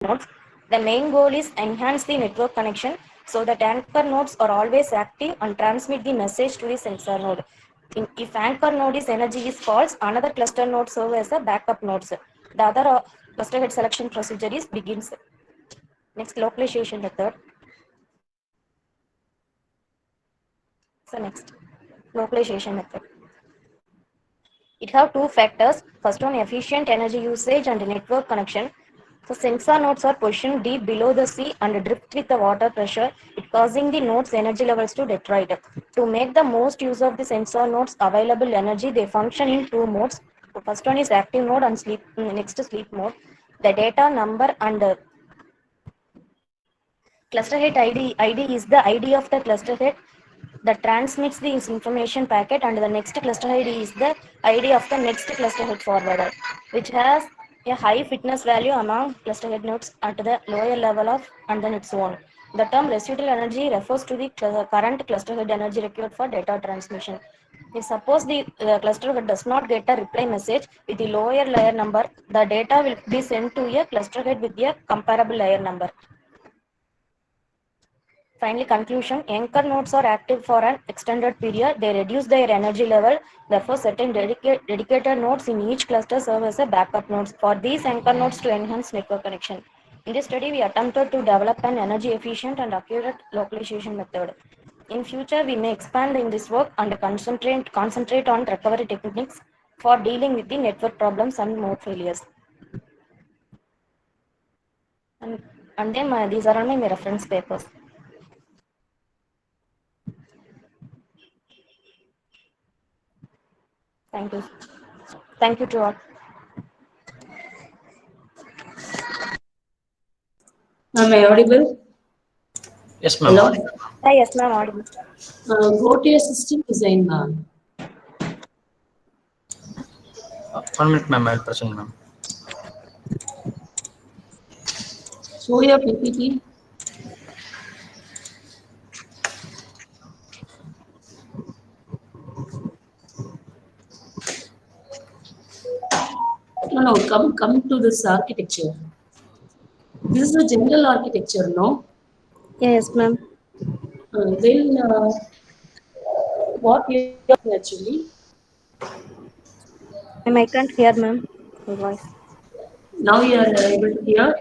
nodes. The main goal is enhance the network connection so that anchor nodes are always active and transmit the message to the sensor node. If anchor node is energy is false, another cluster node serves as a backup nodes. The other cluster head selection procedure is begins. Next, localization method. So next, localization method. It have two factors. First one, efficient energy usage and network connection. So sensor nodes are positioned deep below the sea and drift with the water pressure, it causing the nodes energy levels to deteriorate. To make the most use of the sensor nodes available energy, they function in two modes. The first one is active mode and sleep. Next sleep mode. The data number and cluster head ID is the ID of the cluster head that transmits the information packet, and the next cluster ID is the ID of the next cluster head forwarder, which has a high fitness value among cluster head nodes at the lower level of and then its own. The term residual energy refers to the current cluster head energy required for data transmission. If suppose the cluster head does not get a reply message with the lower layer number, the data will be sent to a cluster head with a comparable layer number. Finally, conclusion, anchor nodes are active for an extended period. They reduce their energy level. Therefore, certain dedicated nodes in each cluster serve as a backup nodes for these anchor nodes to enhance network connection. In this study, we attempted to develop an energy efficient and accurate localization method. In future, we may expand in this work and concentrate on recovery techniques for dealing with the network problems and node failures. And then these are all my reference papers. Thank you. Thank you to all. Am I audible? Yes, ma'am. Hello? Yes, ma'am, audible. Go to your system design, ma'am. 1 minute, ma'am. I'll present, ma'am. Show your PPT. No, come to this architecture. This is a general architecture, no? Yes, ma'am. Then what you are actually? I can't hear, ma'am. Your voice. Now you are able to hear.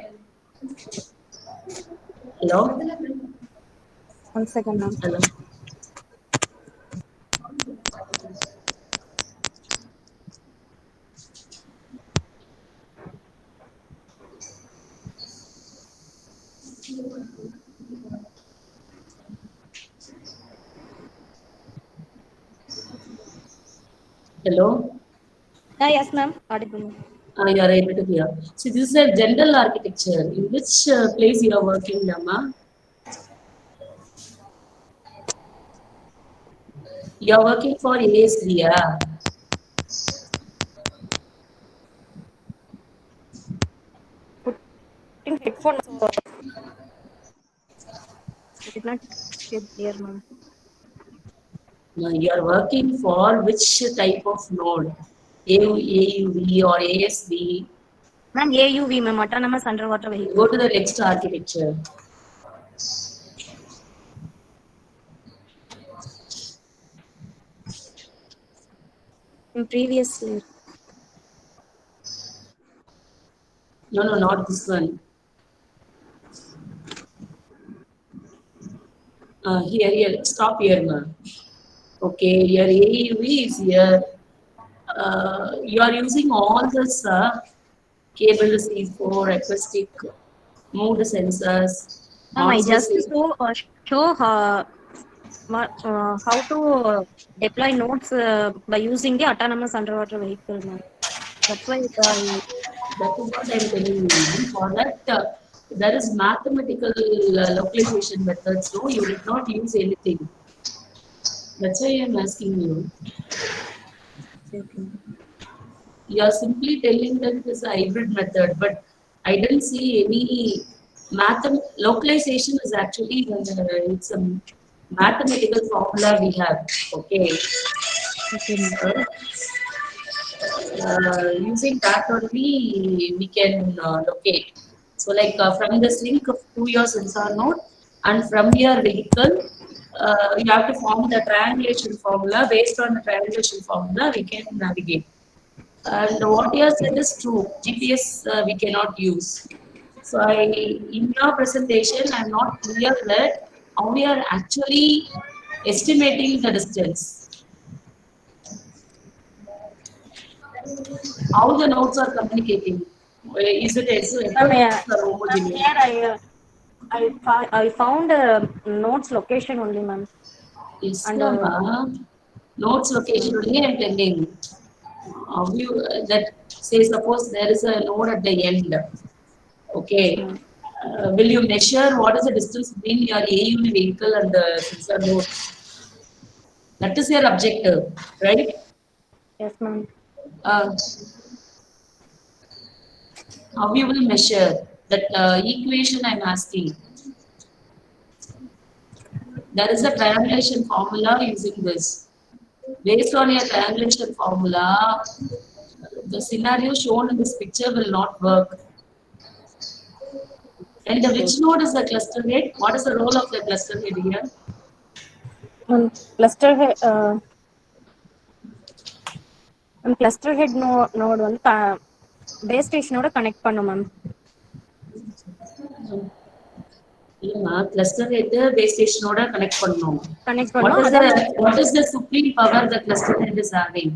Hello? 1 second, ma'am. Hello? Hello? Yes, ma'am. Audible, ma'am. You are able to hear. See, this is a general architecture. In which place you are working, Lama? You are working for ASD, yeah? Putting headphones. I did not hear clear, ma'am. You are working for which type of node? AUV or ASB? Ma'am, AUV, ma'am. Autonomous underwater Go vehicle. to the next architecture. In previous year. No, not this one. Here. Stop here, ma'am. Okay, your AUV is here. You are using all this cable C4, acoustic, mood sensors, Ma'am, I also just see. show how to deploy nodes by using the autonomous underwater vehicle, ma'am. That's why That is what I am telling you, ma'am. For that, there is mathematical localization methods. No, you did not use anything. That's why I am asking you. You are simply telling that it is a hybrid method, but I didn't see any localization is actually it's a mathematical formula we have. Okay. okay, ma'am. Uh, Using that only we can locate. So like from the sync to your sensor node and from your vehicle, you have to form the triangulation formula. Based on the triangulation formula, we can navigate. And what you have said is true. GPS we cannot use. So in your presentation, I'm not clear that how we are actually estimating the distance, how the nodes are communicating. Is it Ma'am, heterogeneous or ma'am, homogeneous? here I found notes location only, ma'am, Yes, and ma'am. Nodes yes, location ma'am. only I'm telling. How you that say suppose there is a node at the end. Yes, Okay. ma'am. Will you measure what is the distance between your AU vehicle and the sensor node? That is your objective, right? Yes, ma'am. Uh, how you will measure that equation I'm asking. There is a triangulation formula using this. Based on your triangulation formula, the scenario shown in this picture will not work. And Okay. which node is the cluster head? What is the role of the cluster head here? Cluster head, cluster head node வந்து base ஸ்டேஷனோட connect பண்ணும் ma'am. இல்லைம்மா cluster head base station ஓட connect பண்ணணும். Connect What பண்ணும். is the அதான் what is the supreme power the cluster head is having?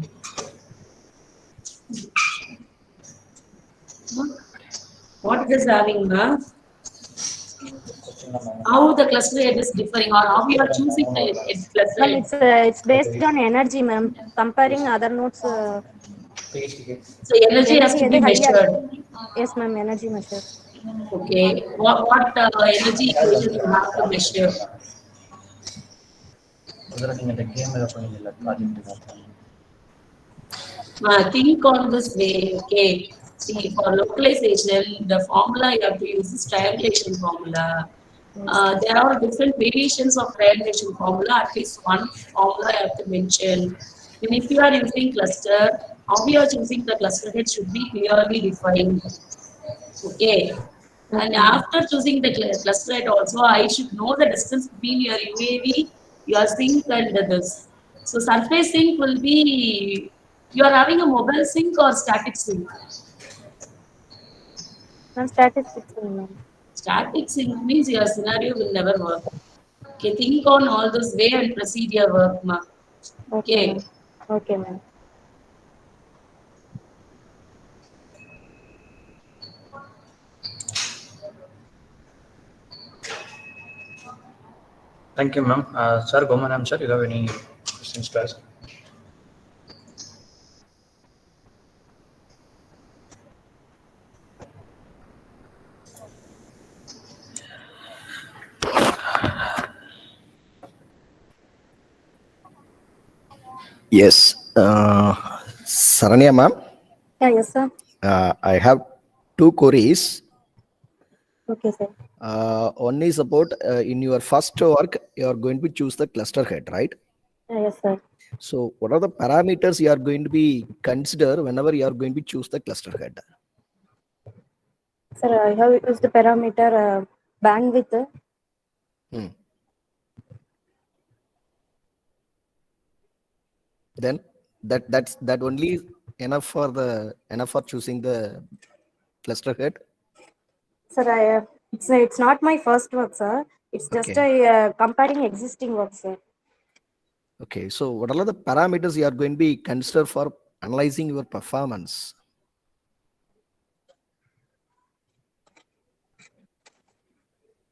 What it is having, ma'am? How the cluster head is differing, or how you are choosing the cluster ma'am, head? it's based on energy, ma'am. Comparing other nodes, So energy has energy to எது be higher. measured. Yes, ma'am, energy measure. Okay. What energy equation you have to measure? Think on this way, okay. See, for localization, the formula you have to use is triangulation formula. There are different variations of triangulation formula, at least one formula I have to mention. And if you are using cluster, how you are choosing the cluster head should be clearly defined. Okay. And Okay, ma'am. after choosing the cluster head also, I should know the distance between your UAV, your sync and this. So surface sync will be, you are having a mobile sync or static sync. Ma'am, statistics, ma'am. Static sync means your scenario will never work. Okay, think on all this way and proceed your work, ma. Okay, Okay. ma'am. Okay, ma'am. Thank you, ma'am. Sir, Gomanam, sir, you have any questions to ask? Yes, Saranya ma'am, Yeah, yes, sir. I have two queries. Okay, sir. One is about in your first work, you are going to choose the cluster head, right? Yeah, yes, sir. So, what are the parameters you are going to be consider whenever you are going to choose the cluster head? Sir, I have used the parameter bandwidth. Then that only enough for choosing the cluster head. Sir, it's not my first work, sir. It's just Okay. a comparing existing work, sir. Okay, so what are the parameters you are going to be consider for analyzing your performance?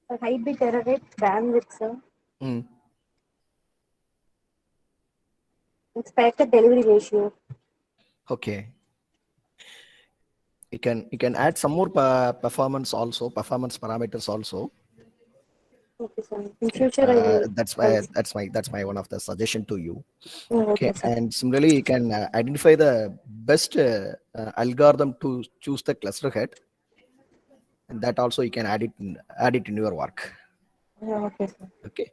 Sir, high bit error rate, bandwidth, sir. Expected delivery ratio. Okay. You can add some more performance parameters also. Okay, sir. In future, I will. That's my one of the suggestion to you. Okay, Okay, sir. and similarly, you can identify the best algorithm to choose the cluster head, and that also you can add it in your work. Yeah, okay, sir. Okay.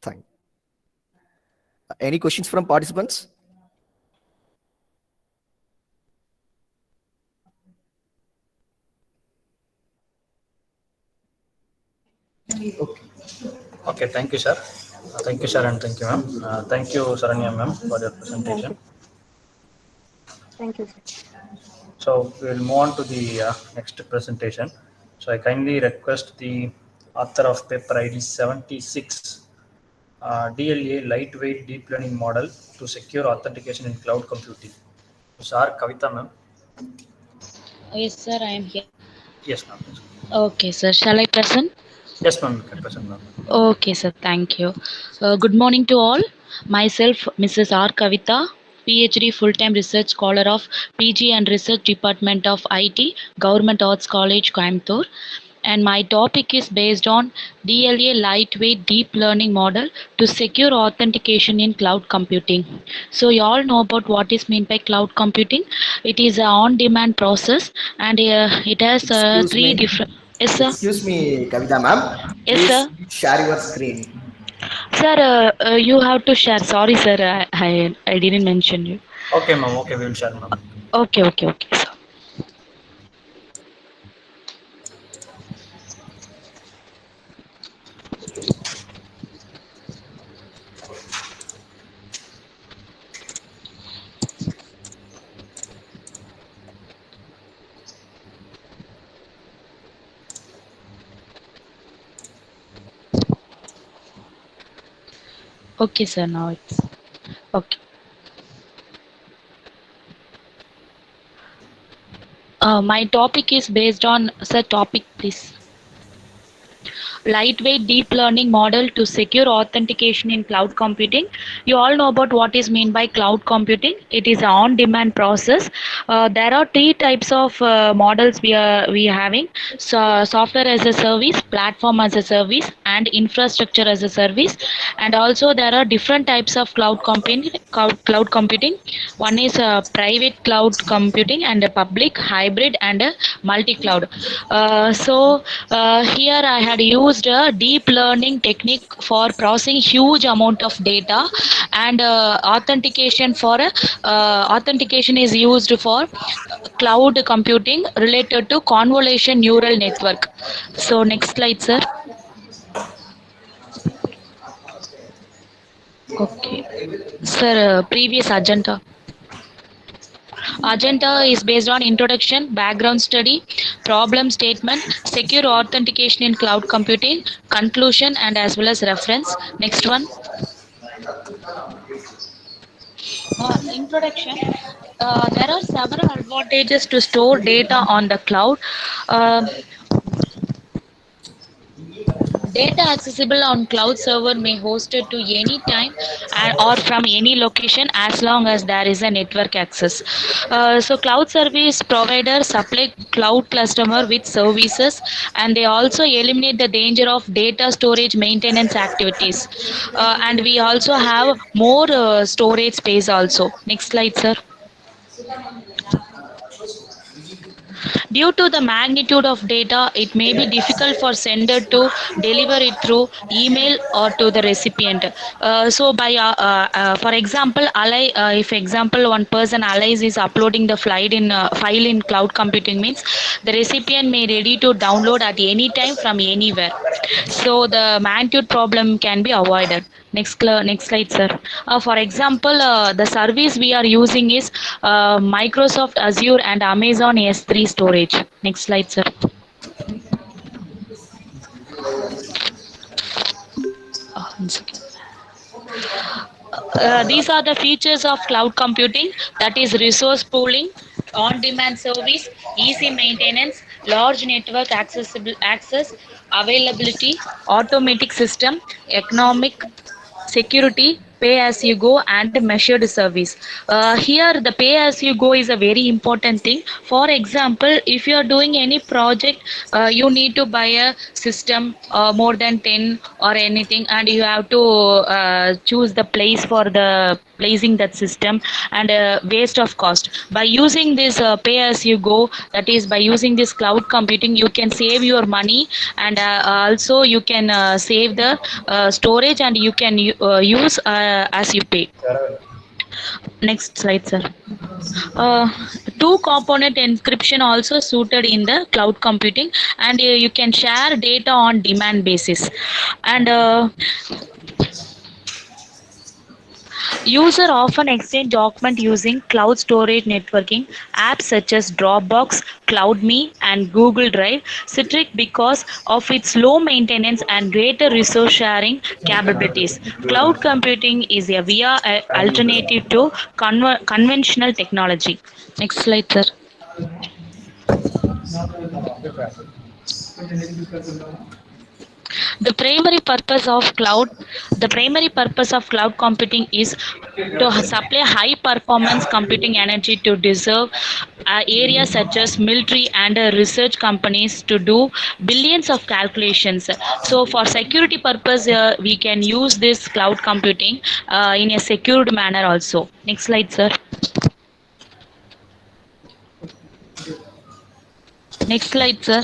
Thank. Any questions from participants? Okay. Okay, thank you, sir. Thank you, sir, and thank you, ma'am. Thank you, Saranya, ma'am, for your Thank presentation. you. Thank you, sir. So we will move on to the next presentation. So I kindly request the author of paper ID 76, DLA lightweight deep learning model to secure authentication in cloud computing. Sir, Kavita, ma'am. Yes, sir, I am here. Yes, ma'am. Okay, sir. Shall I present? Yes, ma'am. You can present, ma'am. Okay, sir. Thank you. Good morning to all. Myself, Mrs. R. Kavita, PhD full-time research scholar of PG and Research Department of IT, Government Arts College, Coimbatore. And my topic is based on DLA lightweight deep learning model to secure authentication in cloud computing. So you all know about what is meant by cloud computing. It is an on-demand process, and it has Excuse three me. different. Yes, sir. Excuse me, Kavita ma'am. Yes, Please sir. share your screen. Sir, you have to share. Sorry, sir, I didn't mention you. Okay, ma'am. Okay, we will share, ma'am. Okay, okay, okay, sir. Okay, sir. Now it's okay. My topic is based on, sir, topic, please. Lightweight deep learning model to secure authentication in cloud computing. You all know about what is meant by cloud computing. It is an on-demand process. There are three types of models we are having. So software as a service, platform as a service, and infrastructure as a service. And also there are different types of cloud computing. Cloud computing. One is private cloud computing and a public, hybrid, and a multi-cloud. Here I had used a deep learning technique for processing huge amount of data, and authentication is used for cloud computing related to convolution neural network. So next slide, sir. Okay, sir. Previous agenda. Agenda is based on introduction, background study, problem statement, secure authentication in cloud computing, conclusion, and as well as reference. Next one. Introduction. There are several advantages to store data on the cloud. Uh, Data accessible on cloud server may hosted to any time or from any location as long as there is a network access. So cloud service providers supply cloud customer with services, and they also eliminate the danger of data storage maintenance activities. And we also have more storage space also. Next slide, sir. Due to the magnitude of data, it may be difficult for sender to deliver it through email or to the recipient. For example, if example one person allies is uploading the file in cloud computing means the recipient may ready to download at any time from anywhere. So the magnitude problem can be avoided. Next slide, sir. For example, the service we are using is Microsoft Azure and Amazon S3 storage. Next slide, sir. One second. These are the features of cloud computing, that is resource pooling, on-demand service, easy maintenance, large network access, availability, automatic system, economic, security, pay as you go, and measured service. Here the pay as you go is a very important thing. For example, if you are doing any project, you need to buy a system more than 10 or anything, and you have to choose the place for the placing that system, and waste of cost. By using this pay as you go, that is by using this cloud computing, you can save your money, and also you can save the storage, and you can use as you pay. Next slide, sir. Uh, Two component encryption also suited in the cloud computing, and you can share data on demand basis. And user often exchange document using cloud storage networking apps such as Dropbox, CloudMe, and Google Drive. Citric because of its low maintenance and greater resource sharing capabilities. Cloud computing is a via alternative to conventional technology. Next slide, sir. The primary purpose of cloud computing is to supply high performance computing energy to deserve areas such as military and research companies to do billions of calculations. So for security purpose, we can use this cloud computing in a secured manner also. Next slide, sir. Next slide, sir.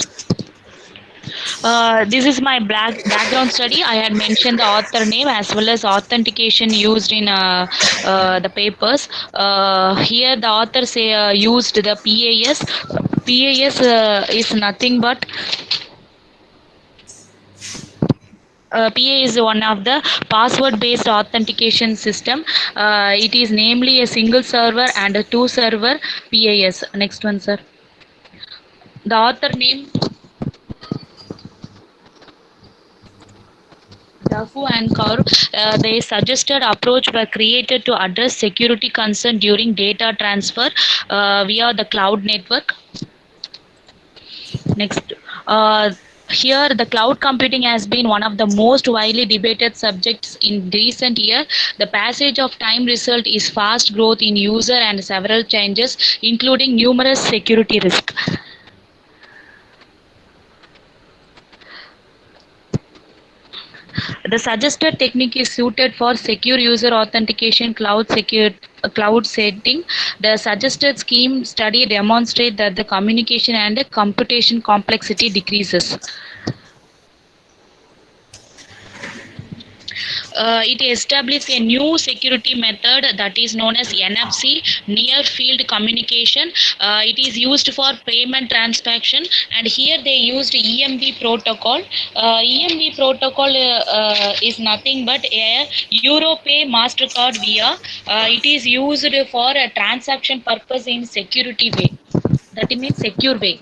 This is my background study. I had mentioned the author name as well as authentication used in the papers. Here, the author used the PAS. PAS is nothing but PA is one of the password-based authentication system. It is namely a single server and a two server PAS. Next one, sir. The author name Duffo and Kaur, their suggested approach were created to address security concern during data transfer via the cloud network. Next, here the cloud computing has been one of the most widely debated subjects in recent years. The passage of time result is fast growth in user and several changes, including numerous security risks. The suggested technique is suited for secure user authentication cloud setting. The suggested scheme study demonstrate that the communication and computation complexity decreases. It established a new security method that is known as NFC, near field communication. It is used for payment transaction, and here they used EMV protocol. EMV protocol is nothing but a Europay Mastercard via. It is used for a transaction purpose in security way. That means secure way.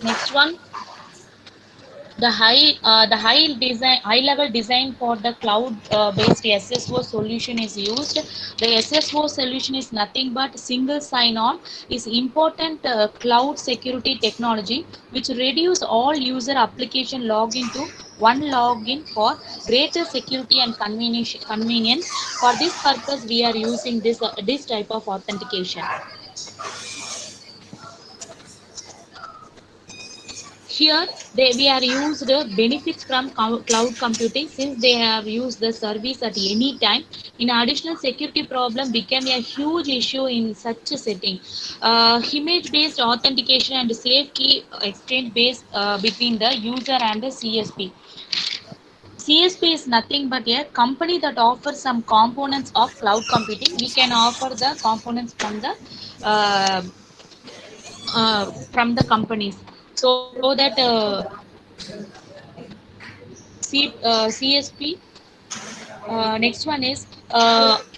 Next one. The high level design for the cloud based SSO solution is used. The SSO solution is nothing but single sign on is important cloud security technology which reduce all user application login to one login for greater security and convenience. For this purpose we are using this type of authentication. Here we are used benefits from cloud computing since they have used the service at any time. In additional security problem became a huge issue in such a setting. Image based authentication and safe key exchange based between the user and the CSP. CSP is nothing but a company that offers some components of cloud computing. We can offer the components from the companies so that CSP. Next one is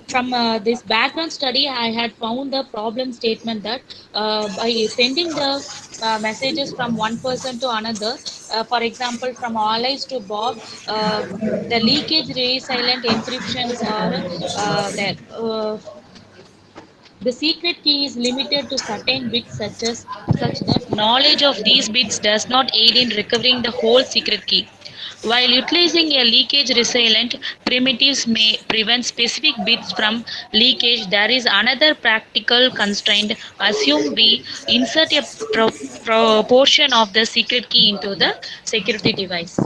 from this background study, I had found the problem statement that by sending the messages from one person to another, for example, from Alice to Bob, the leakage resilient encryptions are there. The secret key is limited to certain bits such that knowledge of these bits does not aid in recovering the whole secret key. While utilizing a leakage resilient, primitives may prevent specific bits from leakage. There is another practical constraint. Assume we insert a proportion of the secret key into the security device.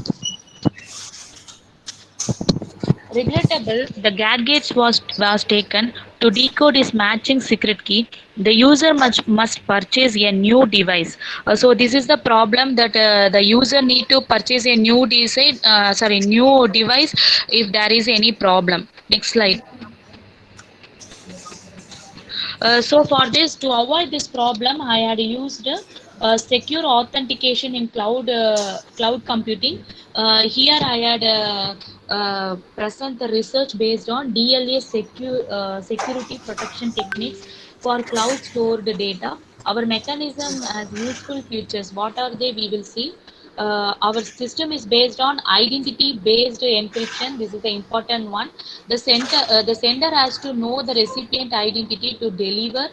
Regrettable, the gadget was taken to decode his matching secret key. The user must purchase a new device. So this is the problem that the user need to purchase a new device if there is any problem. Next slide. So for this, to avoid this problem, I had used secure authentication in cloud computing. Here I had present the research based on DLA security protection techniques for cloud stored data. Our mechanism has useful features. What are they? We will see. Our system is based on identity based encryption. This is the important one. The sender has to know the recipient identity to deliver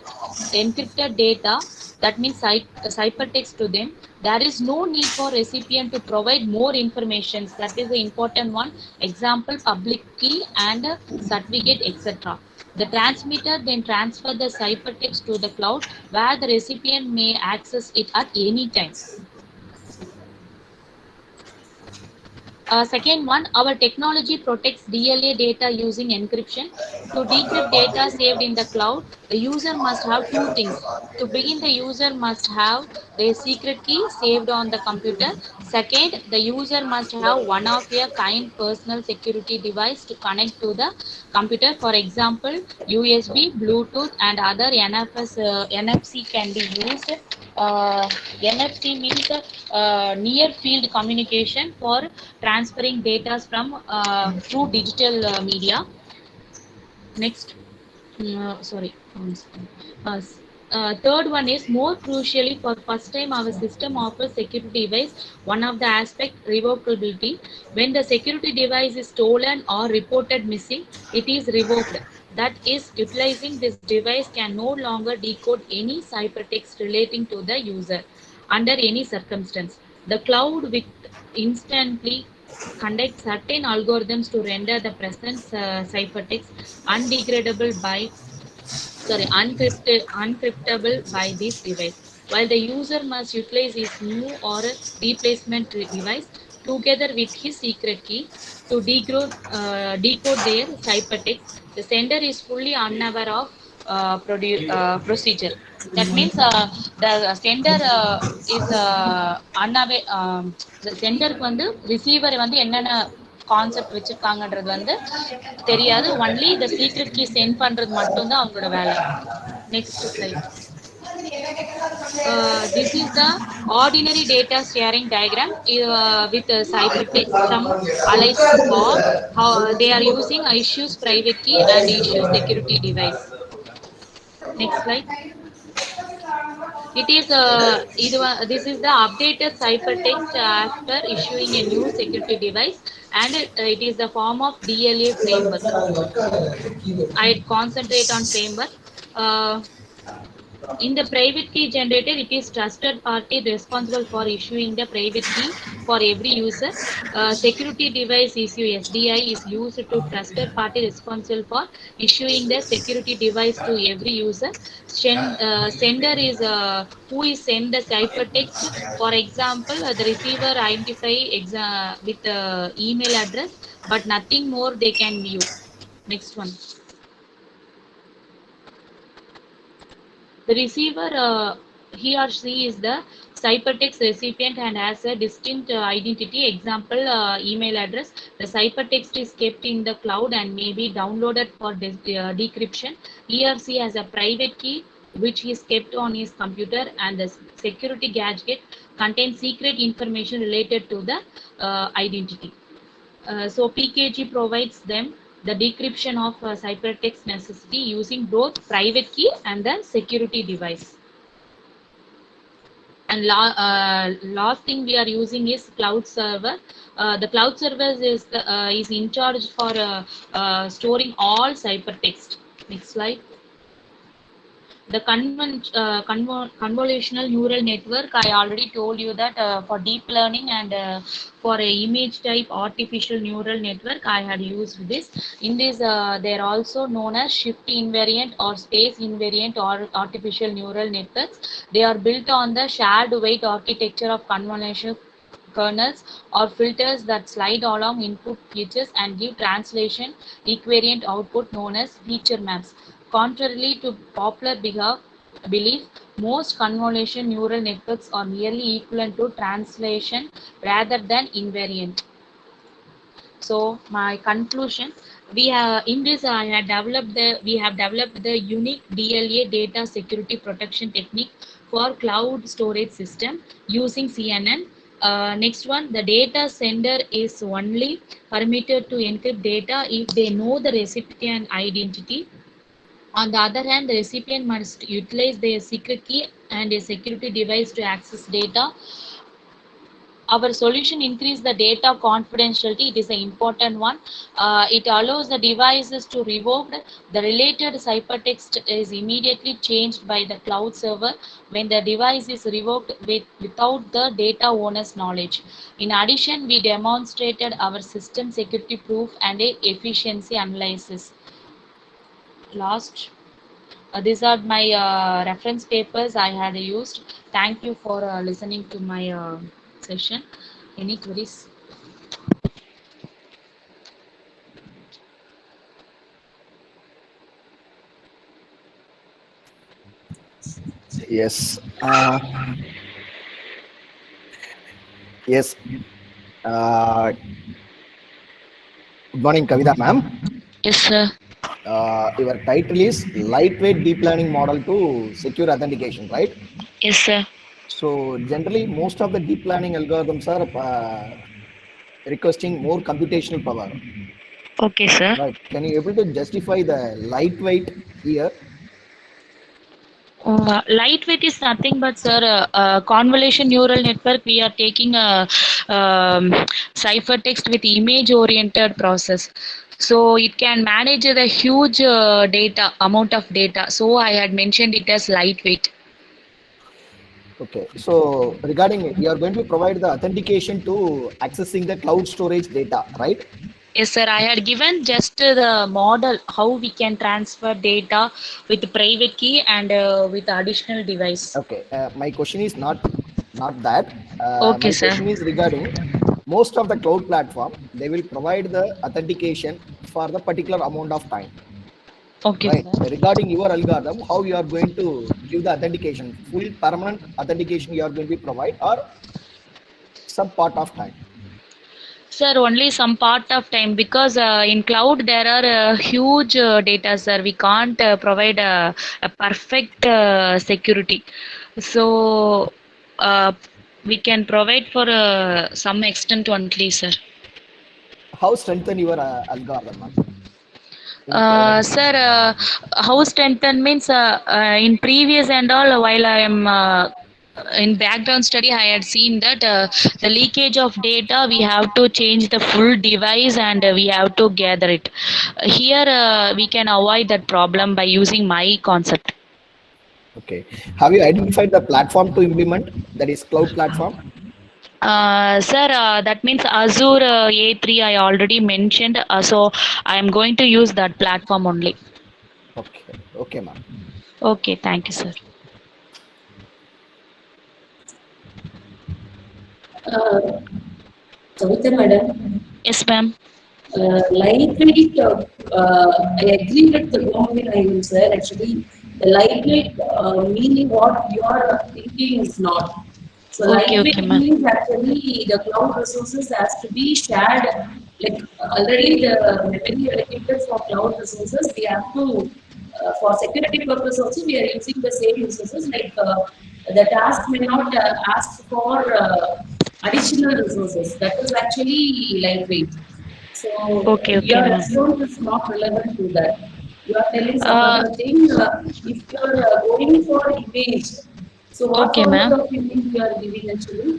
encrypted data, that means ciphertext to them. There is no need for recipient to provide more information. That is the important one. Example, public key and certificate, etc. The transmitter then transfer the ciphertext to the cloud where the recipient may access it at any time. Second one, our technology protects DLA data using encryption. To decrypt data saved in the cloud, the user must have two things. To begin, the user must have their secret key saved on the computer. Second, the user must have one of a kind personal security device to connect to the computer. For example, USB, Bluetooth, and other NFC can be used. NFC means near field communication for transferring data from through digital media. Next, sorry. Uh, Third one is more crucially for first time our system offers security device. One of the aspect revocability. When the security device is stolen or reported missing, it is revoked. That is, utilizing this device can no longer decode any ciphertext relating to the user under any circumstance. The cloud with instantly conduct certain algorithms to render the present ciphertext undegradable by uncryptable by this device, while the user must utilize his new or replacement device together with his secret key to decode their ciphertext. The sender is fully unaware of procedure. That means the sender is unaware. The sender வந்து receiver வந்து என்னென்ன concept வச்சிருக்காங்கன்றது வந்து தெரியாது. Only இந்த secret key send பண்றது மட்டும் தான் அவங்களோட வேலை. Next slide. This is the ordinary data sharing diagram with ciphertext from Alice or how they are using issues private key and issue security device. Next slide. It is this is the updated ciphertext after issuing a new security device, and it is the form of DLA framework. I concentrate on framework. In the private key generator, it is trusted party responsible for issuing the private key for every user. Security device issue SDI is used to trusted party responsible for issuing the security device to every user. Sender is who is send the ciphertext. For example, the receiver identify with email address, but nothing more they can view. Next one. The receiver, he or she is the ciphertext recipient and has a distinct identity. Example, email address. The ciphertext is kept in the cloud and may be downloaded for decryption. He or she has a private key which is kept on his computer, and the security gadget contains secret information related to the identity. So PKG provides them the decryption of ciphertext necessity using both private key and the security device. And last thing we are using is cloud server. The cloud server is in charge for storing all ciphertext. Next slide. The convolutional neural network, I already told you that for deep learning and for a image type artificial neural network, I had used this. In this, they are also known as shift invariant or space invariant or artificial neural networks. They are built on the shared weight architecture of convolutional kernels or filters that slide along input features and give translation equivariant output known as feature maps. Contrarily to popular belief, most convolution neural networks are merely equivalent to translation rather than invariant. So my conclusion, We have in this I had developed the we have developed the unique DLA data security protection technique for cloud storage system using CNN. Next one, the data sender is only permitted to encrypt data if they know the recipient identity. On the other hand, the recipient must utilize their secret key and a security device to access data. Our solution increase the data confidentiality. It is an important one. It allows the devices to revoke the related ciphertext is immediately changed by the cloud server when the device is revoked without the data owner's knowledge. In addition, we demonstrated our system security proof and a efficiency analysis. Last, these are my reference papers I had used. Thank you for listening to my session. Any queries? Yes. Yes. Good morning, Kavita ma'am. Yes, sir. Your title is lightweight deep learning model to secure authentication, right? Yes, sir. So generally, most of the deep learning algorithms are requesting more computational power, Okay, sir. right? Can you able to justify the lightweight here? Lightweight is nothing but, sir, convolution neural network. We are taking a ciphertext with image oriented process. So it can manage the huge data amount of data. So I had mentioned it as lightweight. Okay. So regarding, you are going to provide the authentication to accessing the cloud storage data, right? Yes, sir. I had given just the model how we can transfer data with private key and with additional device. Okay. My question is not that. Okay, My sir. question is regarding most of the cloud platform, they will provide the authentication for the particular amount of time, Okay, right? sir. Regarding your algorithm, how you are going to give the authentication, full permanent authentication you are going to provide, or some part of time? Sir, only some part of time because in cloud there are huge data, sir. We can't provide a perfect security. So uh, we can provide for some extent only, sir. How strengthen your algorithm, ma'am, in cloud Sir, environment? how strengthen means in previous and all while I am in background study I had seen that the leakage of data we have to change the full device and we have to gather it. Here we can avoid that problem by using my concept. Okay. Have you identified the platform to implement, that is cloud platform? Sir, that means Azure A3 I already mentioned. So I am going to use that platform only. Okay. Okay, ma'am. Okay, thank you, sir. Kavita madam, Yes, ma'am. lightweight, I agree with the Gomin Ivan sir. Actually, the lightweight meaning what you are thinking is not. So Okay, okay, lightweight ma'am. means actually the cloud resources has to be shared. Like already the memory allocated for cloud resources, we have to for security purpose also we are using the same resources. Like the task may not ask for additional resources. That is actually lightweight. So Okay, okay, your ma'am. response is not relevant to that. You are telling some Uh, other thing. If you are going for image, so what okay, format ma'am. of image you are giving actually?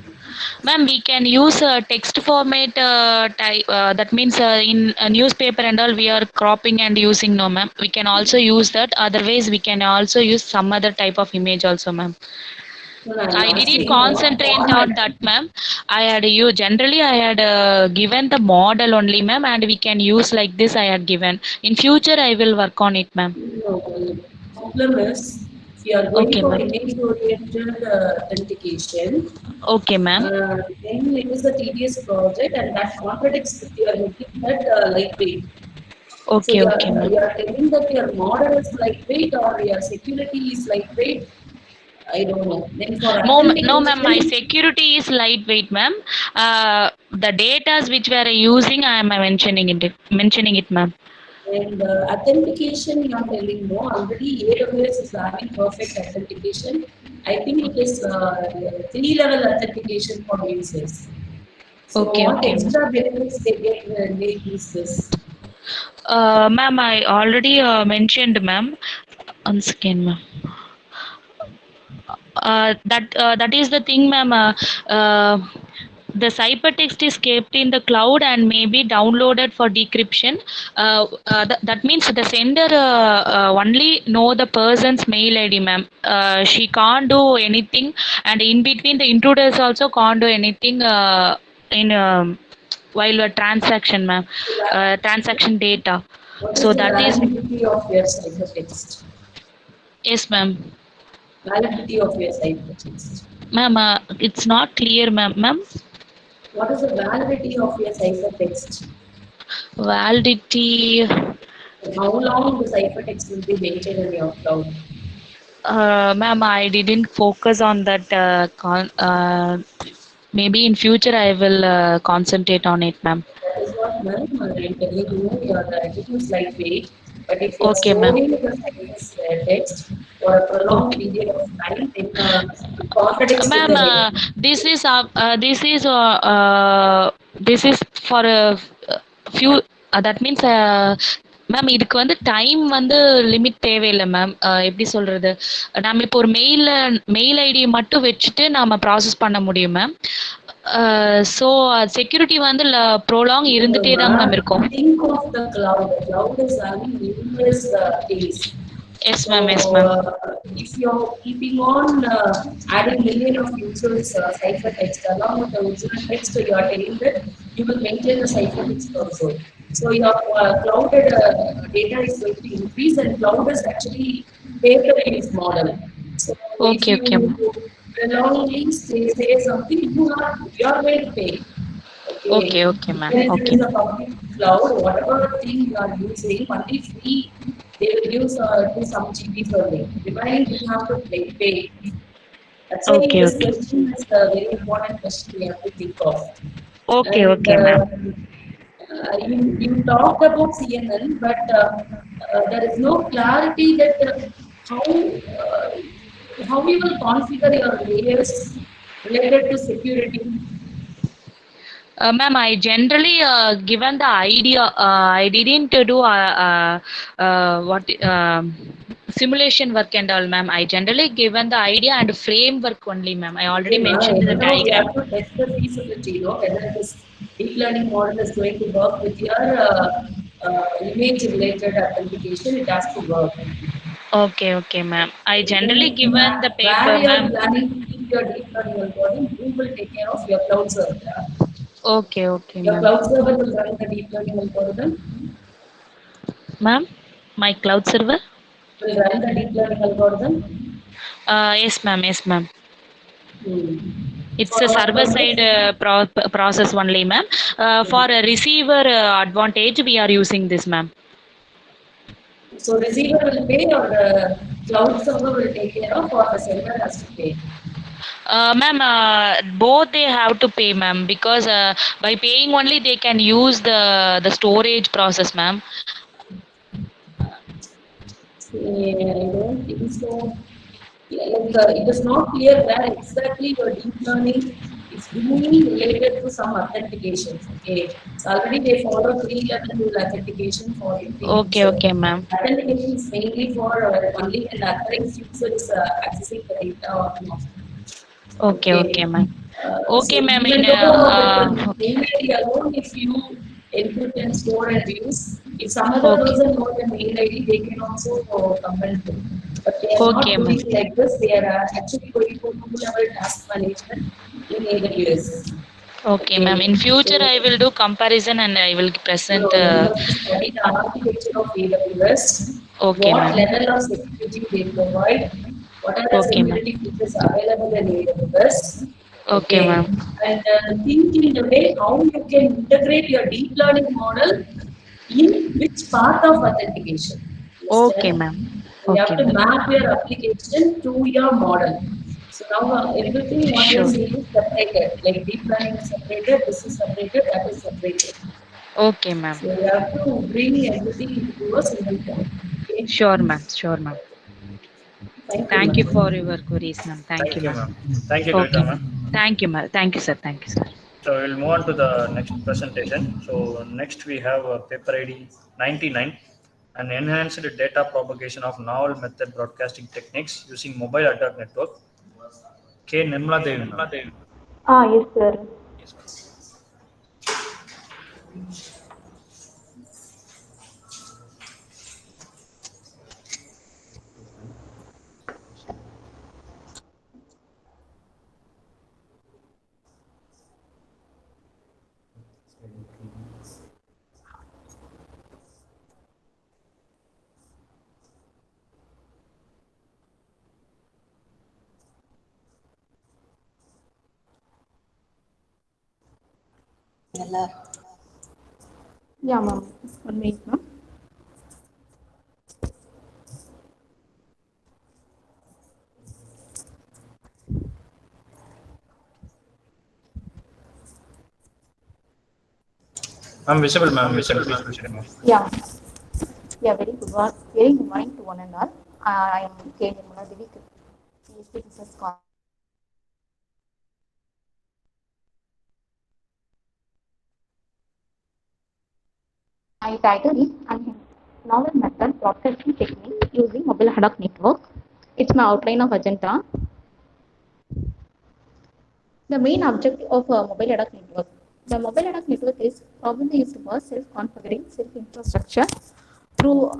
Ma'am, we can use text format type. That means in a newspaper and all, we are cropping and using. No, ma'am. We can also use that. Otherwise, we can also use some other type of image also, ma'am. No, I am I didn't asking what concentrate on format. that, ma'am. I had you generally. I had given the model only, ma'am, and we can use like this. I had given. In future, I will work on it, ma'am. No, the problem is if you are going Okay, for ma'am. image-oriented authentication, Okay, ma'am. then it is a tedious project, and that contradicts with your making that lightweight. So Okay, okay, ma'am. you are telling that your model is lightweight or your security is lightweight. I don't know. Then for No, no, ma'am. My authentication, security is lightweight, ma'am. The data which we are using, I am mentioning it, ma'am. And authentication, you are telling no, already AWS is having perfect authentication. I think it is 3-level authentication for users. So Okay, what okay, ma'am. extra benefits they get when they use this? Ma'am, I already mentioned, ma'am. Once again, ma'am. That is the thing, ma'am. The ciphertext is kept in the cloud and may be downloaded for decryption. That means the sender only know the person's mail ID, ma'am. She can't do anything, and in between the intruders also can't do anything in while a transaction, ma'am. Transaction data. What is So the that is, validity of your ciphertext? yes, ma'am. Validity of your ciphertext. Ma'am, it's not clear, ma'am. Ma'am, What is the validity of your ciphertext? validity. How long the ciphertext will be maintained in your cloud? Ma'am, I didn't focus on that. Maybe in future I will concentrate on it, ma'am. That is what, ma'am, I'm telling you, your editing is lightweight, but if you are Okay, ma'am. storing the ciphertext for a prolonged Okay. period of time, then it contradicts with Ma'am, the header. this is for a few. That means, ma'am இதுக்கு வந்து time வந்து limit தேவையில்லை ma'am. எப்படி சொல்றது, நம்ம இப்போ ஒரு mail ID மட்டும் வச்சுட்டு நாம ப்ராசஸ் பண்ண முடியும் மேம். ஸோ செக்யூரிட்டி வந்து ப்ரோலாங் இருந்துட்டே தாங்க மேம் இருக்கும். Think of the cloud. The cloud is having numerous things. Yes So, ma'am, yes ma'am. if you're keeping on adding million of users ciphertext along with the original text, you are telling that you will maintain the ciphertext also. So your clouded data is going to increase, and cloud is actually pay-per-use model. So if okay, you okay ma'am. prolongly say something, you are going to pay. Okay. Okay, okay ma'am. Even if it okay. is a public cloud, whatever thing you are using, only free, they will use to some GPs only. Remaining, you have to pay. That's why okay, this okay. question is a very important question we have to think of. Okay, And okay ma'am. you talked about CNN, but there is no clarity that how uh, how you will configure your layers related to security. Ma'am, I generally given the idea. I didn't do what simulation work and all, ma'am. I generally given the idea and framework only, ma'am. I already Okay, ma'am. mentioned the Now we diagram. have to test the feasibility, whether this deep learning model is going to work with your image related authentication. It has to work. Okay, okay, ma'am. I generally Then, given the where paper, you are ma'am. planning to keep your deep learning algorithm, who will take care of your cloud server? Okay, okay, Your ma'am. cloud server will run the deep learning algorithm, Ma'am, my cloud server. will run the deep learning algorithm. Yes, ma'am. Yes, ma'am. It's For a what server side purpose? process only, ma'am. For a receiver advantage, we are using this, ma'am. So receiver will pay, or the cloud server will take care of, or the sender has to pay. Ma'am, both they have to pay, ma'am, because by paying only they can use the storage process, ma'am. I don't think so. Yeah, like it is not clear where exactly your deep learning is doing related to some authentications. Okay, so already they follow 3-level authentication for every Okay, user. okay, ma'am. Authentication is mainly for only an authorized user is accessing the data or not. Okay, okay, Okay. ma'am. So Okay, ma'am. even though with Okay, mail ID alone, if you encrypt and store and use, if some other okay, person knows the mail ID, they can also come and do. But they are not okay, ma'am. doing like this. They are actually going for two-level task management in AWS. Okay, ma'am. Okay. In future, So I will do comparison and I will present. no, you have to study the architecture of AWS, Okay, what ma'am. level of security they provide, what are the Okay, ma'am. security features available in AWS. Okay, ma'am. Okay, and think in the way how you can integrate your deep learning model in which part of authentication. Okay, Understand? ma'am. You have Okay, to ma'am. map your application to your model. So now everything what you Sure. see is separated. Like deep learning is separated, this is separated, that is separated. Okay, ma'am. So you have to bring everything into a single point. Okay. Sure, ma'am. Sure, ma'am. Thank you, Thank you for ma'am. your queries, ma'am. Thank you, Thank you, ma'am. ma'am. Thank you, Okay, Kavita, ma'am. ma'am. Thank you, ma'am. Thank you, sir. Thank you, sir. So we'll move on to the next presentation. So next we have paper ID 99, an enhanced data propagation of novel method broadcasting techniques using mobile adapter network. K. Nirmala Devi, ma'am. Yes, sir. Yes, ma'am. Yeah, ma'am. 1 minute, ma'am. I'm visible, ma'am. You can please proceed, ma'am. Yeah. Yeah, very good one. Very good morning to one and all. I am K. Nirmala Devi, PhD Research Scholar. My title is Novel Method Broadcasting Technique Using Mobile Ad Hoc Network. It's my outline of agenda. The main objective of a mobile ad hoc network. The mobile ad hoc network is probably used for self-configuring self-infrastructure through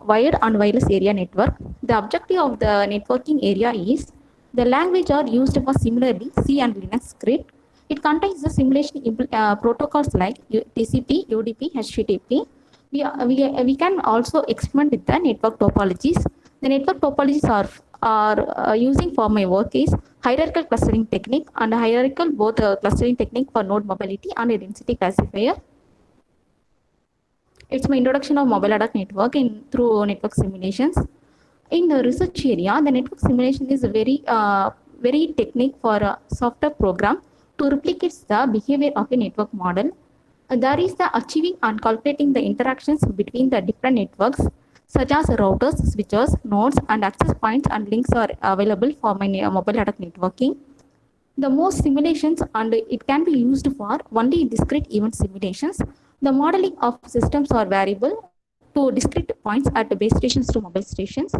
wired and wireless area network. The objective of the networking area is the language are used for similarly C and Linux script. It contains the simulation protocols like TCP, UDP, HTTP. We can also experiment with the network topologies. The network topologies are using for my work is hierarchical clustering technique and hierarchical both clustering technique for node mobility and a density classifier. It's my introduction of mobile ad hoc network in through network simulations. In the research area, the network simulation is a very technique for a software program to replicate the behavior of a network model. There is the achieving and calculating the interactions between the different networks, such as routers, switches, nodes, and access points and links are available for my mobile ad hoc networking. The most simulations and it can be used for only discrete event simulations. The modeling of systems are variable to discrete points at base stations to mobile stations.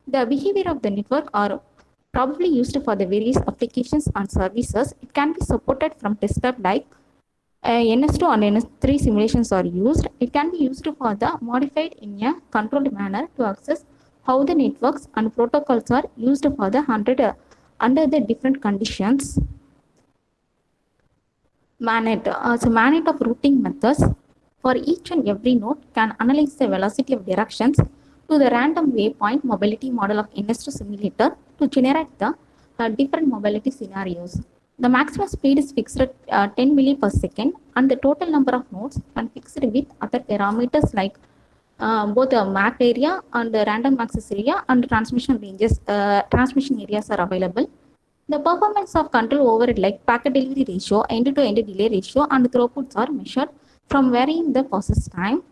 The behavior of the network are probably used for the various applications and services. It can be supported from desktop like NS2 and NS3 simulations are used. It can be used for the modified in a controlled manner to access how the networks and protocols are used for the under the different conditions. Manet of routing methods for each and every node can analyze the velocity of directions to the random waypoint mobility model of NS2 simulator to generate the different mobility scenarios. The maximum speed is fixed at 10 milli per second and the total number of nodes can be fixed with other parameters like both the MAC area and the random access area and transmission areas are available. The performance of control overhead like packet delivery ratio, end-to-end delay ratio, and throughputs are measured from varying the process time.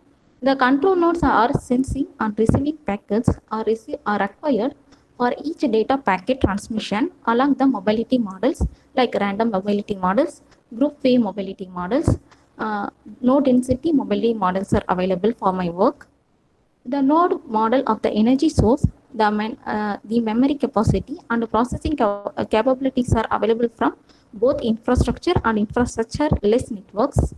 The control nodes are sensing and receiving packets are required for each data packet transmission along the mobility models like random mobility models, group wave mobility models, node density mobility models are available for my work. The node model of the energy source, the memory capacity, and the processing capabilities are available from both infrastructure and infrastructure-less networks.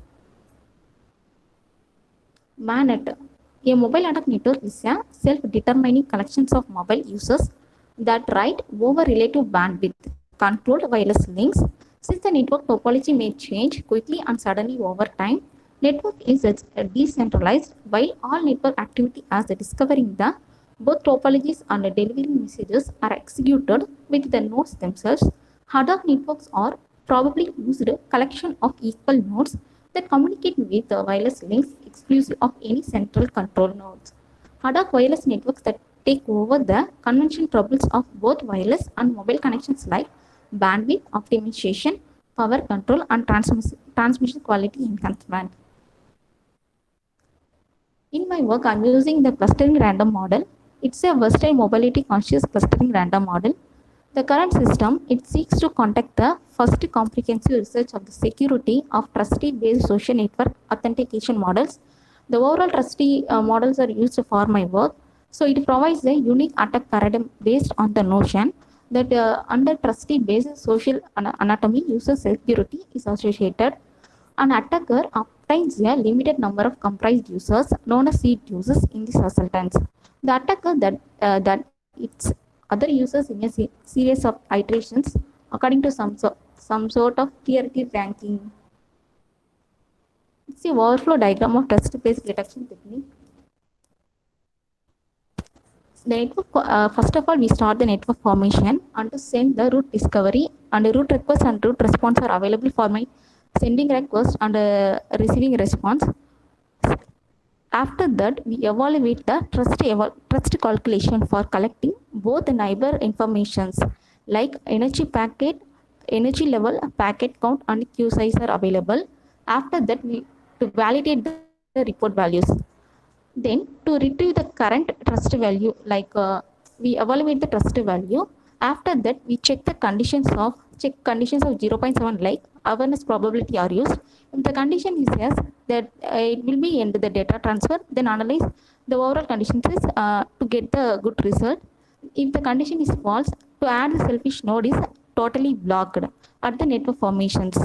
MANET. A mobile ad hoc network is a self-determining collections of mobile users that write over relative bandwidth, controlled wireless links. Since the network topology may change quickly and suddenly over time, network is decentralized while all network activity as discovering the both topologies and delivering messages are executed with the nodes themselves. Ad hoc networks are probably used collection of equal nodes that communicate with the wireless links exclusive of any central control nodes. Ad hoc wireless networks that take over the convention troubles of both wireless and mobile connections like bandwidth optimization, power control, and transmission quality enhancement. In my work, I'm using the clustering random model. It's a versatile mobility conscious clustering random model. The current system, it seeks to conduct the first comprehensive research of the security of trustee-based social network authentication models. The overall trustee models are used for my work. So it provides a unique attack paradigm based on the notion that under trustee-based social anatomy, user security is associated. An attacker obtains a limited number of comprised users known as seed users in the consultants. The attacker that its other users in a series of iterations according to some sort of tier ranking. It's the overflow diagram of trust-based detection technique. The network, first of all, we start the network formation and to send the root discovery, and the root request and root response are available for my sending request and receiving response. After that, we evaluate the trust calculation for collecting both the neighbor informations like energy packet, energy level, packet count, and queue size are available. After that, we to validate the report values. Then to retrieve the current trust value, like we evaluate the trust value. After that, we check conditions of 0.7 like awareness probability are used. If the condition is yes, that it will be end the data transfer. Then analyze the overall conditions is to get the good result. If the condition is false, to add the selfish node is totally blocked at the network formations.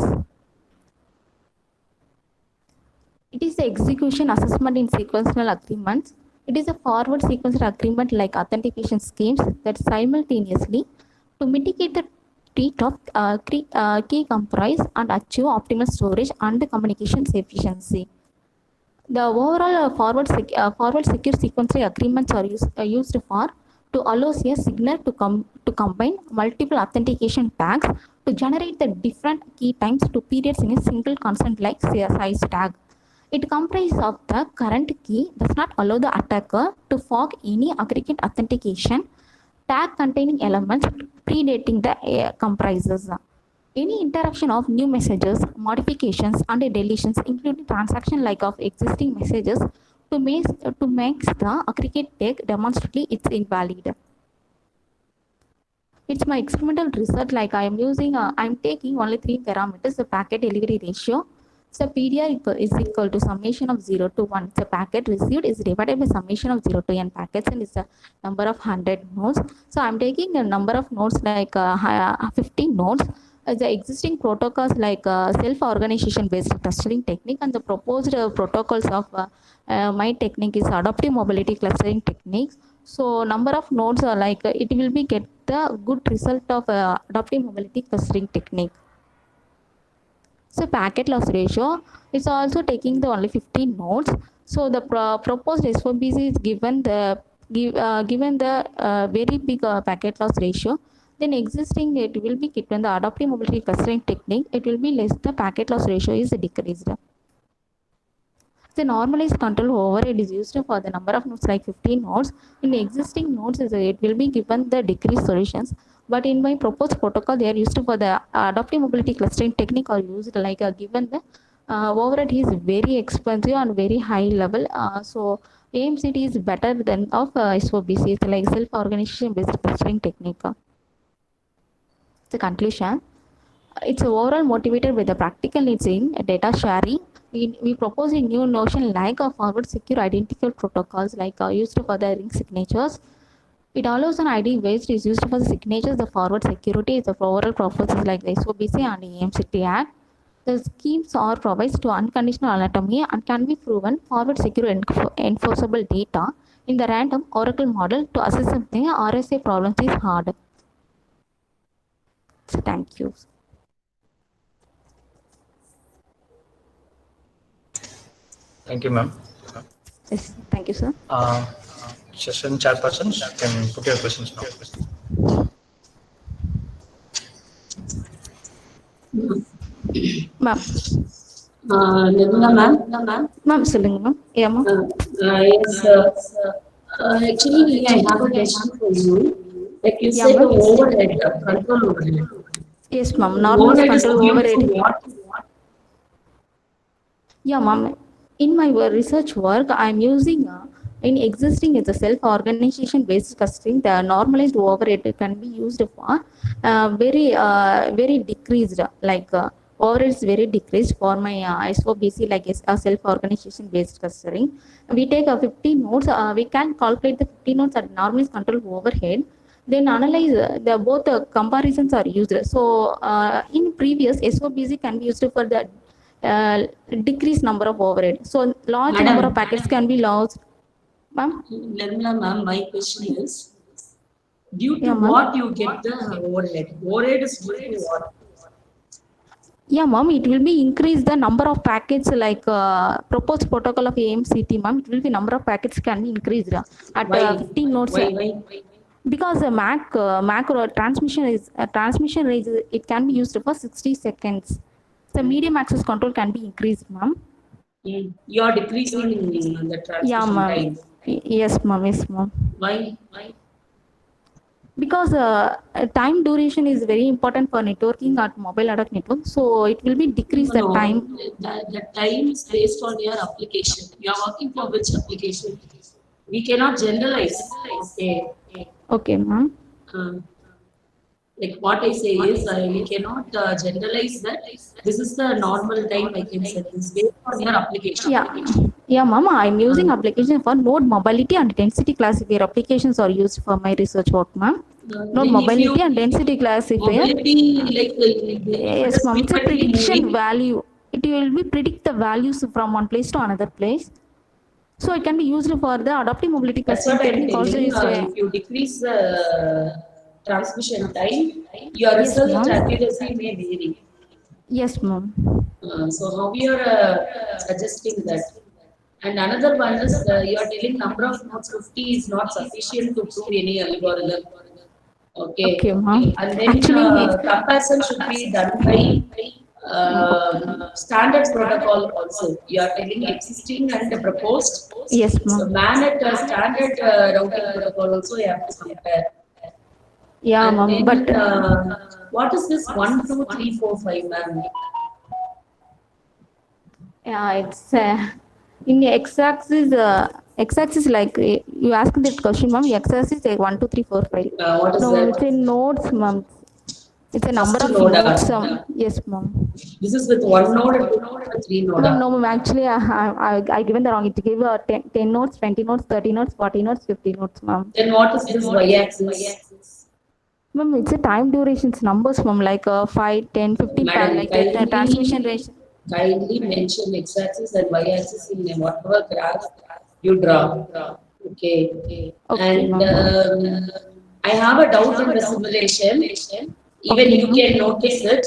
It is the execution assessment in sequential agreements. It is a forward sequential agreement like authentication schemes that simultaneously to mitigate the threat of key comprise and achieve optimal storage and communications efficiency. The overall forward secure sequential agreements are used for to allow a signal to combine multiple authentication tags to generate the different key times to periods in a single constant like size tag. It comprises of the current key does not allow the attacker to fork any aggregate authentication tag containing elements predating the comprises. Any interaction of new messages, modifications, and deletions, including transaction like of existing messages, to make the aggregate tag demonstrably it's invalid. It's my experimental result. Like I'm taking only 3 parameters: the packet delivery ratio. So PDR is equal to summation of 0 to 1. The packet received is divided by summation of 0 to n packets, and it's a number of 100 nodes. So I'm taking a number of nodes like 15 nodes. The existing protocols like self-organization based clustering technique, and the proposed protocols of my technique is adaptive mobility clustering techniques. So number of nodes are like it will be get the good result of adaptive mobility clustering technique. So packet loss ratio is also taking the only 15 nodes. So the proposed SOBC is given the very big packet loss ratio. Then existing it will be given the adaptive mobility clustering technique. It will be less. The packet loss ratio is decreased. The normalized control override is used for the number of nodes like 15 nodes. In the existing nodes, it will be given the decreased solutions. But in my proposed protocol, they are used for the adaptive mobility clustering technique are used like given the overhead is very expensive and very high level. So AMCT is better than of SOBC. It's like self-organization based clustering technique. The conclusion. It's overall motivated by the practical needs in data sharing. We propose a new notion like a forward secure identical protocols like used for the ring signatures. It allows an ID based is used for the signatures. The forward security is the overall purposes like the SOBC and the AMCT Act. The schemes are provides to unconditional anatomy and can be proven forward secure enforceable data in the random oracle model to assess something RSA problems is hard. So thank you. Thank you, ma'am. Yes, thank you, sir. Session chairperson, you can put your questions now. Ma'am. Nirmala ma'am. Ma'am, சொல்லுங்க ma'am. Yeah, ma'am. Yes. Actually, I have a question for you. Like you Yeah, said, the ma'am. overhead, control overhead. Yes, ma'am. Normalized Overhead is control used overhead. for what? Yeah, ma'am. in my research work, I'm using in existing it's a self-organization based clustering. The normalized overhead can be used for very decreased overhead is very decreased for my SOBC like a self-organization based clustering. We take a 50 nodes. We can calculate the 50 nodes at normalized control overhead. Then analyze the both comparisons are used. So in previous SOBC can be used for the uh, decrease number of overhead. So large number of packets can be lost. Ma'am? Nirmala ma'am, my question is, due to Yeah, ma'am. what you get the overhead? Overhead is due to what? Yeah, ma'am. It will be increase the number of packets like proposed protocol of AMCT, ma'am. It will be number of packets can be increased at Why? 15 nodes. Why? Because the macro transmission rate it can be used for 60 seconds. The medium access control can be increased, ma'am. You are decreasing the Yeah, transmission ma'am. time. Yes, ma'am. Yes, ma'am. Why? Because time duration is very important for networking at mobile ad hoc network, so it will be decrease the No, time. the time is based on your application. You are working for which application? We cannot generalize. Okay. Okay, ma'am. Like what I say is, we cannot generalize that this is the normal time I can set. This based on your application. Yeah, ma'am. I'm using application for node mobility and density classifier applications are used for my research work, ma'am. Node mobility and density classifier. Mobility, like Yes, ma'am. It's a prediction value. It will be predict the values from one place to another place. So it can be used for the adaptive mobility That's what clustering I'm technique. Also telling. is If you decrease the transmission time, your research accuracy may vary. yes, ma'am. So how you are suggesting that? And another one is you are telling number of nodes 50 is not sufficient to prove any algorithm. Okay, Okay. ma'am. And then Actually, comparison should be done by standard protocol also. You are telling existing and proposed. yes, So ma'am. man at standard routing protocol also you have to compare. Yeah, And ma'am. then But what is this 1, 2, 3, 4, 5, ma'am? yeah, it's in the x-axis. X-axis like you asked that question, ma'am. X-axis like 1, 2, 3, 4, 5. What is No, that? it's in nodes, ma'am. It's a number First of node, nodes. Yes, ma'am. This is with 1 node, 2 node, 3 node. No, ma'am. Actually, I given the wrong. It gave 10 nodes, 20 nodes, 30 nodes, 40 nodes, 50 nodes, ma'am. Then what is this y-axis? Ma'am, it's a time durations numbers, ma'am. Like 5, 10, 50, Madam, like the transmission rate. kindly mention x-axis and y-axis in whatever graph you draw. Okay. Okay, And ma'am. I have a doubt in the simulation. Even Okay, you ma'am. can notice it.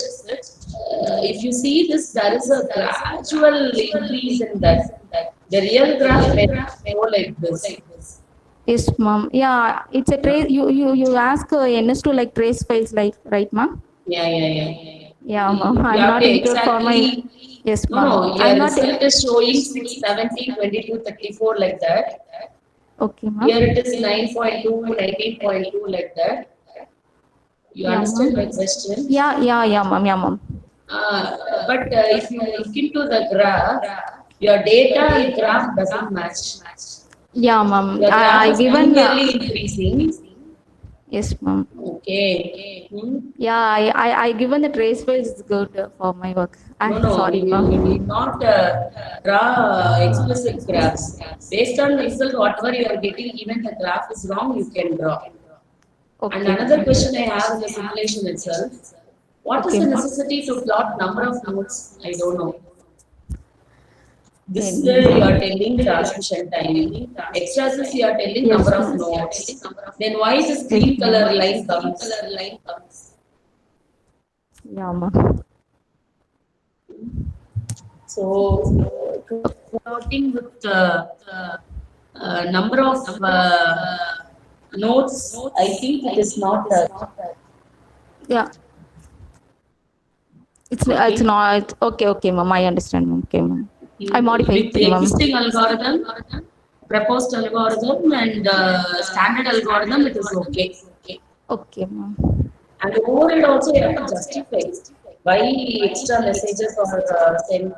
If you see this, there is a gradual increase in that. The real graph may go like this. Yes, ma'am. Yeah, it's a trace. You ask NS to like trace files, like right, ma'am? Yeah. Yeah, ma'am. You I'm have not to included for my. exactly. Yes, No, ma'am. no, I'm your not. result is showing 6, 17, 22, 34 like that. Okay, ma'am. Here it is 9.2, 19.2 like that. You Yeah, understand ma'am. my question? Yeah, ma'am. Yeah, ma'am. But if you look into the graph, your data and graph doesn't match. Yeah, ma'am. Your graph I is given. linearly increasing. Yes, ma'am. Okay. Yeah, I given the trace files is good for my work. I'm No, sorry, you ma'am. need not draw explicit graphs. Based on result, whatever you are getting, even the graph is wrong, you can draw. Okay. And another question I have in the simulation itself, what is Okay. the necessity to plot number of nodes? I don't know. This way you are telling transmission time. X-axis you are telling Yes, number of ma'am. nodes. Then why this green color line comes? Yeah, ma'am. So plotting with number of nodes, I think it is not Yeah. It's not okay, ma'am. I understand, ma'am. Okay, ma'am. I modify with it, the ma'am. existing algorithm, proposed algorithm, and standard algorithm. It is okay. Okay, ma'am. And overhead also you have to justify why extra messages are sent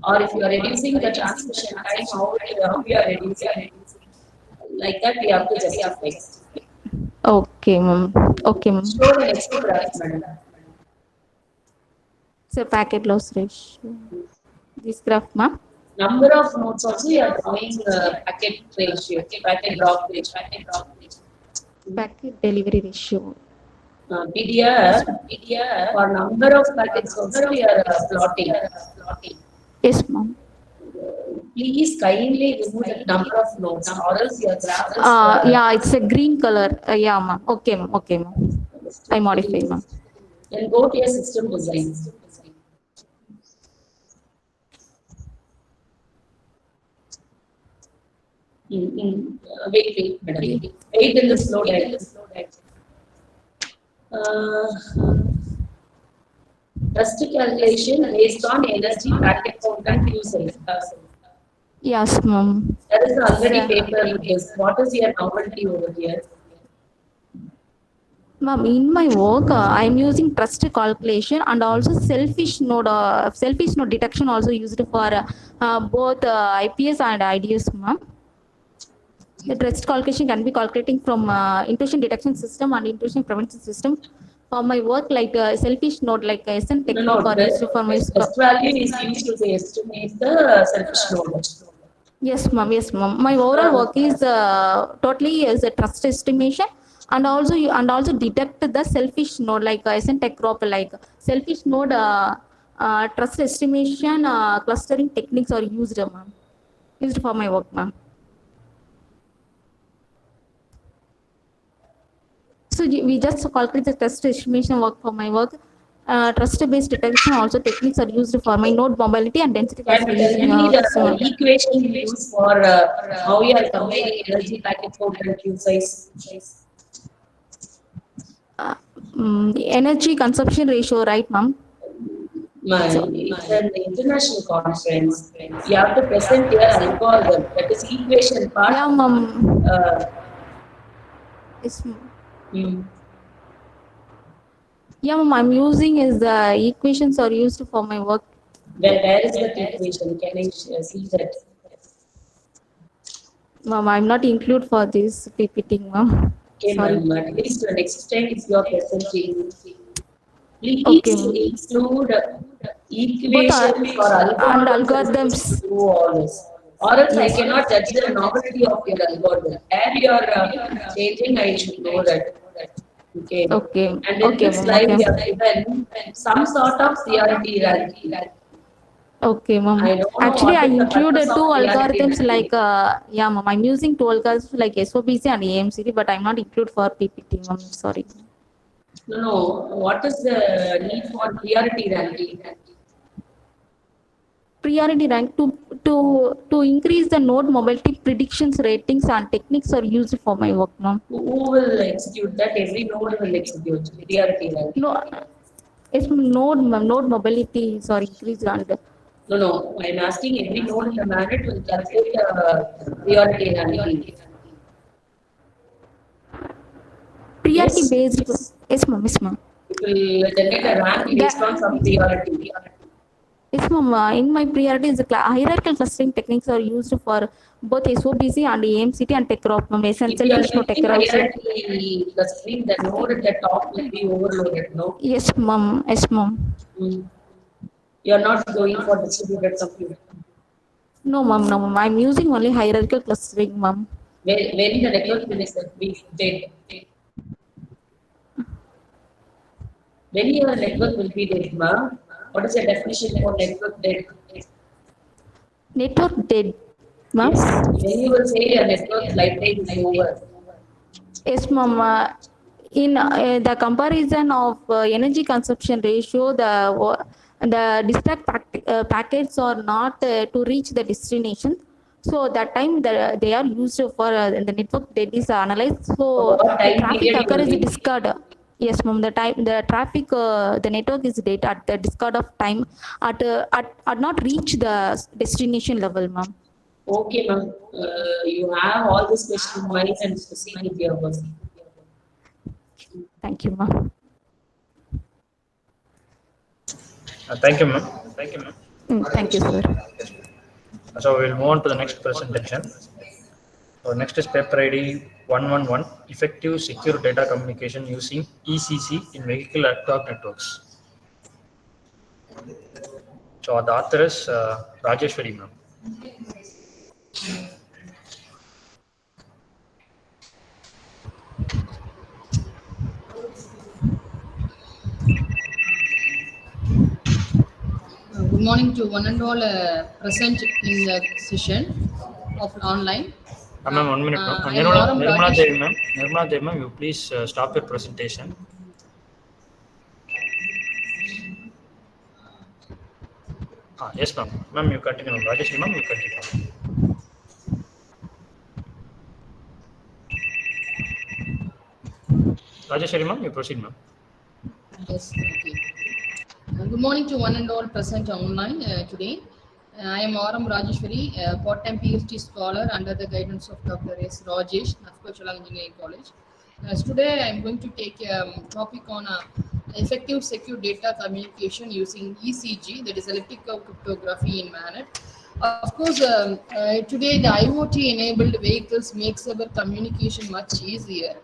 Or if you are reducing the transmission time, how we are reducing? Like that, we have to justify. Okay, ma'am. Okay, ma'am. Show the next graph, madam. So packet loss ratio. This graph, ma'am. Number of nodes also you are drawing packet ratio, packet drop ratio. Packet delivery ratio. PDF for number of packets also we are plotting. Yes, ma'am. Please kindly remove the number of nodes or else your graph is Yeah, it's a green color. Yeah, ma'am. Okay, ma'am. Okay, ma'am. I modify, ma'am. Then go to your system design. Wait, madam. Wait in the slow dive. Trust calculation based on energy packet count and usage. Yes, ma'am. There is already paper with this. What is your novelty over here? Ma'am, in my work, I'm using trust calculation and also selfish node detection also used for both IPS and IDS, ma'am. The trust calculation can be calculating from intrusion detection system and intrusion prevention system. For my work, like selfish node, like SN technique or used for my Test value is used to estimate the selfish node. Yes, ma'am. Yes, ma'am. My overall work is totally is a trust estimation, and also detect the selfish node like SN tech crop, like selfish node trust estimation clustering techniques are used, ma'am. Used for my work, ma'am. So we just calculate the trust estimation work for my work. Trust-based detection also techniques are used for my node mobility and density Can you tell me the equation you use for how you are comparing energy packet count and queue size? Energy consumption ratio, right, ma'am? It's an international conference. You have to present your algorithm. That is equation part. Yeah, ma'am. Yes, ma'am. Yeah, ma'am. I'm using is the equations are used for my work. Where is that equation? Can I see that? Ma'am, I'm not include for this PPT, ma'am. Okay, Sorry. ma'am. At least the next time if you are presenting, please include equations for algorithms. To do all this. Or else I cannot judge the novelty of your algorithm. Where you are changing, I should know that. Okay. Okay. And in this slide, we have given some sort of priority ranking. Okay, ma'am. Actually, I included two algorithms like, yeah, ma'am. I'm using two algorithms like SOBC and AMCD, but I'm not include for PPT, ma'am. Sorry. No. What is the need for priority ranking? Priority rank to increase the node mobility predictions ratings and techniques are used for my work, ma'am. Who will execute that? Every node will execute priority ranking. No, it's node mobility is increased and. No. I'm asking every node in the manner will calculate priority ranking. Priority based. Yes, ma'am. Yes, ma'am. It will generate a rank based on some priority. Yes, ma'am. In my priority, hierarchical clustering techniques are used for both SOBC and AMCT and TechROP. If you are using hierarchy clustering, the node at the top will be overloaded, no? Yes, ma'am. Yes, ma'am. You are not going for distributed compute. No, ma'am. No, ma'am. I'm using only hierarchical clustering, ma'am. When the network will be dead? When your network will be dead, ma'am? What is the definition for network dead? Network dead, ma'am? Yes. When you will say your network lifetime is over. Yes, ma'am. In the comparison of energy consumption ratio, the distract packets are not to reach the destination. So that time they are used for the network dead is analyzed. So the traffic occurs is discard. Yes, ma'am. The traffic, the network is dead at the discard of time at not reach the destination level, ma'am. Okay, ma'am. You have all this question in mind and proceed with your work. Thank you, ma'am. Thank you, ma'am. Thank you, sir. So we'll move on to the next presentation. So next is paper ID 111, effective secure data communication using ECC in vehicle networks. So the author is Rajeshwari ma'am. Good morning to one and all present in the session of online. Ma'am, 1 minute. I am Nirmala Rajesh. Devi ma'am. Nirmala Devi ma'am, you please stop your presentation. Yes ma'am. Ma'am, you continue. Rajeshwari ma'am, you continue. Rajeshwari ma'am, you proceed ma'am. Yes, okay. Good morning to one and all present online today. I am Aram Rajeshwari, part-time PhD scholar under the guidance of Dr. S. Rajesh, Nafkochalang Engineering College. Today I am going to take a topic on effective secure data communication using ECG, that is electrical cryptography in MANET. Of course, today the IoT-enabled vehicles makes our communication much easier.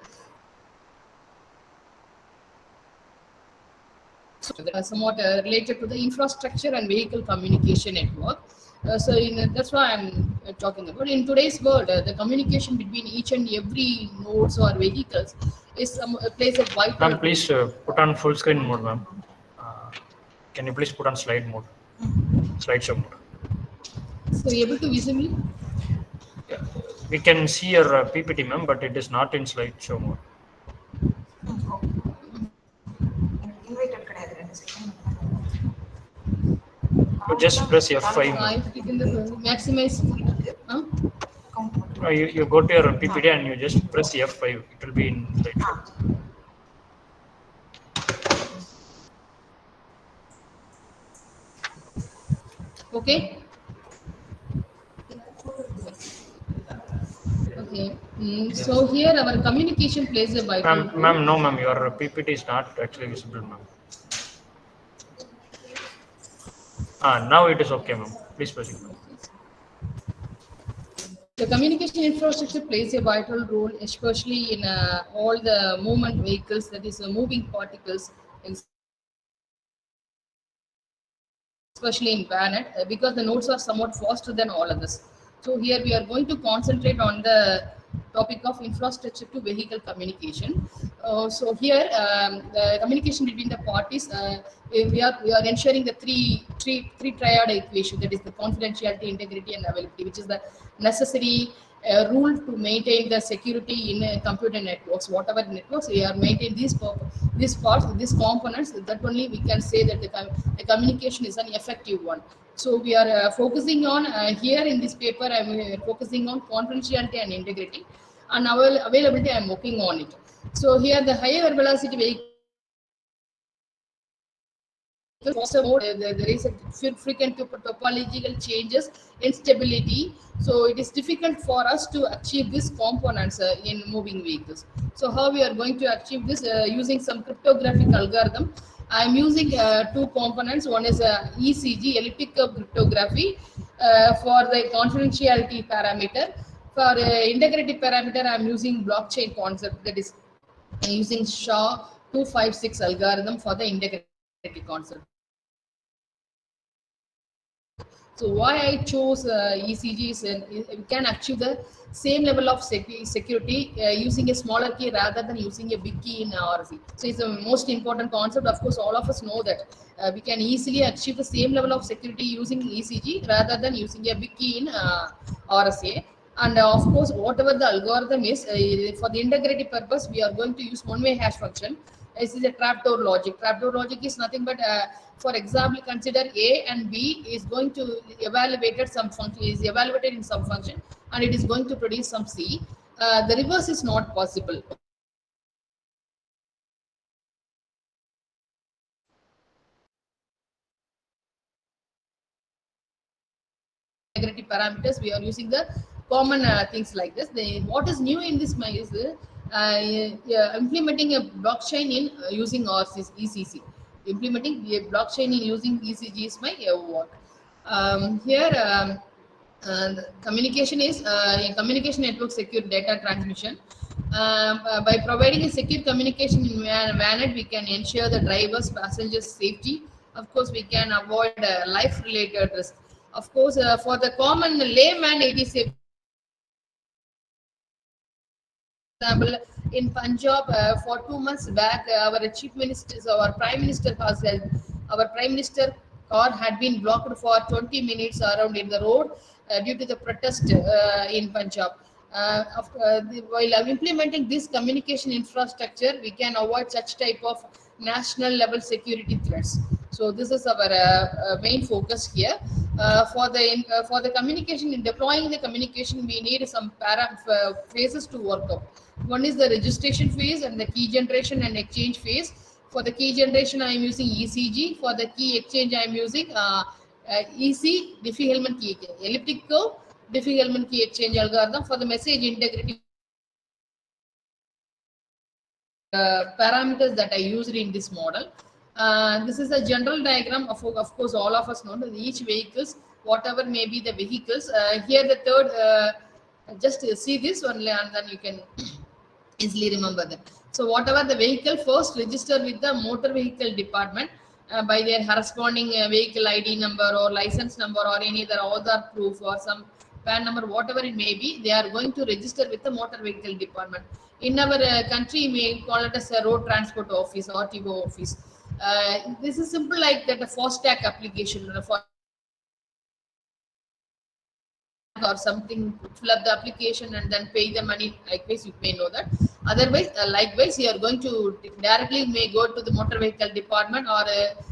Somewhat related to the infrastructure and vehicle communication network. That's why I'm talking about. In today's world, the communication between each and every nodes or vehicles is plays a vital. Ma'am, please put on full screen mode, ma'am. Can you please put on slide mode, slideshow mode? So able to visibly. Yeah. We can see your PPT, ma'am, but it is not in slideshow mode. You just press F5. Maximize. You go to your PPT and you just press F5. It will be in slideshow. Okay. Okay. So here our communication plays a vital role. Ma'am, no, ma'am. Your PPT is not actually visible, ma'am. Now it is okay, ma'am. Please proceed, ma'am. The communication infrastructure plays a vital role, especially in all the movement vehicles, that is, moving particles, especially in VANET, because the nodes are somewhat faster than all others. So here we are going to concentrate on the topic of infrastructure to vehicle communication. So here the communication between the parties, we are ensuring the three triad equation, that is the confidentiality, integrity, and availability, which is the necessary rule to maintain the security in computer networks. Whatever networks we are maintaining these parts, these components, that only we can say that the communication is an effective one. So we are focusing on here in this paper. I'm focusing on confidentiality and integrity, and availability. I'm working on it. So here the higher velocity vehicle. There is a frequent topological changes, instability. So it is difficult for us to achieve these components in moving vehicles. So how we are going to achieve this using some cryptographic algorithm. I am using two components. One is ECG, elliptical cryptography, for the confidentiality parameter. For integrity parameter, I am using blockchain concept, that is using SHA-256 algorithm for the integrity concept. So why I chose ECG is we can achieve the same level of security using a smaller key rather than using a big key in RC. So it's the most important concept. Of course, all of us know that we can easily achieve the same level of security using ECG rather than using a big key in RSA. And of course, whatever the algorithm is, for the integrity purpose, we are going to use one-way hash function. This is a trapdoor logic. Trapdoor logic is nothing but, for example, consider A and B is going to evaluated some function, is evaluated in some function, and it is going to produce some C. The reverse is not possible. Integrity parameters, we are using the common things like this. What is new in this is implementing a blockchain in using ECC. Implementing a blockchain in using ECG is my work. Here, the communication is a communication network secure data transmission. By providing a secure communication in VANET, we can ensure the drivers, passengers' safety. Of course, we can avoid life-related risk. Of course, for the common layman, it is a example, in Punjab, for 2 months back, our chief minister, our prime minister has our prime minister car had been blocked for 20 minutes around in the road due to the protest in Punjab. While implementing this communication infrastructure, we can avoid such type of national level security threats. So this is our main focus here. For the communication, in deploying the communication, we need some phases to work out. One is the registration phase and the key generation and exchange phase. For the key generation, I am using ECG. For the key exchange, I am using EC Diffie-Hellman key elliptic curve Diffie-Hellman key exchange algorithm. For the message integrity, parameters that I used in this model. This is a general diagram of course, all of us know that each vehicles, whatever may be the vehicles. Here, the third, just see this one and then you can easily remember that. So, whatever the vehicle, first register with the motor vehicle department by their corresponding vehicle ID number or license number or any other Aadhaar proof or some PAN number, whatever it may be, they are going to register with the motor vehicle department. In our country, we call it as a road transport office or RTO office. This is simple like that, a FASTag application for or something, fill up the application and then pay the money. Likewise, you may know that. Otherwise, likewise, you are going to directly may go to the motor vehicle department or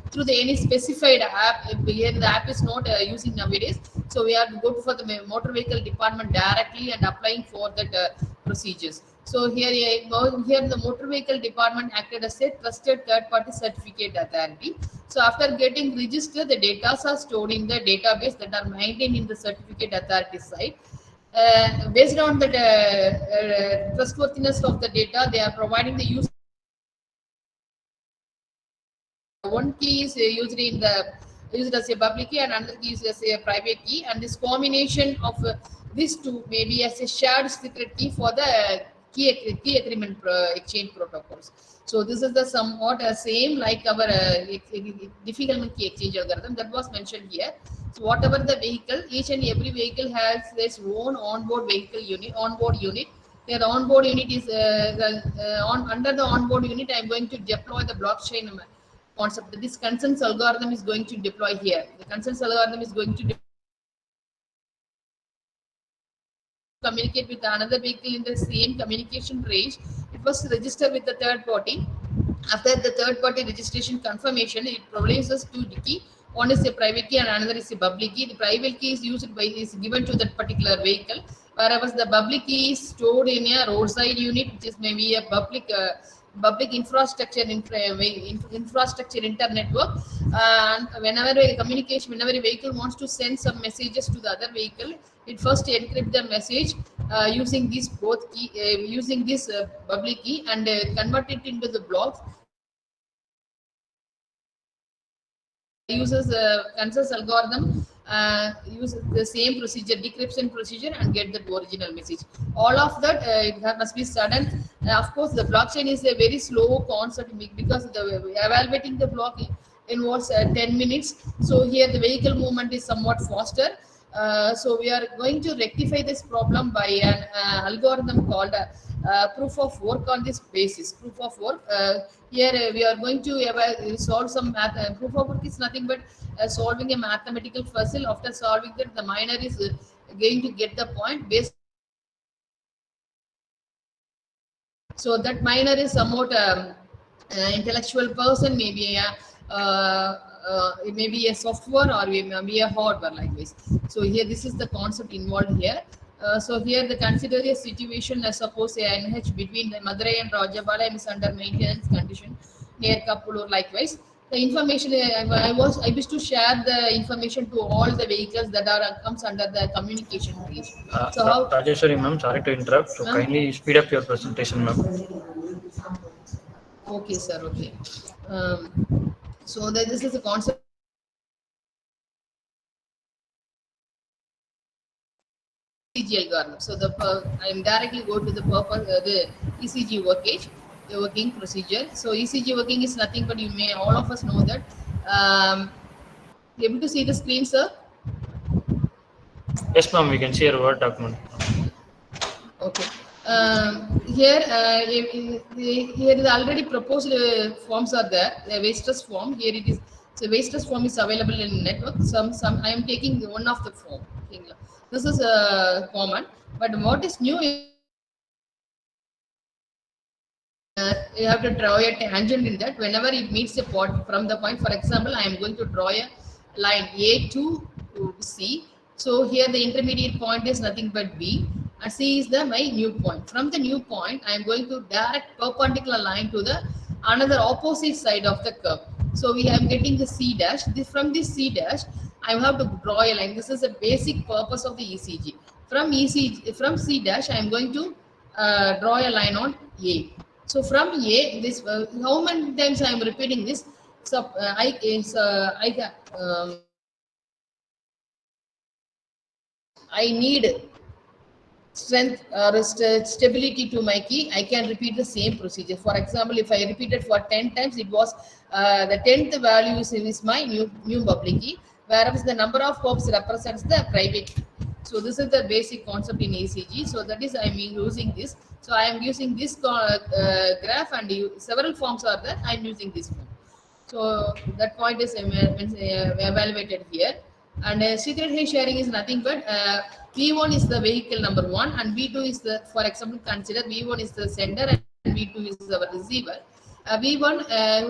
through the any specified app. Here the app is not using nowadays, so we are to go for the motor vehicle department directly and applying for that procedures. So here the motor vehicle department acted as a trusted third-party certificate authority. So after getting registered, the data are stored in the database that are maintained in the certificate authority site. Based on the trustworthiness of the data, they are providing the use. One key is used as a public key and another key is as a private key, and this combination of these two may be as a shared secret key for the key agreement exchange protocols. So this is the somewhat same like our difficult key exchange algorithm that was mentioned here. So whatever the vehicle, each and every vehicle has its own onboard unit. Their onboard unit is under the onboard unit. I am going to deploy the blockchain concept. This consensus algorithm is going to deploy here. The consensus algorithm is going to communicate with another vehicle in the same communication range. It was registered with the third party. After the third party registration confirmation, it produces two key. One is a private key and another is a public key. The private key is given to that particular vehicle, whereas the public key is stored in a roadside unit, which is maybe a public infrastructure infrastructure internet network. And whenever a vehicle wants to send some messages to the other vehicle, it first encrypt the message using this both key using this public key and convert it into the blocks. Uses consensus algorithm, uses the same procedure, decryption procedure, and get the original message. All of that it must be sudden. Of course, the blockchain is a very slow concept because evaluating the block involves 10 minutes. So here the vehicle movement is somewhat faster. So we are going to rectify this problem by an algorithm called proof of work on this basis. Proof of work. Here we are going to solve some math. Proof of work is nothing but solving a mathematical puzzle. After solving that, the miner is going to get the point based. So that miner is somewhat intellectual person, maybe it may be a software or it may be a hardware like this. So here this is the concept involved here. So here the consider a situation, suppose a NH between the Madurai and Rajapalem is under maintenance condition near Kapulur. Likewise, the information I wish to share the information to all the vehicles that are comes under the communication range. So how Rajeshwari ma'am, sorry to interrupt. So kindly speed up your presentation, ma'am. Okay, sir. Okay. So this is a concept. ECG algorithm. So I am directly go to the purpose, the ECG working procedure. So ECG working is nothing but you may all of us know that. Able to see the screen, sir? Yes, ma'am, we can see your Word document. Okay. Here, here is already proposed forms are there. The waste stress form here it is. So waste stress form is available in network. Some I am taking one of the form. Okay. This is common, but what is new is you have to draw a tangent in that whenever it meets a point from the point. For example, I am going to draw a line A to C. So here the intermediate point is nothing but B, and C is the my new point. From the new point, I am going to direct perpendicular line to the another opposite side of the curve. So we are getting the C dash. From this C dash, I have to draw a line. This is the basic purpose of the ECG. From C dash, I am going to draw a line on A. So from A, this how many times I am repeating this? So I need strength or stability to my key, I can repeat the same procedure. For example, if I repeated for 10 times, it was the 10th value is my new public key, whereas the number of hops represents the private key. So this is the basic concept in ECG. So that is I am using this. So I am using this graph, and several forms are there. I am using this form. So that point is evaluated here. And secret hash sharing is nothing but V1 is the vehicle number 1, and V2 is the, for example, consider V1 is the sender and V2 is our receiver. V1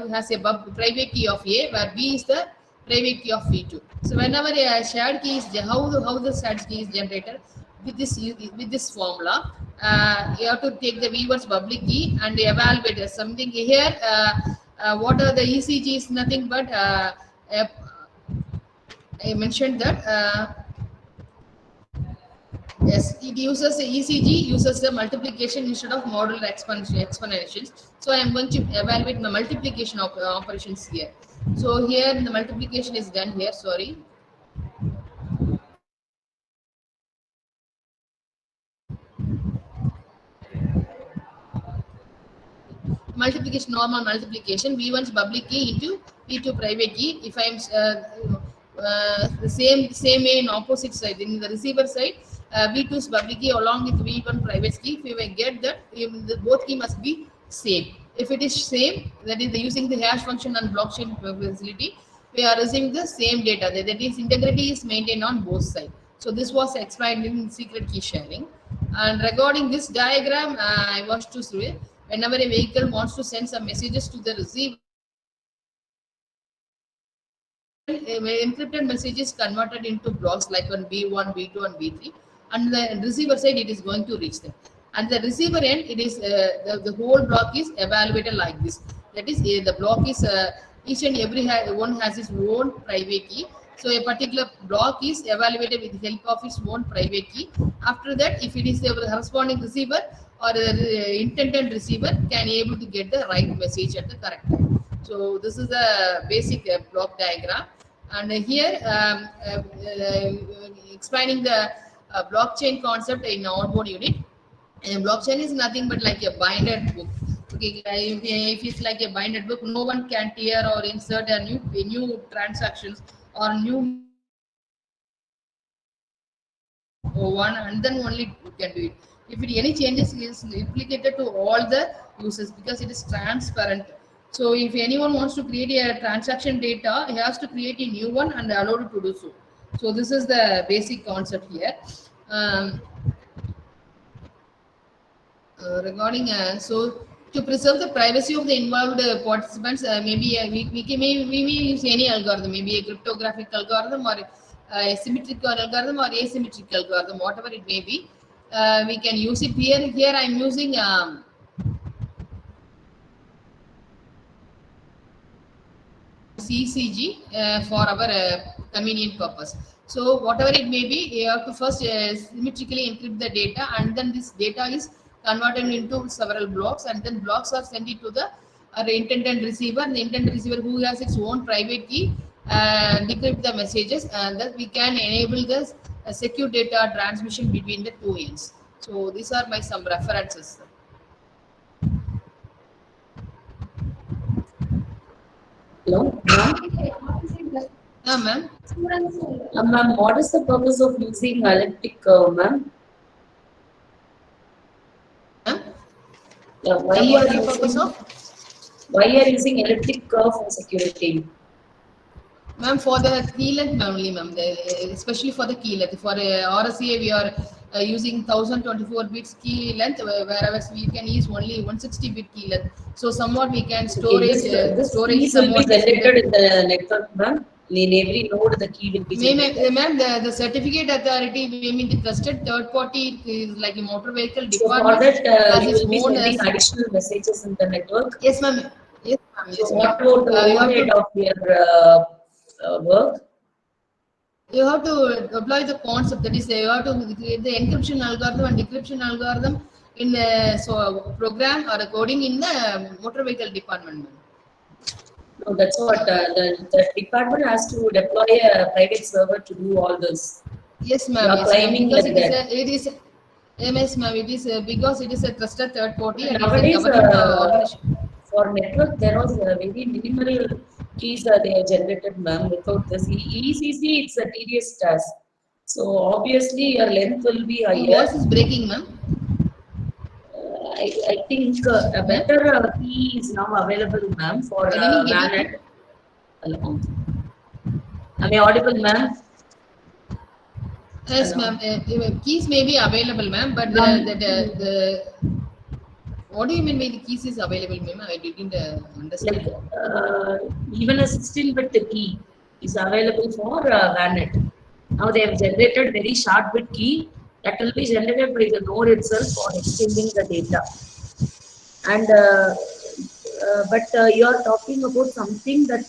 has a private key of A, where B is the private key of V2. So whenever a shared key is how the shared key is generated with this formula, you have to take the V1's public key and evaluate something here. What are the ECG is nothing but I mentioned that yes, it uses the ECG uses the multiplication instead of modular exponentials. So I am going to evaluate the multiplication of operations here. So here the multiplication is done here. Sorry. Multiplication, normal multiplication, V1's public key into V2 private key. If I am the same way in opposite side, in the receiver side, V2's public key along with V1 private key. If you will get that, both key must be same. If it is same, that is using the hash function and blockchain facility, we are receiving the same data. That is integrity is maintained on both sides. So this was explained in secret key sharing. And regarding this diagram, I want to say whenever a vehicle wants to send some messages to the receiver, encrypted message is converted into blocks like on B1, B2, and B3, and the receiver side it is going to reach them. And the receiver end, it is the whole block is evaluated like this. That is, the block is each and every one has its own private key. So a particular block is evaluated with the help of its own private key. After that, if it is the corresponding receiver or the intended receiver, can able to get the right message at the correct time. So this is the basic block diagram. And here explaining the blockchain concept in onboard unit. And blockchain is nothing but like a binded book. Okay, if it's like a binded book, no one can tear or insert a new transactions or new one, and then only you can do it. If any changes is implicated to all the users because it is transparent. So if anyone wants to create a transaction data, he has to create a new one and allowed to do so. So this is the basic concept here. Regarding so to preserve the privacy of the involved participants, maybe we may use any algorithm, maybe a cryptographic algorithm or a symmetrical algorithm or asymmetric algorithm, whatever it may be. We can use it here. Here I am using CCG for our convenient purpose. So whatever it may be, you have to first symmetrically encrypt the data, and then this data is converted into several blocks, and then blocks are sent it to the intended receiver. The intended receiver who has its own private key decrypt the messages, and that we can enable this secure data transmission between the two ends. So these are my some references. Hello, ma'am. Yeah, ma'am. Ma'am, what is the purpose of using elliptic curve, ma'am? Ma'am? Why you What are is the purpose using of? elliptic curve for security? Ma'am, for the key length only, ma'am. Especially for the key length. For RSA, we are using 1024 bits key length, whereas we can use only 160 bit key length. So somewhat we can Okay, this storage keys will be somewhat is generated in the network, ma'am. In every node, the key will be generated. Ma'am, the certificate authority, maybe the trusted third party is like a motor vehicle So for department that, has you its will be own. sending additional messages in the network. Yes, ma'am. Yes, ma'am. So Yes, what ma'am. about the You have overhead to of your work? you have to apply the concept, that is you have to create the encryption algorithm and decryption algorithm in the program or coding in the motor vehicle department. No, that's what the department has to deploy a private server to do all this. Yes, You ma'am. are Yes, ma'am. claiming Because like it is that. MS, ma'am. It is because it is a trusted third party and it is a Nowadays, government organization. for network, there was very minimal keys they are generated, ma'am. Without this ECC, it's a tedious task. So obviously, your length will be Your higher. voice is breaking, ma'am. I think a better key is now available, ma'am, for Can you get VANET. it? Hello. Am I audible, ma'am? Yes, Hello. ma'am. Keys may be available, ma'am, but the what do you mean by the keys is available, ma'am? I didn't Like understand. even a 16-bit key is available for VANET. Now they have generated very short bit key that will be generated by the node itself for exchanging the data. And but you are talking about something that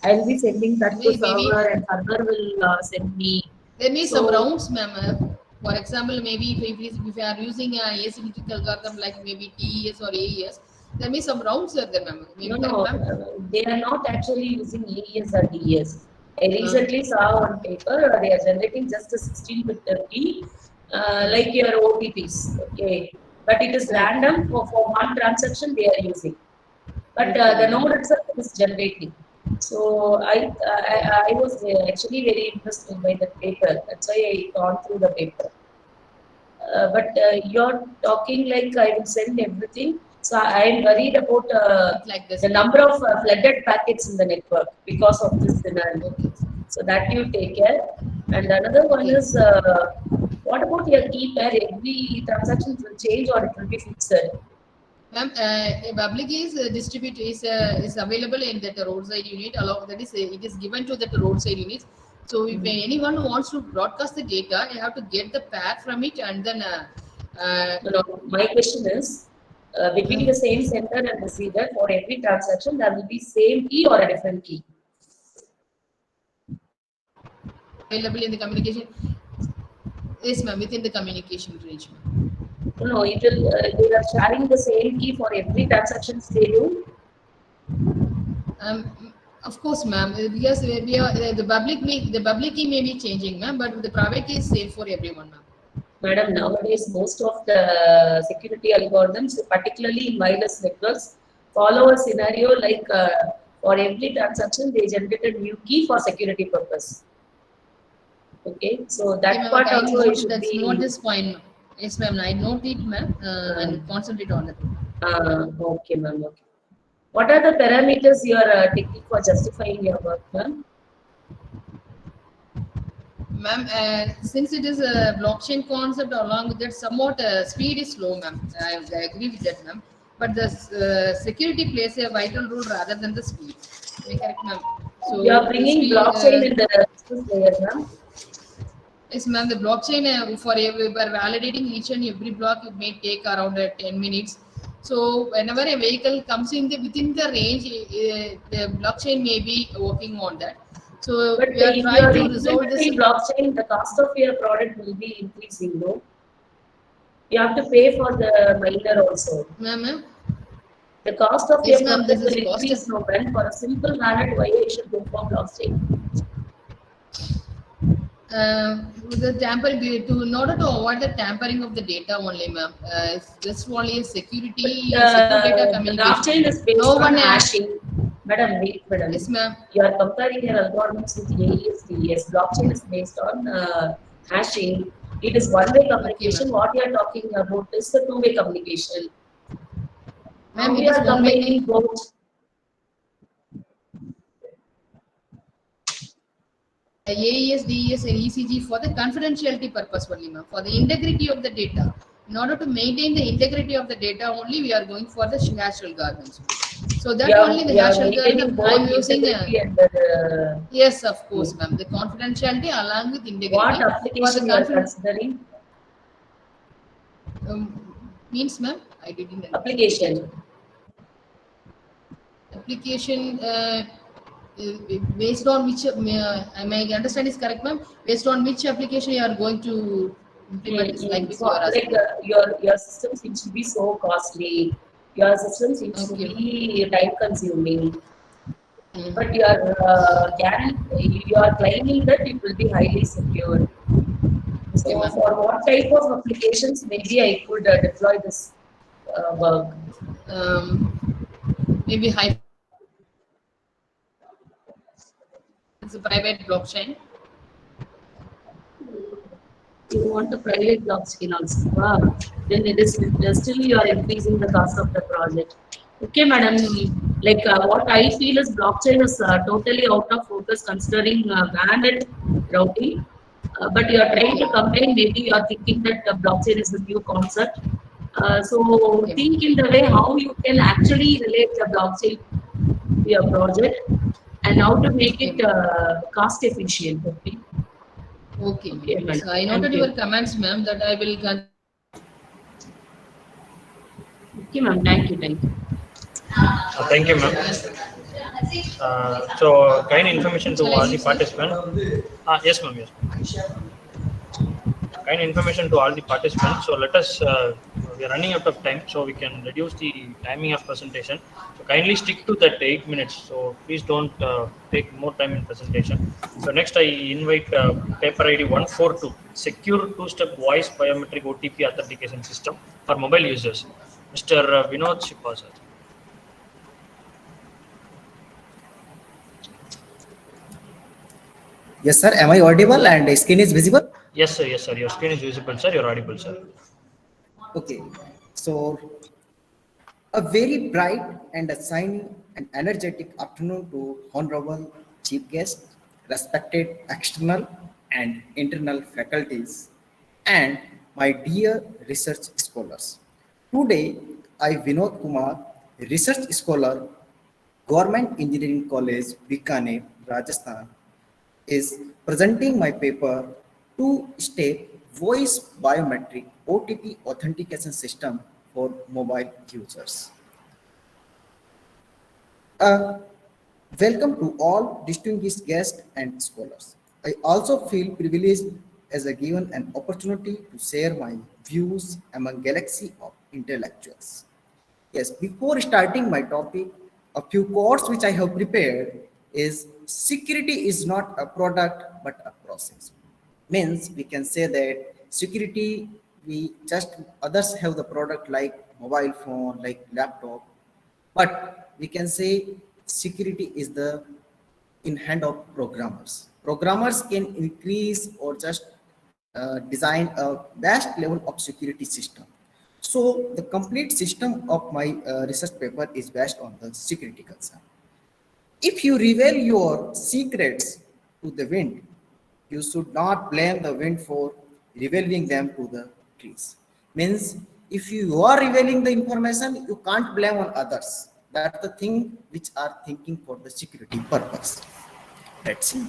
I'll be sending that to Maybe server and server will send me. there may be some So rounds, ma'am. For example, maybe if you are using a asymmetric algorithm like maybe TES or AES, there may be some rounds are there, ma'am. Maybe correct, no, ma'am? they are not actually using AES or DES. I Uh, recently saw one paper, they are generating just a 16-bit key, like your OTPs, okay. But it is random for one transaction they are using. But the node itself is generating. So I was actually very interested by the paper. That's why I gone through the paper. But you're talking like I will send everything. So I am worried about like this. the number of flooded packets in the network because of this scenario. Okay. So that you take care. And another one Okay. is what about your key pair? Every transaction will change or it will be fixed. Ma'am, a public is distribute is available in that roadside unit. Along that is it is given to that roadside unit. So if anyone wants to broadcast the data, you have to get the pair from it and then. No, my question is between the same sender and receiver for every transaction, there will be same key or a different key. Available in the communication. Yes, ma'am, within the communication range, ma'am. No, it will. They are sharing the same key for every transactions they do. Of course, ma'am, because we are the public key may be changing, ma'am, but the private key is same for everyone, ma'am. Madam, nowadays most of the security algorithms, particularly in wireless networks, follow a scenario like for every transaction they generate a new key for security purpose. Okay, so Okay, that ma'am, part kindly also it note should that's note be. this point, ma'am. Yes, ma'am, I note it, ma'am, and concentrate on it. Okay, ma'am. Okay. What are the parameters you are taking for justifying your work, ma'am? Ma'am, since it is a blockchain concept, along with that, somewhat speed is slow, ma'am. I agree with that, ma'am. But the security plays a vital role rather than the speed. Am I correct, ma'am? You So are the bringing speed. blockchain in the business layer, ma'am. Yes, ma'am. The blockchain for validating each and every block, it may take around 10 minutes. So whenever a vehicle comes in within the range, the blockchain may be working on that. So But we are if you trying are to resolve this. implementing blockchain, the cost of your product will be increasing, no? You have to pay for the miner also. Ma'am. The cost of Yes, your ma'am. This product is will cost. increase, no? And for a simple wallet, why you should go for blockchain? The tampering, in order to avoid the tampering of the data only, ma'am. It's just only a secure data The graph chain communication. is based No on one. hashing. Madam, wait, madam. Yes, ma'am. You are comparing your algorithms with AES. Blockchain is based on hashing. It is one-way Okay, communication. ma'am. What you are talking about is the two-way communication. Ma'am, How it you is are one way. combining both? AES, DES, and ECG for the confidentiality purpose only, ma'am. For the integrity of the data. In order to maintain the integrity of the data only, we are going for the hash algorithms. So that only the You hash are maintaining algorithm I am both using. integrity and the, Yes, of course, ma'am. The confidentiality along with what integrity. For the application you are considering? Means, ma'am, I didn't understand. Application. Application based on which my understand is correct, ma'am. Based on which application you are going to implement this, like this you are Like asking. your system seems to be so costly. Your system seems to Okay. be time consuming. Mm. But you are claiming that it will be highly secure. So Okay, ma'am. for what type of applications maybe I could deploy this work? Maybe high. It's a private blockchain. You want a private blockchain also. Wow. Then it is still you are increasing the cost of the project. Okay, madam. Like what I feel is blockchain is totally out of focus considering banded routing. But you are trying to combine. Maybe you are thinking that blockchain is a new concept. So Okay. think in the way how you can actually relate the blockchain to your project and how to make Okay, it cost efficient. Okay. okay, Okay, ma'am. madam. So I Thank noted you. your comments, ma'am, that I will. Okay, ma'am. Thank you. Thank you. Thank you, ma'am. So, kind information to Shall I all the leave, sir? participants. Yes, ma'am. Yes, ma'am. Kind information to all the participants. So, let us. We are running out of time, so we can reduce the timing of presentation. So, kindly stick to that 8 minutes. So, please don't take more time in presentation. So, next I invite paper ID 142, secure two-step voice biometric OTP authentication system for mobile users. Mr. Vinod Shipa, sir. Yes, sir. Am I audible and the screen is visible? Yes, sir. Yes, sir. Your screen is visible, sir. You're audible, sir. Okay. So, a very bright and a sunny and energetic afternoon to Honorable Chief Guest, respected external and internal faculties, and my dear research scholars. Today, I, Vinod Kumar, research scholar, Government Engineering College, Bikaner, Rajasthan, is presenting my paper two-step voice biometric OTP authentication system for mobile users. Uh, Welcome to all distinguished guests and scholars. I also feel privileged as a given an opportunity to share my views among galaxy of intellectuals. Yes, before starting my topic, a few quotes which I have prepared is security is not a product but a process. Means we can say that security, we just others have the product like mobile phone, like laptop, but we can say security is the in hand of programmers. Programmers can increase or just design a vast level of security system. So the complete system of my research paper is based on the security concern. If you reveal your secrets to the wind, you should not blame the wind for revealing them to the trees. Means if you are revealing the information, you can't blame on others. That's the thing which are thinking for the security purpose. Let's see.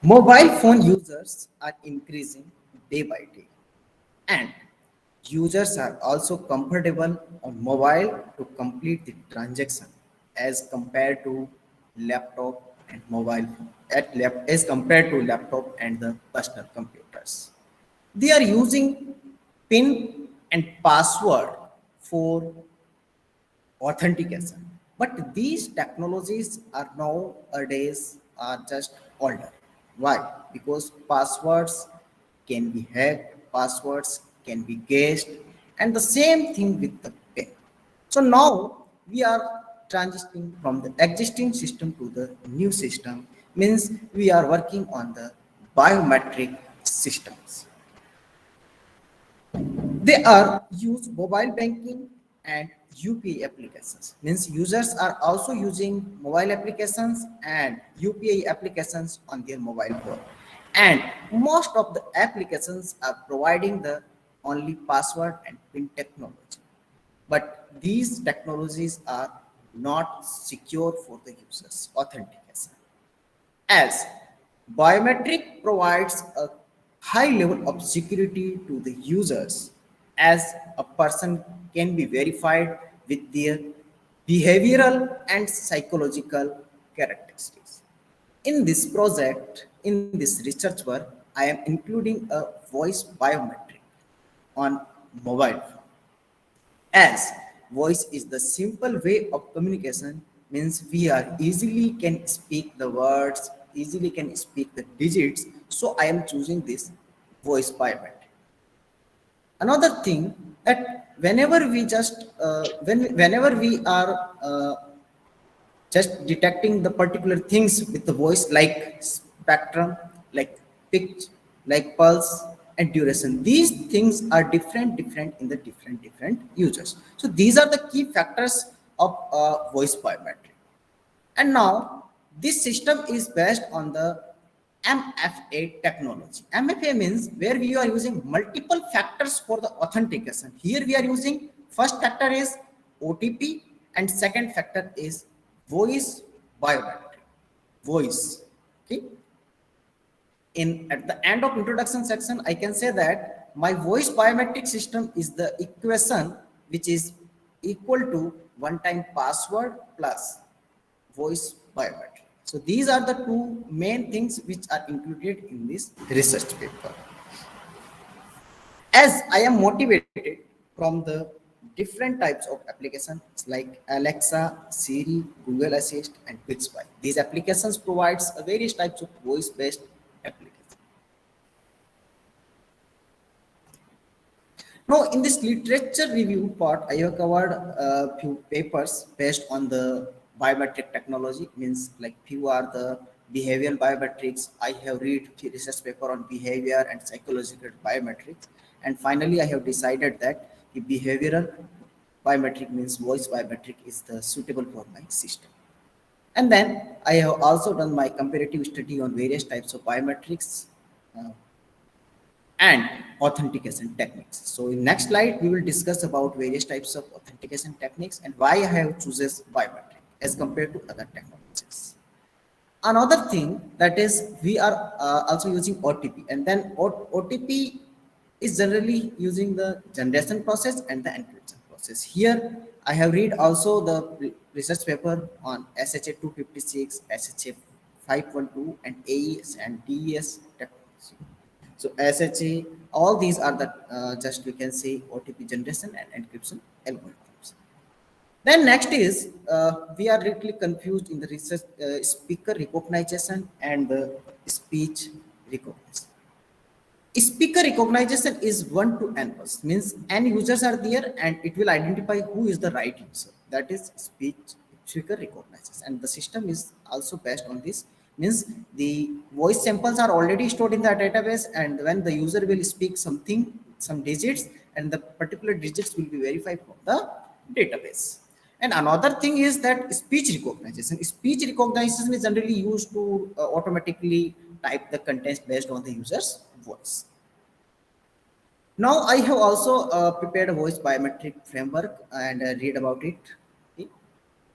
Mobile phone users are increasing day by day, and users are also comfortable on mobile to complete the transaction as compared to laptop and mobile phone, as compared to laptop and the personal computers. They are using PIN and password for authentication. But these technologies are nowadays are just older. Why? Because passwords can be hacked, passwords can be guessed, and the same thing with the pen. So now we are transitioning from the existing system to the new system, means we are working on the biometric systems. They are use mobile banking and UPI applications. Means users are also using mobile applications and UPI applications on their mobile phone. And most of the applications are providing the only password and PIN technology. But these technologies are not secure for the users authentication, as biometric provides a high level of security to the users, as a person can be verified with their behavioral and psychological characteristics. In this project, in this research work, I am including a voice biometric on mobile phone, as voice is the simple way of communication, means we are easily can speak the words, easily can speak the digits. So I am choosing this voice biometric. Another thing, that whenever we just whenever we are just detecting the particular things with the voice, like spectrum, like pitch, like pulse and duration, these things are different in the different users. So these are the key factors of voice biometric. And now this system is based on the MFA technology. MFA means where we are using multiple factors for the authentication. Here we are using first factor is OTP and second factor is voice biometric. Voice. Okay. In at the end of introduction section, I can say that my voice biometric system is the equation which is equal to one-time password plus voice biometric. So these are the two main things which are included in this research paper. As I am motivated from the different types of applications like Alexa, Siri, Google Assist, and Bixby. These applications provides various types of voice-based applications. Now, in this literature review part, I have covered a few papers based on the biometric technology, means like few are the behavioral biometrics. I have read few research paper on behavior and psychological biometrics. And finally, I have decided that the behavioral biometric, means voice biometric, is the suitable for my system. And then I have also done my comparative study on various types of biometrics and authentication techniques. So in next slide, we will discuss about various types of authentication techniques and why I have chooses biometric as compared to other technologies. Another thing, that is we are also using OTP, and then OTP is generally using the generation process and the encryption process. Here I have read also the research paper on SHA-256, SHA-512 and AES and DES technology. So SHA, all these are the just we can say OTP generation and encryption algorithms. Then next is we are little confused in the research speaker recognition and the speech recognition. Speaker recognition is 1 to n plus, means n users are there and it will identify who is the right user. That is speaker recognition, and the system is also based on this, means the voice samples are already stored in the database, and when the user will speak something, some digits, and the particular digits will be verified from the database. And another thing is that speech recognition. Speech recognition is generally used to automatically type the contents based on the user's voice. Now I have also prepared a voice biometric framework and read about it. Okay.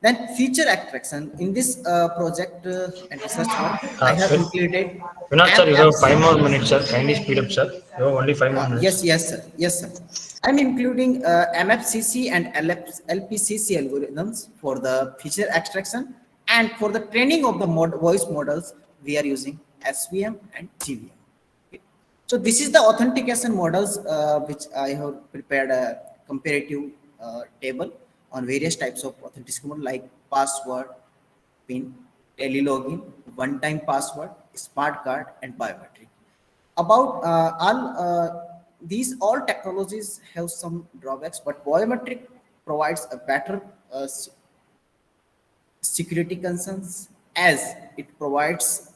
Then feature extraction. In this project and research work, I have included. Vinod sir, you have 5 more MFC. minutes, sir. Kindly speed up, sir. You have only 5 more minutes. Yes, sir. Yes, sir. I'm including MFCC and LPCC algorithms for the feature extraction, and for the training of the voice models, we are using SVM and GVM. Okay. So this is the authentication models which I have prepared a comparative table on various types of authentication mode like password, PIN, telelogin, one-time password, smart card, and biometric. About all these all technologies have some drawbacks, but biometric provides a better security concerns as it provides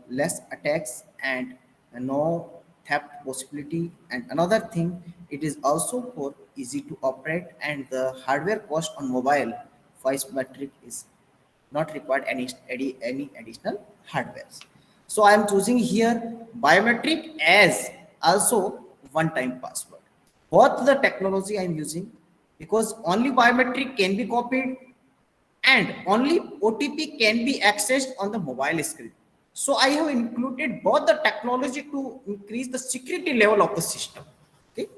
less attacks and no theft possibility. And another thing, it is also for easy to operate, and the hardware cost on mobile voice metric is not required any additional hardware. So I am choosing here biometric as also one-time password. Both the technology I am using, because only biometric can be copied and only OTP can be accessed on the mobile screen. So I have included both the technology to increase the security level of the system. Okay.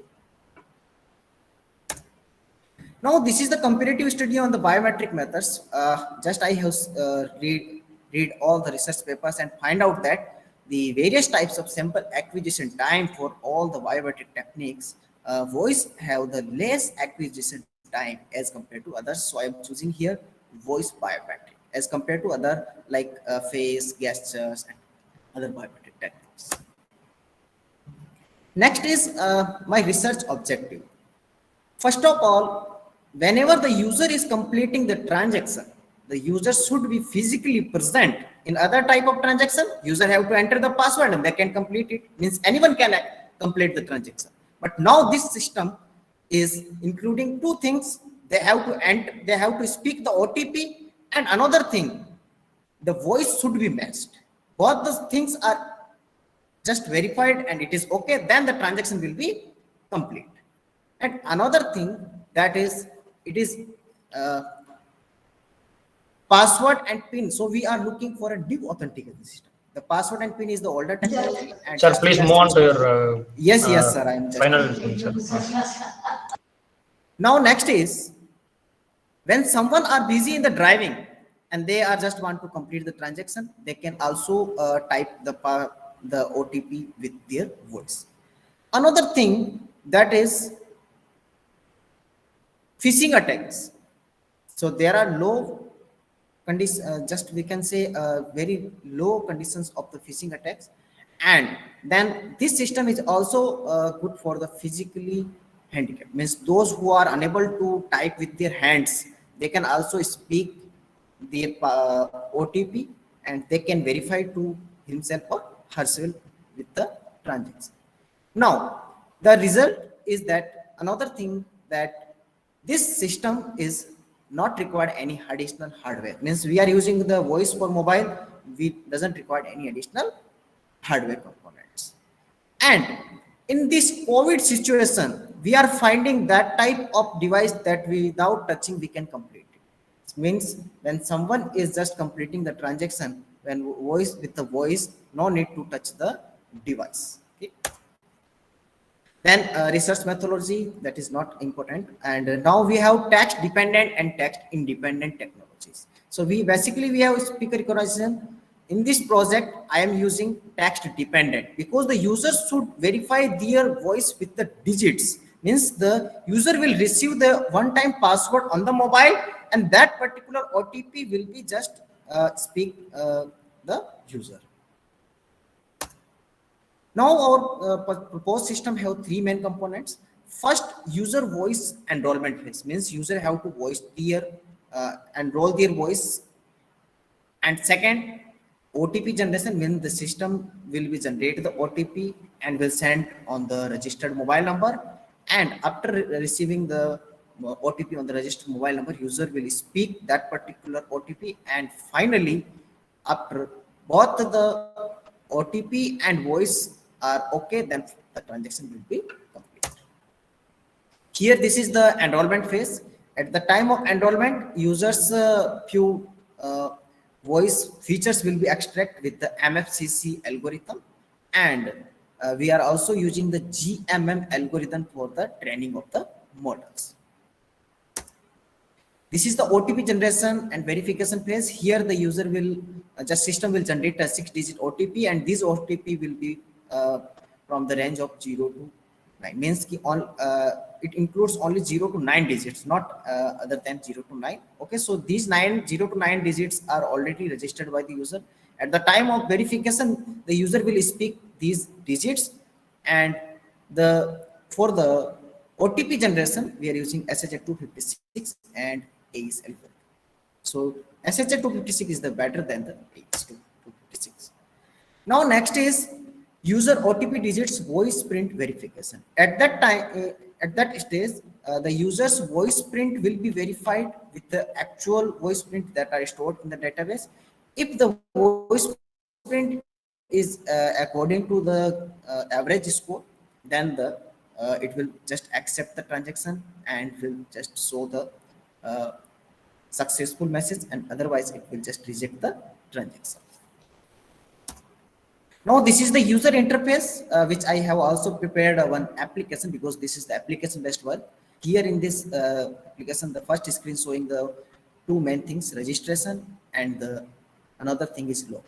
Now this is the comparative study on the biometric methods. Just I have read all the research papers and find out that the various types of sample acquisition time for all the biometric techniques, voice have the less acquisition time as compared to others. So I am choosing here voice biometric as compared to other like face, gestures, and other biometric techniques. Next is my research objective. First of all, whenever the user is completing the transaction, the user should be physically present. In other type of transaction, user have to enter the password and they can complete it. Means anyone can complete the transaction. But now this system is including two things. They have to enter, they have to speak the OTP, and another thing, the voice should be matched. Both those things are just verified and it is okay, then the transaction will be complete. And another thing, that is, it is password and PIN. So we are looking for a new authentication system. The password and PIN is the older technology. And sir, please move on to your yes, sir. I am just final thing, sir. Now next is, when someone are busy in the driving and they are just want to complete the transaction, they can also type the OTP with their voice. Another thing, that is phishing attacks. So there are low conditions, just we can say very low conditions of the phishing attacks, and then this system is also good for the physically handicapped. Means those who are unable to type with their hands, they can also speak their OTP and they can verify to himself or herself with the transaction. Now the result is that another thing, that this system is not required any additional hardware. Means we are using the voice for mobile, we doesn't require any additional hardware components. And in this COVID situation, we are finding that type of device that without touching we can complete it. It means when someone is just completing the transaction, when voice with the voice, no need to touch the device. Okay. Then research methodology, that is not important. And now we have text dependent and text independent technologies. So we have speaker recognition. In this project, I am using text dependent because the user should verify their voice with the digits. Means the user will receive the one-time password on the mobile, and that particular OTP will be just speak the user. Now our proposed system have three main components. First, user voice enrollment phase, means user have to voice their enroll their voice. And second, OTP generation, when the system will be generate the OTP and will send on the registered mobile number. And after receiving the OTP on the registered mobile number, user will speak that particular OTP. And finally, after both the OTP and voice are okay, then the transaction will be complete. Here, this is the enrollment phase. At the time of enrollment, users few voice features will be extracted with the MFCC algorithm, and we are also using the GMM algorithm for the training of the models. This is the OTP generation and verification phase. Here the user will, just system will generate a 6-digit OTP, and this OTP will be from the range of 0 to 9 means it includes only 0 to 9 digits, not other than 0 to 9. Okay, so these 0 to 9 digits are already registered by the user. At the time of verification, the user will speak these digits, and for the OTP generation, we are using SHA-256 and AES-L4. So SHA-256 is the better than the AES-256. Now next is user OTP digits voice print verification. At that time, at that stage, the user's voice print will be verified with the actual voice print that are stored in the database. If the voice print is according to the average score, then it will just accept the transaction and will just show the uh, successful message, and otherwise it will just reject the transaction. Now this is the user interface, which I have also prepared one application, because this is the application based work. Here in this application, the first screen showing the two main things, registration, and the another thing is login.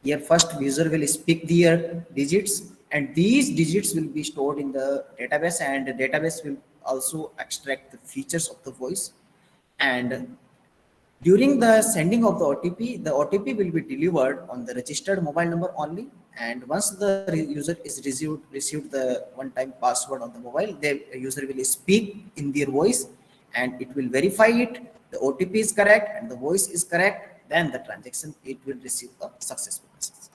Here first user will speak their digits, and these digits will be stored in the database, and the database will also extract the features of the voice. And during the sending of the OTP will be delivered on the registered mobile number only. And once the user is received the one-time password on the mobile, the user will speak in their voice, and it will verify it. The OTP is correct and the voice is correct. Then the transaction, it will receive a successful message.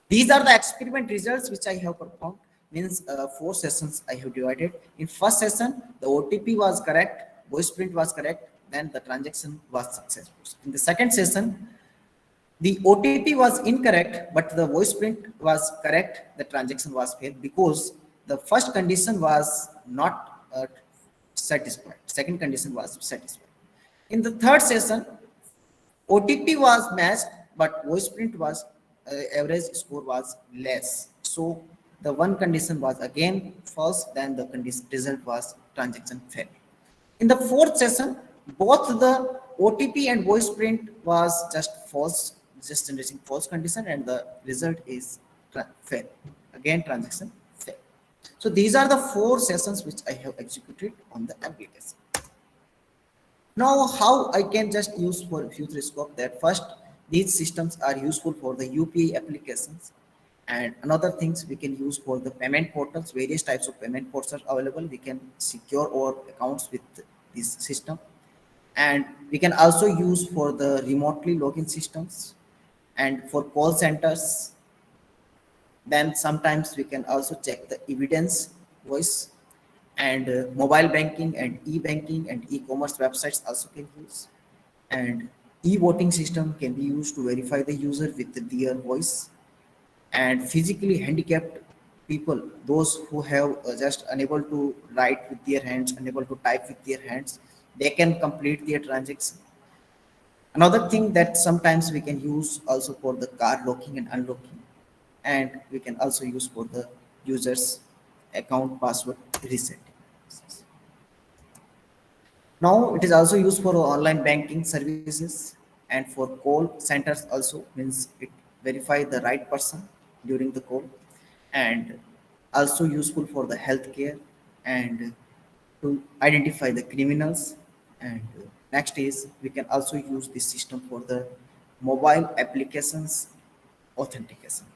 These are the experiment results which I have performed. Means 4 sessions I have divided. In first session, the OTP was correct, voice print was correct, then the transaction was successful. In the second session, the OTP was incorrect, but the voice print was correct. The transaction was failed because the first condition was not satisfied. Second condition was satisfied. In the third session, OTP was matched, but voice print was average score was less. So the one condition was again false. Then the result was transaction failed. In the fourth session, both the OTP and voice print was just false, just generating false condition, and the result is fail. Again, transaction fail. So these are the 4 sessions which I have executed on the application. Now, how I can just use for future scope that first, these systems are useful for the UPI applications, and another things we can use for the payment portals. Various types of payment portals are available. We can secure our accounts with this system, and we can also use for the remotely login systems and for call centers. Then sometimes we can also check the evidence voice, and mobile banking and e-banking and e-commerce websites also can use, and e-voting system can be used to verify the user with their voice. And physically handicapped people, those who have just unable to write with their hands, unable to type with their hands, they can complete their transaction. Another thing that sometimes we can use also for the card locking and unlocking, and we can also use for the user's account password resetting. Now it is also used for online banking services and for call centers also, means it verify the right person during the call, and also useful for the healthcare and to identify the criminals. And next is we can also use this system for the mobile applications authentication.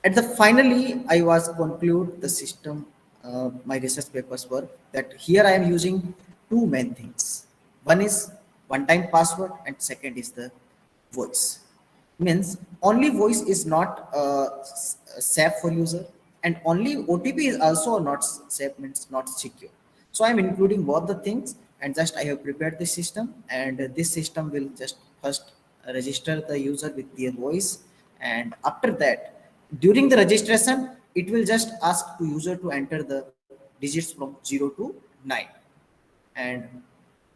At the finally, I was conclude the system, my research papers were that here I am using two main things. One is one-time password, and second is the voice. Means only voice is not safe for user, and only OTP is also not safe, means not secure. So I'm including both the things, and just I have prepared the system, and this system will just first register the user with their voice, and after that, during the registration, it will just ask to user to enter the digits from 0 to 9, and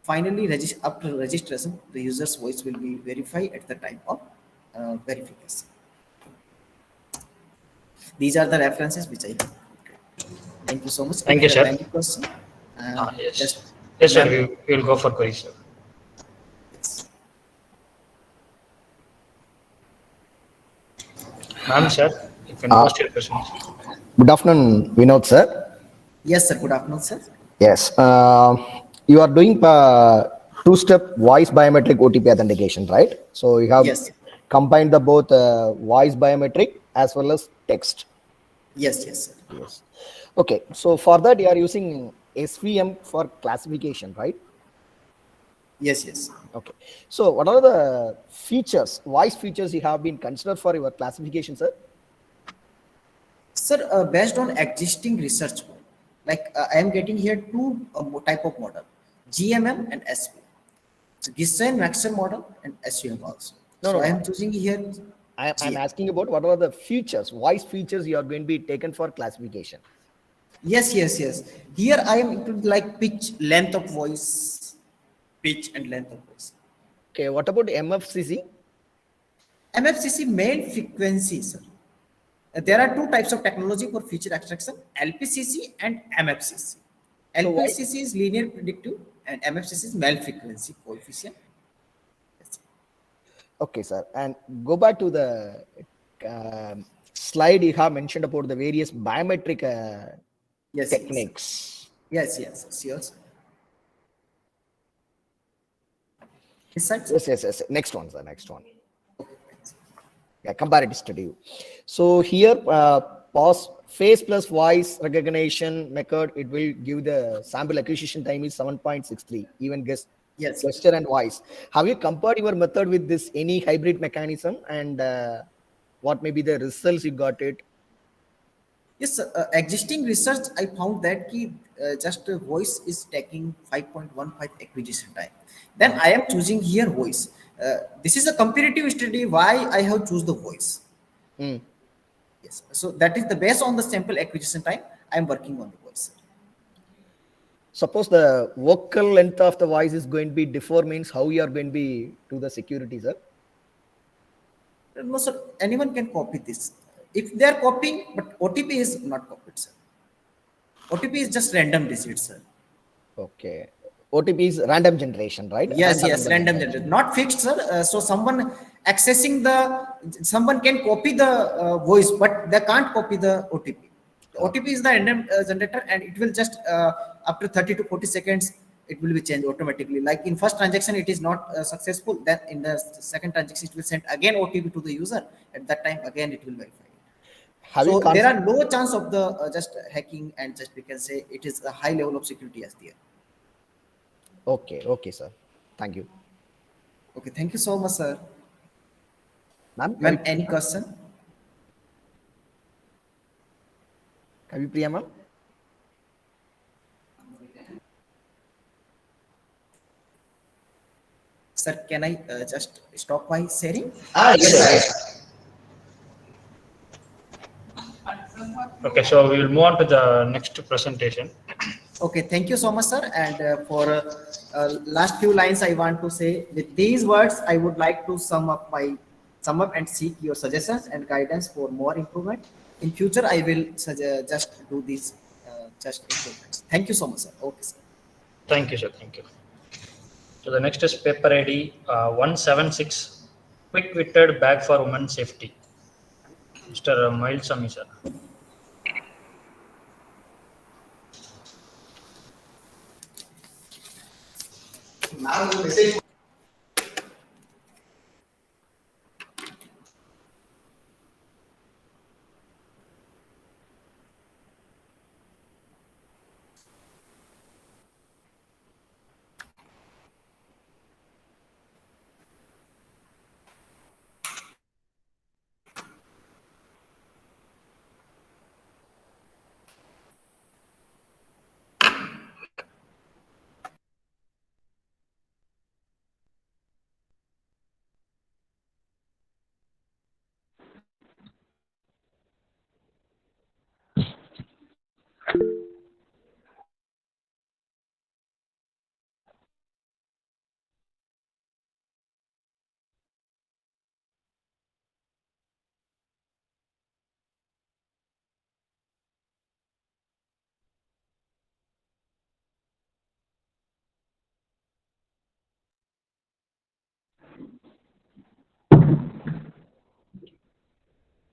finally after registration, the user's voice will be verified at the time of verification. These are the references which I have. Thank you so much. Thank If you, you sir. have any question, Yes. just Yes, sir. We will go for queries, sir. Ma'am, sir. You can post your questions. Good afternoon, Vinod sir. Yes, sir. Good afternoon, sir. Yes, you are doing two-step voice biometric OTP authentication, right? So you have Yes. combined the both voice biometric as well as text. Yes, yes, sir. Yes. Okay. So for that, you are using SVM for classification, right? Yes, yes. Okay. So what are the features, voice features you have been considered for your classification, sir? Sir, based on existing research, like I am getting here two type of model, GMM and SVM. So Giessen Maxwell model and SVM also. No, So no, I no. am choosing here I'm GM. asking about what are the features, voice features you are going to be taken for classification. Yes, yes, yes. Here I am into like pitch, length of voice, pitch and length of voice. Okay. What about MFCC? MFCC main frequency, sir. There are two types of technology for feature extraction, LPCC and MFCC. So why? LPCC is linear predictive and MFCC is male frequency coefficient. Yes. Okay, sir. And go back to the slide you have mentioned about the various biometric Yes, yes. techniques. Yes, yes, sure. Sir. This side, sir? Yes, yes, yes. Next one, sir. Next one. Yeah, comparative study. So here, pause face plus voice recognition method, it will give the sample acquisition time is 7.63, even guess Yes. gesture and voice. Have you compared your method with this any hybrid mechanism, and what may be the results you got it? Yes, sir. Existing research, I found that just voice is taking 5.15 acquisition time. Then I am choosing here voice. This is a comparative study. Why I have choose the voice? Hmm. Yes. So that is the based on the sample acquisition time. I am working on the voice. Suppose the vocal length of the voice is going to be differ, means how you are going to be to the security, sir? No, sir. Anyone can copy this. If they are copying, but OTP is not copied, sir. OTP is just random digits, sir. Okay. OTP is random generation, right? Yes, Random yes, number random generation. generator, not fixed, sir. So someone can copy the voice, but they can't copy the OTP. The Okay. OTP is the random generator, and it will just after 30 to 40 seconds, it will be changed automatically. Like in first transaction, it is not successful. Then in the second transaction, it will send again OTP to the user. At that time, again it will verify. Have you So there considered? are low chance of the just hacking, and just we can say it is a high level of security as there. Okay, okay, sir. Thank you. Okay, thank you so much, sir. Ma'am, Ma'am, any question? Kavi Priya, ma'am? Sir, can I just stop my sharing? Yes, sir. Yes, sir. Okay, so we will move on to the next presentation. Okay, thank you so much, sir. And for last few lines, I want to say with these words, I would like to sum up and seek your suggestions and guidance for more improvement. In future, I will just do these just improvements. Thank you so much, sir. Okay, sir. Thank you, sir. Thank you. So the next is paper ID 176, quick-witted bag for women's safety. Mr. Mild Sami, sir.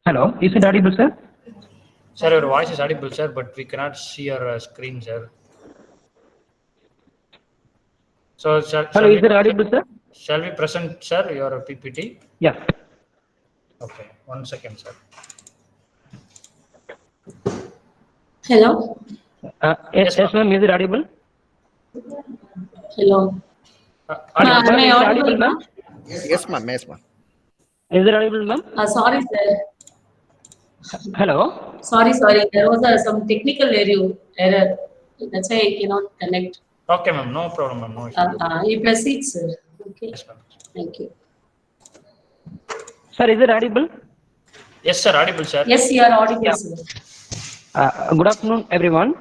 Hello, is it audible, sir? Sir, your voice is audible, sir, but we cannot see your screen, sir. So, Hello, is it audible, sir? shall we present, sir, your PPT? Yes. Okay, 1 second, sir. Hello? Yes, ma'am, is it audible? Hello? Audible, Am I Is it audible, ma'am? Yes, ma'am. Yes, ma'am. Is it audible, ma'am? Sorry, sir. Hello? Sorry. There was some technical error. That's why I cannot connect. Okay, ma'am, no problem, ma'am. No issue. You proceed, sir. Okay. Yes, ma'am. Thank you. Sir, is it audible? Yes, sir, audible, sir. Yes, you are audible, sir. Good afternoon, everyone.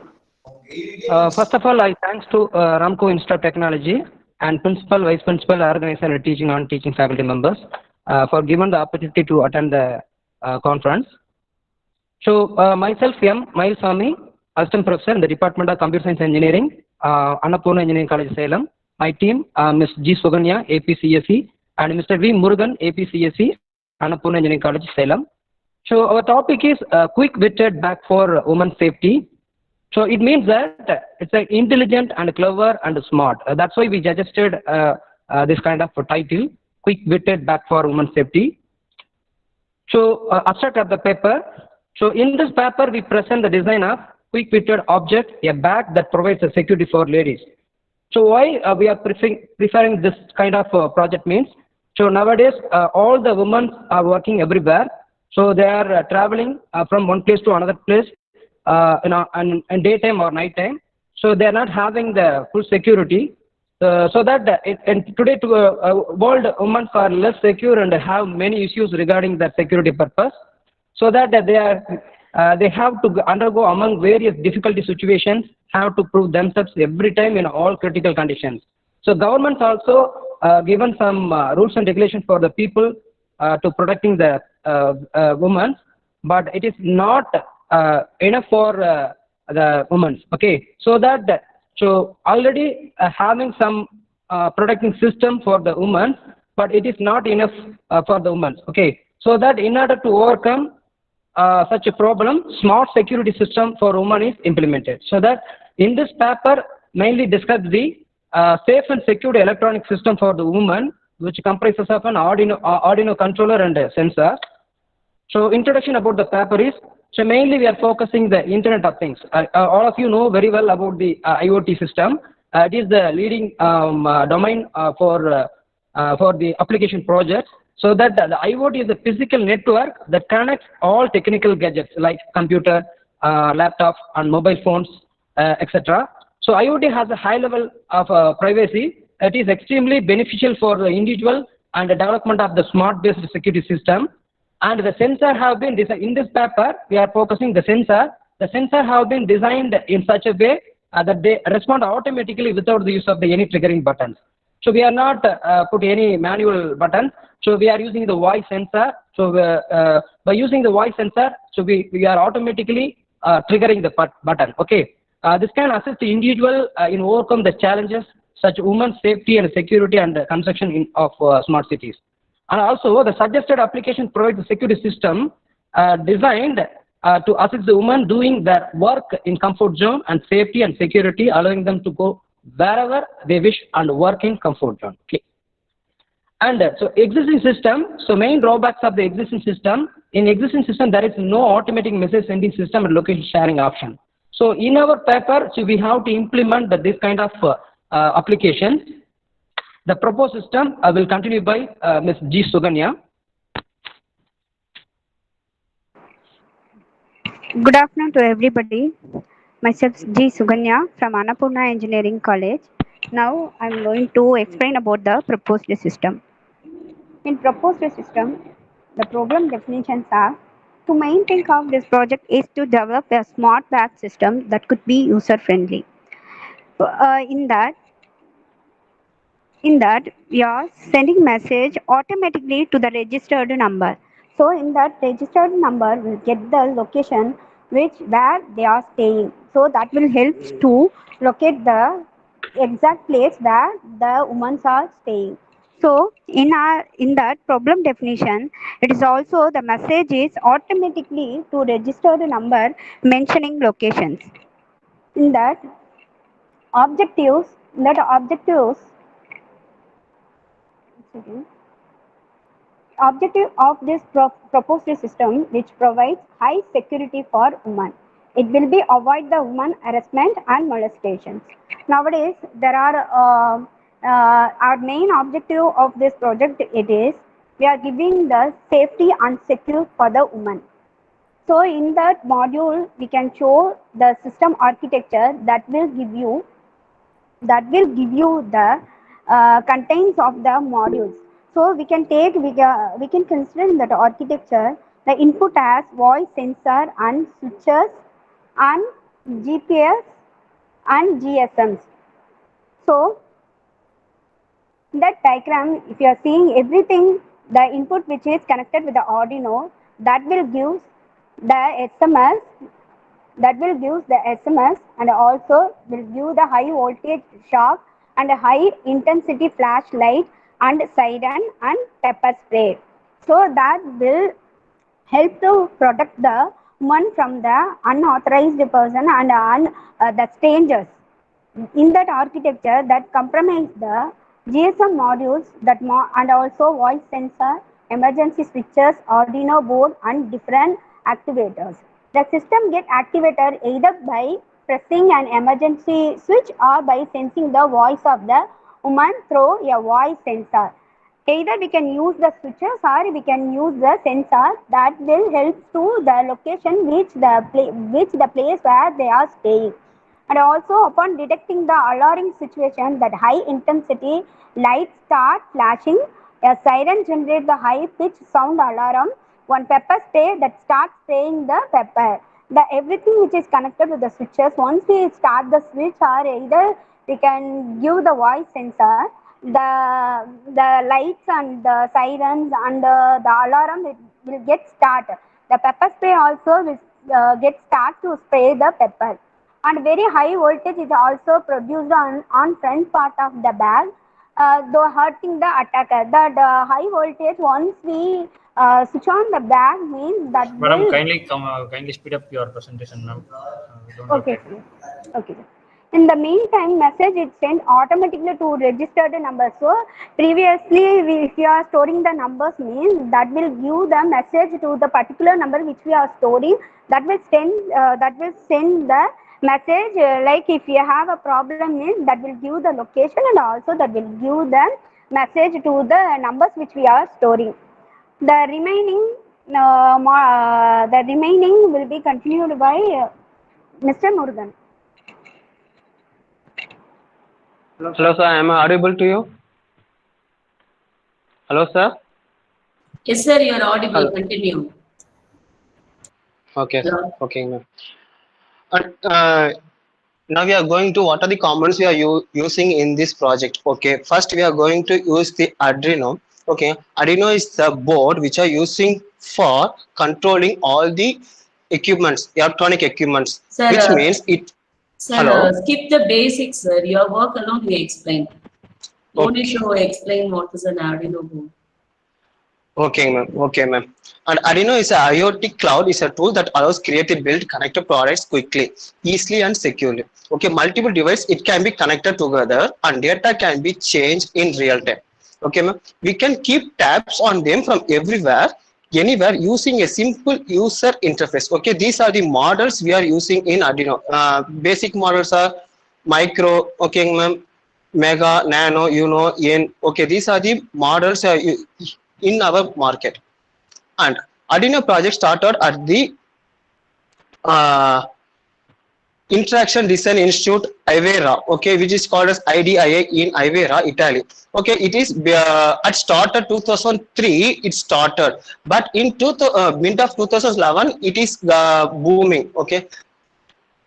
First of all, I thanks to Ramco Institute of Technology and Principal, Vice Principal, Organizer, and Teaching Non-Teaching faculty members for giving the opportunity to attend the conference. So, myself, M. Mailswamy, Assistant Professor in the Department of Computer Science Engineering, Annapurna Engineering College, Salem. My team, Ms. G. Suganya, APCSE, and Mr. V. Murugan, APCSE, Annapurna Engineering College, Salem. So, our topic is quick-witted back for women's safety. So, it means that it's intelligent and clever and smart. That's why we suggested this kind of title, quick-witted back for women's safety. So, abstract of the paper. So, in this paper, we present the design of quick-witted object, a bag that provides a security for ladies. So, why we are preferring this kind of project means, so nowadays, all the women are working everywhere. So, they are traveling from one place to another place in daytime or nighttime. So, they are not having the full security. So that today world women are less secure and have many issues regarding their security purpose. So that they have to undergo among various difficulty situations, have to prove themselves every time in all critical conditions. So government also given some rules and regulations for the people to protecting the women, but it is not enough for the women. Okay, so already having some protecting system for the women, but it is not enough for the women. Okay, so that in order to overcome such a problem, smart security system for women is implemented. So that in this paper mainly describes the safe and secure electronic system for the woman, which comprises of an Arduino controller and a sensor. So introduction about the paper is, so mainly we are focusing the Internet of Things. All of you know very well about the IoT system. It is the leading domain for the application projects. So that the IoT is a physical network that connects all technical gadgets like computer, laptop, and mobile phones, etc. So IoT has a high level of privacy. It is extremely beneficial for the individual and the development of the smart-based security system. And the sensor have been designed in this paper. We are focusing the sensor. The sensor have been designed in such a way that they respond automatically without the use of any triggering buttons. So we are not put any manual buttons. So we are using the voice sensor. So by using the voice sensor, so we are automatically triggering the button. Okay, this can assist the individual in overcome the challenges such women's safety and security and construction of smart cities. And also, the suggested application provides a security system designed to assist the women doing their work in comfort zone and safety and security, allowing them to go wherever they wish and work in comfort zone. Okay. And so existing system, so main drawbacks of the existing system, in existing system there is no automatic message sending system and location sharing option. So in our paper, so we have to implement this kind of applications. The proposed system will continue by Ms. G. Suganya. Good afternoon to everybody. Myself G. Suganya from Annapurna Engineering College. Now I am going to explain about the proposed system. In proposed system, the program definitions are: to main thing of this project is to develop a smart bag system that could be user friendly. In that we are sending message automatically to the registered number. So in that registered number will get the location where they are staying. So that will help to locate the exact place where the women are staying. So in that problem definition, it is also the message is automatically to register the number mentioning locations. In that objectives, objective of this proposed system, which provides high security for women. It will be avoid the women harassment and molestations. Nowadays, there are our main objective of this project. It is we are giving the safety and secure for the women. So in that module, we can show the system architecture that will give you the contents of the modules. So we can consider in that architecture the input as voice sensor and switches and GPS and GSMs. So in that diagram, if you are seeing everything, the input which is connected with the Arduino, that will give the SMS and also will give the high voltage shock and a high intensity flashlight and siren and pepper spray. So that will help to protect the woman from the unauthorized person and the strangers. In that architecture that compromise the GSM modules and also voice sensor, emergency switches, Arduino board and different activators. The system get activated either by pressing an emergency switch or by sensing the voice of the woman through a voice sensor. Either we can use the switches or we can use the sensor that will help to the location which the place where they are staying. And also upon detecting the alarming situation that high intensity lights start flashing, a siren generates the high pitch sound alarm, one pepper spray that starts spraying the pepper. Everything which is connected with the switches, once we start the switch or either we can give the voice sensor, the lights and the sirens and the alarm will get start. The pepper spray also will get start to spray the pepper. And very high voltage is also produced on front part of the bag, though hurting the attacker. The high voltage, once we switch on the bag, means that Madam, will... kindly speed up your presentation, ma'am. We don't have Okay, time. okay. In the meantime, message is sent automatically to registered number. So previously, if you are storing the numbers, means that will give the message to the particular number which we are storing. That will send the message like if you have a problem, means that will give the location and also that will give the message to the numbers which we are storing. The remaining will be continued by Mr. Murugan. Hello, sir. Am I audible to you? Hello, sir. Yes, sir, you are audible. Hello. Continue. Okay, Yeah. okay, ma'am. Now we are going to what are the components we are using in this project. Okay, first we are going to use the Arduino. Okay, Arduino is the board which are using for controlling all the equipments, electronic equipments, Sir, which means it. Sir, Hello. skip the basics, sir. Your work alone you explain. Don't need to explain what is an Arduino board. Okay, ma'am. Okay, ma'am. And Arduino is a IoT cloud is a tool that allows creative build connected products quickly, easily and securely. Okay, multiple devices it can be connected together and data can be changed in real time. Okay, ma'am. We can keep tabs on them from everywhere, anywhere using a simple user interface. Okay, these are the models we are using in Arduino. Basic models are micro. Okay, ma'am. Mega, Nano, N. Okay, these are the models in our market. And Arduino project started at the uh, Interaction Design Institute Ivera, okay, which is called as IDIA in Ivera, Italy. Okay, it is at started 2003 it started, but in mid of 2011 it is booming. Okay,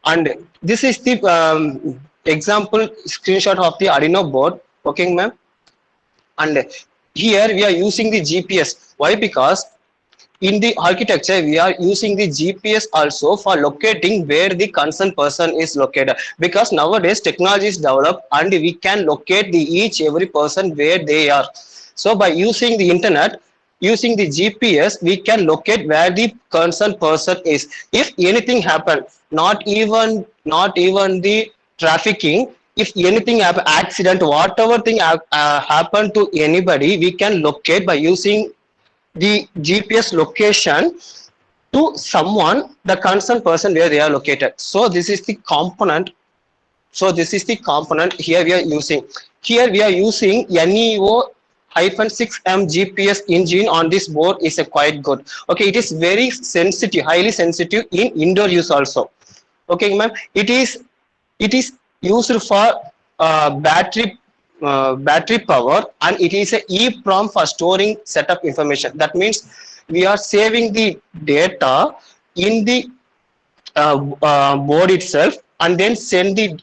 and this is the example screenshot of the Arduino board. Okay, ma'am. And here we are using the GPS. Why? Because in the architecture we are using the GPS also for locating where the concerned person is located, because nowadays technology is developed and we can locate the every person where they are. So by using the internet, using the GPS, we can locate where the concerned person is. If anything happen, not even the trafficking, if anything happen, accident, whatever thing happen to anybody, we can locate by using the GPS location to someone, the concerned person where they are located. So this is the component. So this is the component here we are using. Here we are using NEO-6M GPS engine on this board is a quite good. Okay, it is very sensitive, highly sensitive in indoor use also. Okay, ma'am. It is used for battery power, and it is a EEPROM for storing setup information. That means we are saving the data in the board itself, and then send the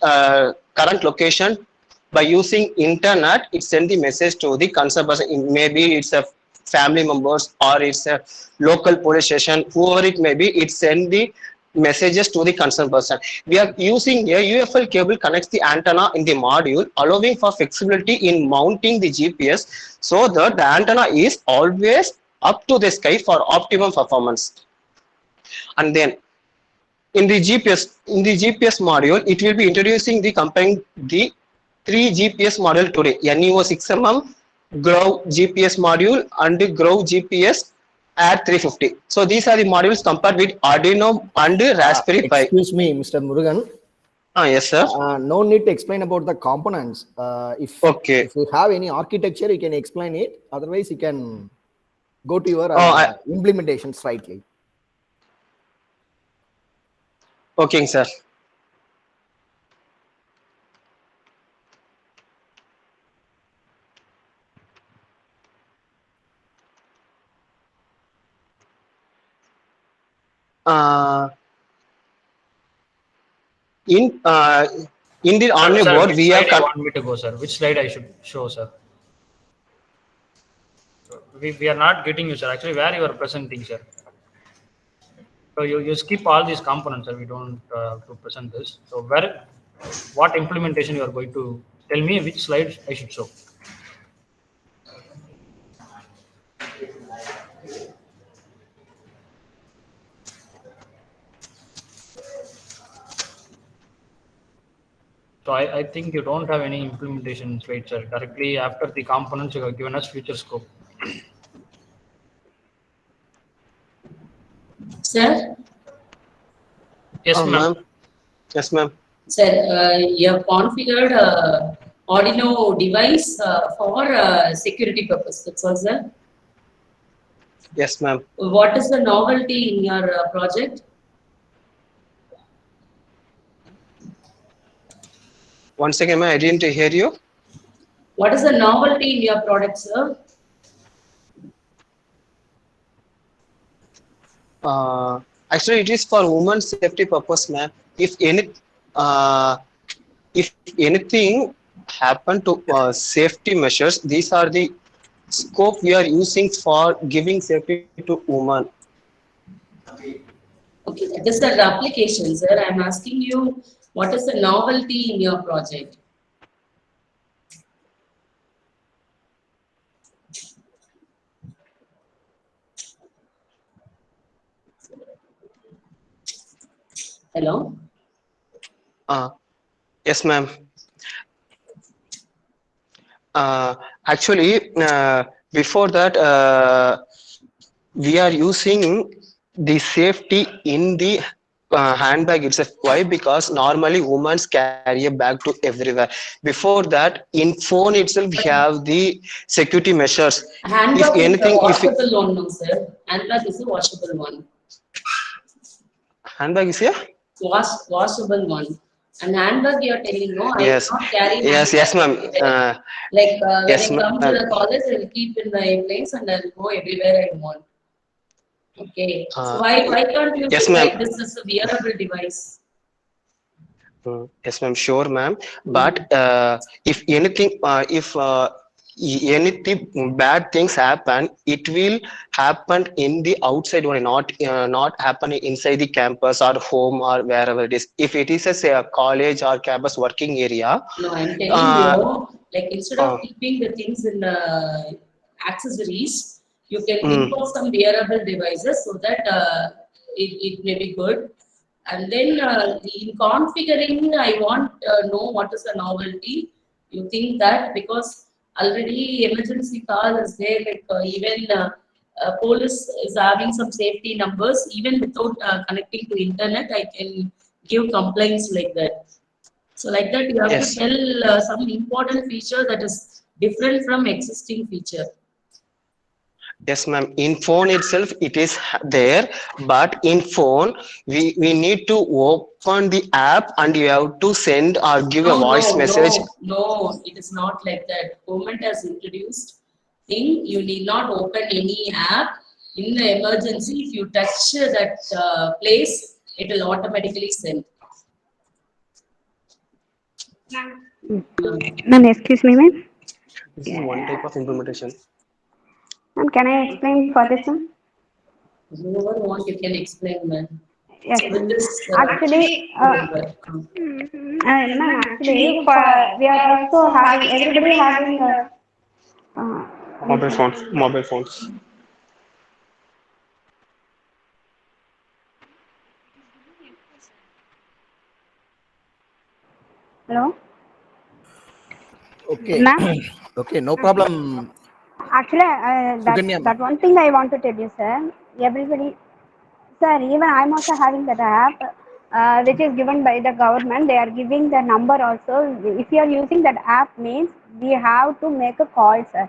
current location by using internet. It send the message to the concerned person. Maybe it's a family members or it's a local police station, whoever it may be. It send the messages to the concerned person. We are using a UFL cable connects the antenna in the module, allowing for flexibility in mounting the GPS so that the antenna is always up to the sky for optimum performance. And then in the GPS module, it will be introducing the comparing the 3 GPS module today: NEO-6mm, Grow GPS module, and the Grow GPS at 350. So these are the modules compared with Arduino and Raspberry Pi. Excuse me, Mr. Murugan. Yes, sir. No need to explain about the components. If you have any architecture, you can explain it. Otherwise, you can go to your implementation slightly. Okay, sir. In the Arduino board, we have. Want me to go, sir? Which slide I should show, sir? We are not getting you, sir. Actually, where you are presenting, sir? So you skip all these components, sir. We don't to present this. So what implementation you are going to tell me? Which slide I should show? So I think you don't have any implementation slide, sir. Directly after the components, you have given us future scope. Sir? Yes, ma'am. Yes, ma'am. Sir, you have configured Arduino device for security purpose. That's all, sir. Yes, ma'am. What is the novelty in your project? One second, ma'am. I didn't hear you. What is the novelty in your product, sir? Actually, it is for women's safety purpose, ma'am. If anything happen to safety measures, these are the scope we are using for giving safety to women. Okay, that is the application, sir. I'm asking you, what is the novelty in your project? Hello? Yes, ma'am. Actually, before that, we are using the safety in the handbag itself. Why? Because normally women carry a bag to everywhere. Before that, in phone itself, we have the security measures. Handbag is a washable one, no, sir. Handbag is a washable one. Handbag is here? Washable one. And handbag you are telling, no, yes. I will not carry yes, ma'am. Like yes, when I come to the college, I will keep in my place and I will go everywhere I want. Okay. So why can't you provide this as a wearable device? Yes, ma'am. Sure, ma'am. But if anything, anything bad things happen, it will happen in the outside only, not happening inside the campus or home or wherever it is. If it is a college or campus working area. No, I'm telling you, like instead of keeping the things in the accessories, you can think of some wearable devices so that it may be good. And then in configuring, I want know what is the novelty. You think that because already emergency call is there, like even police is having some safety numbers, even without connecting to internet, I can give complaints like that. So like that, you have to Yes. tell some important feature that is different from existing feature. Yes, ma'am. In phone itself, it is there, but in phone, we need to open the app and you have to send or give a No, voice no, message. no, no. It is not like that. Government has introduced thing. You need not open any app. In the emergency, if you touch that place, it will automatically send. Ma'am, excuse me, ma'am. This is one type of implementation. Ma'am, can I explain for this one? Whoever want, you can explain, man. Yes, So with ma'am. this, Actually, ma'am, actually, we are also having, everybody having, Mobile phones. Mobile phones. hello, Okay. ma'am. Okay, no problem. Actually, Suganya ma'am. that one thing I want to tell you, sir. Everybody, sir, even I'm also having that app, which is given by the government. They are giving the number also. If you are using that app, means we have to make a call, sir.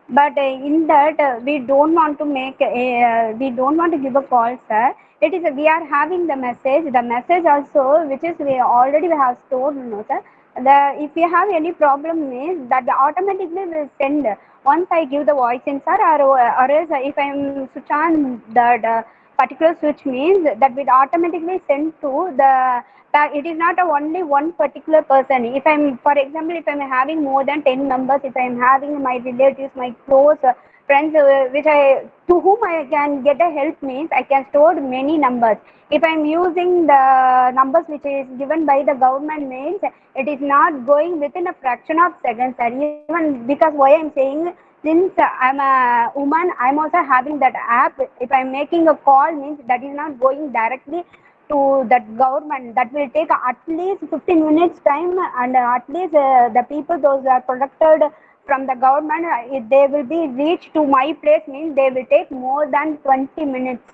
But in that, we don't want to we don't want to give a call, sir. It is we are having the message. The message also, which is we already we have stored, no, sir. If you have any problem, means that automatically will send. Once I give the voice sensor, or else if I am switch on that particular switch, means that will automatically send to the. It is not a only one particular person. If I'm, for example, if I'm having more than 10 members, if I'm having my relatives, my close friends, to whom I can get a help, means I can store many numbers. If I'm using the numbers which is given by the government, means it is not going within a fraction of seconds, sir. Even because why I'm saying, since I'm a woman, I'm also having that app. If I'm making a call, means that is not going directly to that government. That will take at least 15 minutes time, and at least the people those are protected from the government, if they will be reached to my place, means they will take more than 20 minutes.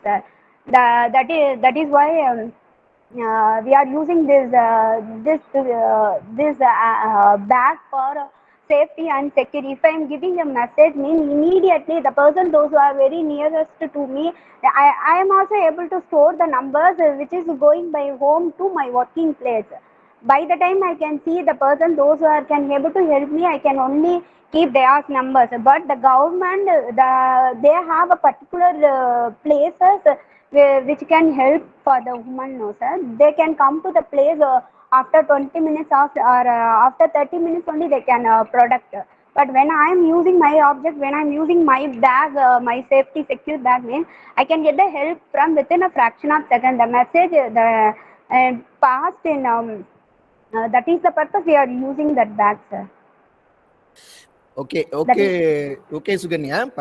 That is why we are using this bag for safety and security. If I am giving a message, mean immediately the person those who are very nearest to me, I am also able to store the numbers which is going by home to my working place. By the time I can see the person those who are can able to help me, I can only keep their numbers. But the government, they have a particular places which can help for the woman, no, sir. They can come to the place after 20 minutes or after 30 minutes only they can product. But when I am using my object, when I am using my bag, my safety secure bag, means I can get the help from within a fraction of second. The message, passed in. That is the purpose we are using that bag, sir. Okay, That is, okay, Suganya.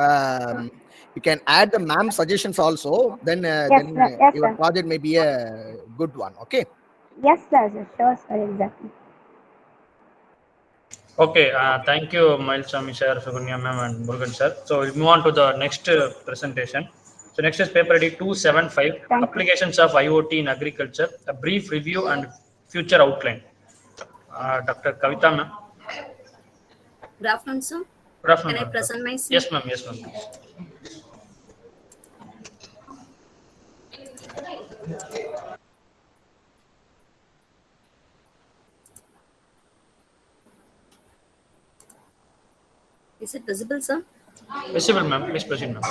You can add the ma'am suggestions also. Then, yes, sir. Yes, your sir. project may be a good one. Okay. Yes, sir. Sure, sir. Exactly. Okay, thank you, Mileswamy sir, Sugunya ma'am, and Murugan sir. So we'll move on to the next presentation. So next is paper ID 275, Thank you. applications of IoT in agriculture, a brief review and future outline. Dr. Kavita ma'am. Good afternoon, sir. Good afternoon, Can I ma'am. present myself? Yes, ma'am. Yes, ma'am. Is it visible, sir? Visible, ma'am. Please proceed, ma'am.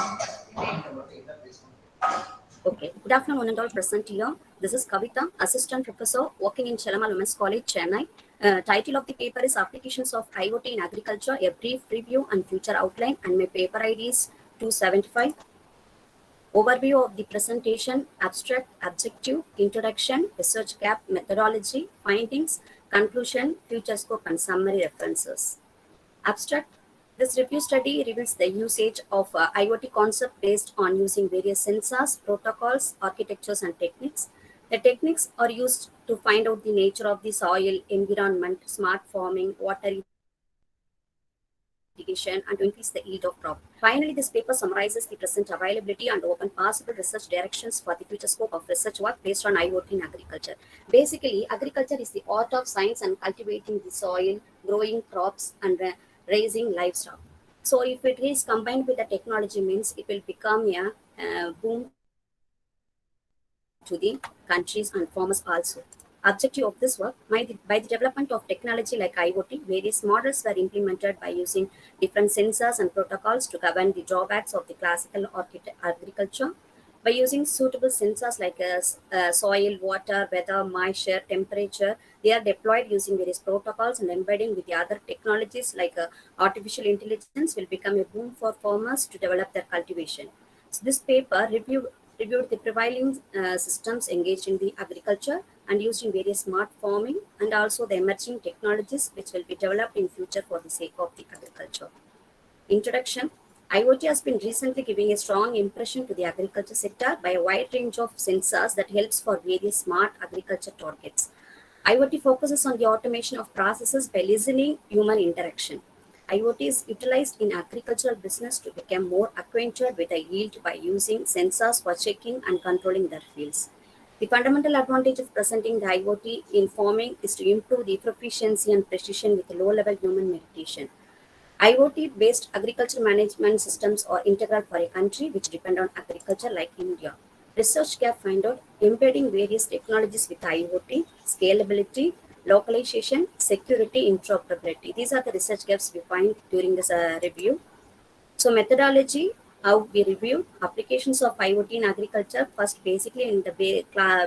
Okay. Good afternoon, one and all present here. This is Kavita, Assistant Professor working in Chelamal Women's College, Chennai. Title of the paper is Applications of IoT in Agriculture, a brief review and future outline, and my paper ID is 275. Overview of the presentation, abstract, objective, introduction, research gap, methodology, findings, conclusion, future scope, and summary references. Abstract. This review study reveals the usage of IoT concept based on using various sensors, protocols, architectures, and techniques. The techniques are used to find out the nature of the soil, environment, smart farming, water irrigation, and to increase the yield of crop. Finally, this paper summarizes the present availability and open possible research directions for the future scope of research work based on IoT in agriculture. Basically, agriculture is the art of science and cultivating the soil, growing crops, and raising livestock. So, if it is combined with the technology, means it will become a boom to the countries and farmers also. Objective of this work, by the development of technology like IoT, various models were implemented by using different sensors and protocols to govern the drawbacks of the classical agriculture. By using suitable sensors like soil, water, weather, moisture, temperature, they are deployed using various protocols and embedding with the other technologies like artificial intelligence will become a boom for farmers to develop their cultivation. So this paper reviewed the prevailing systems engaged in the agriculture and used in various smart farming and also the emerging technologies which will be developed in future for the sake of the agriculture. Introduction. IoT has been recently giving a strong impression to the agriculture sector by a wide range of sensors that helps for various smart agriculture targets. IoT focuses on the automation of processes by listening human interaction. IoT is utilized in agricultural business to become more acquainted with the yield by using sensors for checking and controlling their fields. The fundamental advantage of presenting the IoT in farming is to improve the proficiency and precision with low-level human mediation. IoT-based agriculture management systems are integral for a country which depend on agriculture like India. Research gap find out embedding various technologies with IoT, scalability, localization, security, interoperability. These are the research gaps we find during this review. So methodology, how we review applications of IoT in agriculture, first basically in the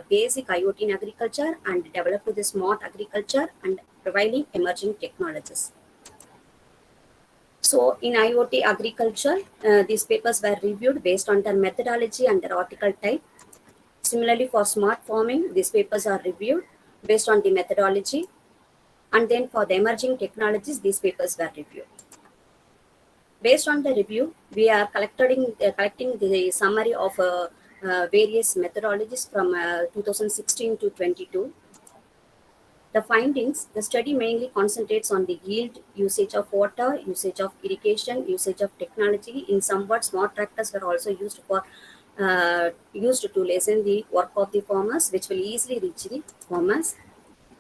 basic IoT in agriculture and develop to the smart agriculture and providing emerging technologies. So in IoT agriculture, these papers were reviewed based on their methodology and their article type. Similarly, for smart farming, these papers are reviewed based on the methodology. And then for the emerging technologies, these papers were reviewed. Based on the review, we are collecting the summary of various methodologies from 2016 to 22. The findings, the study mainly concentrates on the yield, usage of water, usage of irrigation, usage of technology. In somewhat, smart tractors were also used to lessen the work of the farmers, which will easily reach the farmers.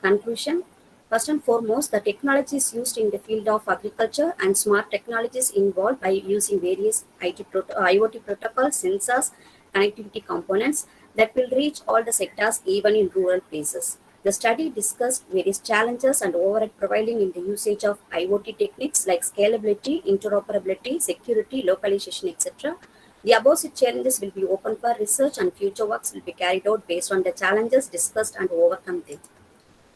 Conclusion. First and foremost, the technologies used in the field of agriculture and smart technologies involved by using various IoT protocols, sensors, connectivity components that will reach all the sectors even in rural places. The study discussed various challenges and overhead prevailing in the usage of IoT techniques like scalability, interoperability, security, localization, etc. The above challenges will be open for research and future works will be carried out based on the challenges discussed and overcome them.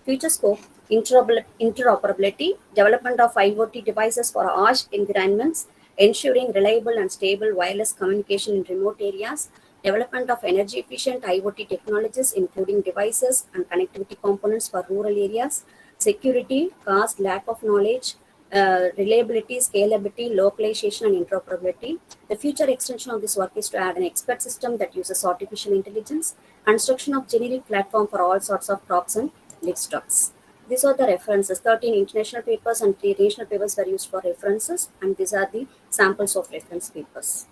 Future scope, interoperability, development of IoT devices for harsh environments, ensuring reliable and stable wireless communication in remote areas, development of energy efficient IoT technologies, including devices and connectivity components for rural areas, security, cost, lack of knowledge, reliability, scalability, localization, and interoperability. The future extension of this work is to add an expert system that uses artificial intelligence, construction of generic platform for all sorts of crops and livestocks. These are the references. 13 international papers and 3 regional papers were used for references, and these are the samples of reference papers.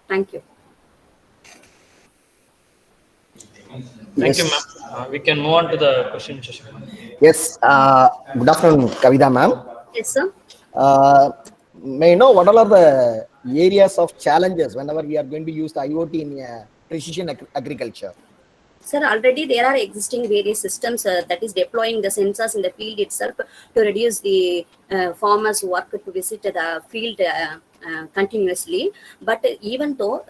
Thank you. Thank you, Yes. ma'am. We can move on to the question session. Yes. Good afternoon, Kavita ma'am. Yes, sir. May I know what all are the areas of challenges whenever we are going to use the IoT in precision agriculture? Sir, already there are existing various systems that is deploying the sensors in the field itself to reduce the farmers' work to visit the field continuously. But even though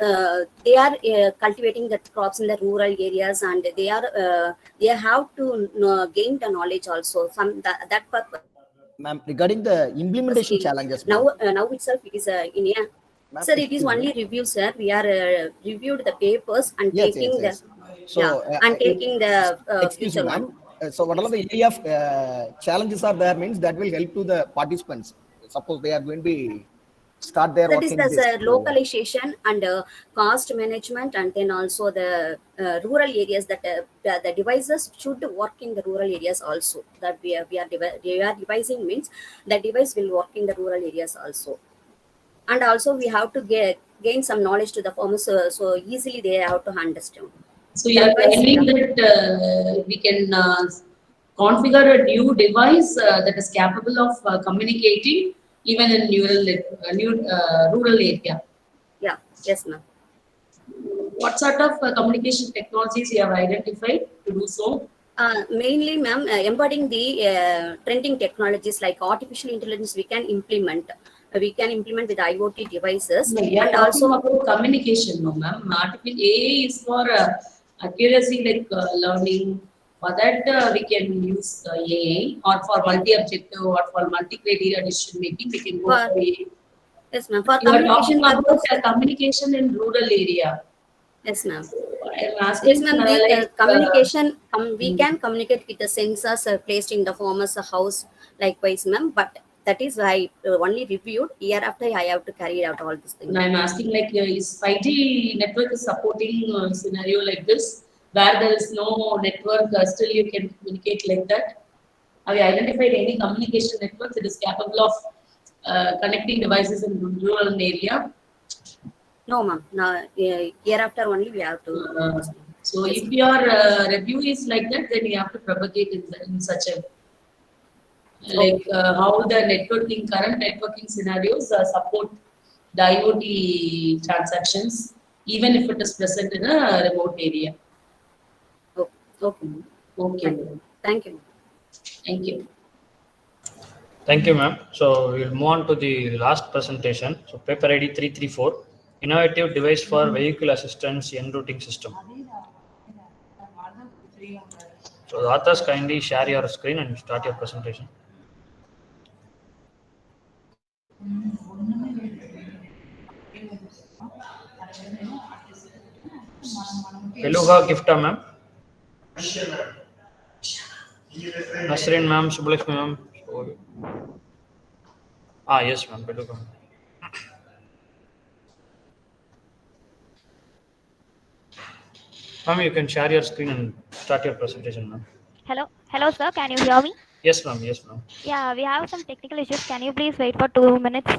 they are cultivating the crops in the rural areas and they have to gain the knowledge also. That purpose. Ma'am, regarding the implementation challenges, ma'am. Now itself it is in a. Sir, it is only review, sir. We are reviewed the papers and Yes, taking yes. the So, and taking the excuse me, future ma'am. one. So, what are the area of challenges are there means that will help to the participants. Suppose they are going to be start their That is working the this. localization and cost management, and then also the rural areas that the devices should work in the rural areas also. That we are devising means the device will work in the rural areas also. And also we have to gain some knowledge to the farmers, so easily they have to understand. So you are Otherwise, telling that we can configure a new device that is capable of communicating even in rural area. yeah, yes, ma'am. What sort of communication technologies you have identified to do so? Mainly, ma'am, embedding the trending technologies like artificial intelligence, we can implement. We can implement with IoT devices, No, we are and talking also about communication, no, ma'am. Artificial AI is for accuracy, like learning. For that, we can use AI, or for multi-objective, or for multi-criteria decision making, we can go for for AI. yes, ma'am. For You are talking communication about purpose, communication in rural area. yes, ma'am. I am Yes, asking ma'am. The like. communication, we Mm. can communicate with the sensors placed in the farmer's house, likewise, ma'am. But that is I only reviewed. Year after, I have to carry out all these things. And I'm asking like, is 5G network is supporting scenario like this, where there is no network, still you can communicate like that? Have you identified any communication network that is capable of connecting devices in rural area? No, ma'am. No, year after only we have to do Uh, this thing. so Yes, if ma'am. your review is like that, then you have to propagate in such a like Okay. how the networking current networking scenarios support the IoT transactions, even if it is present in a remote area. Okay. Okay. Okay, Thank, thank you. thank you. Thank you, ma'am. So we'll move on to the last presentation. So paper ID 334, innovative device for vehicle assistance en routing system. So the authors kindly share your screen and start your presentation. Beluga Gifta, ma'am. Nasreen, ma'am. Subbalakshmi, ma'am. Yes, ma'am. Beluga. Ma'am, you can share your screen and start your presentation, ma'am. Hello, sir. Can you hear me? Yes, ma'am. Yes, ma'am. Yeah, we have some technical issues. Can you please wait for 2 minutes?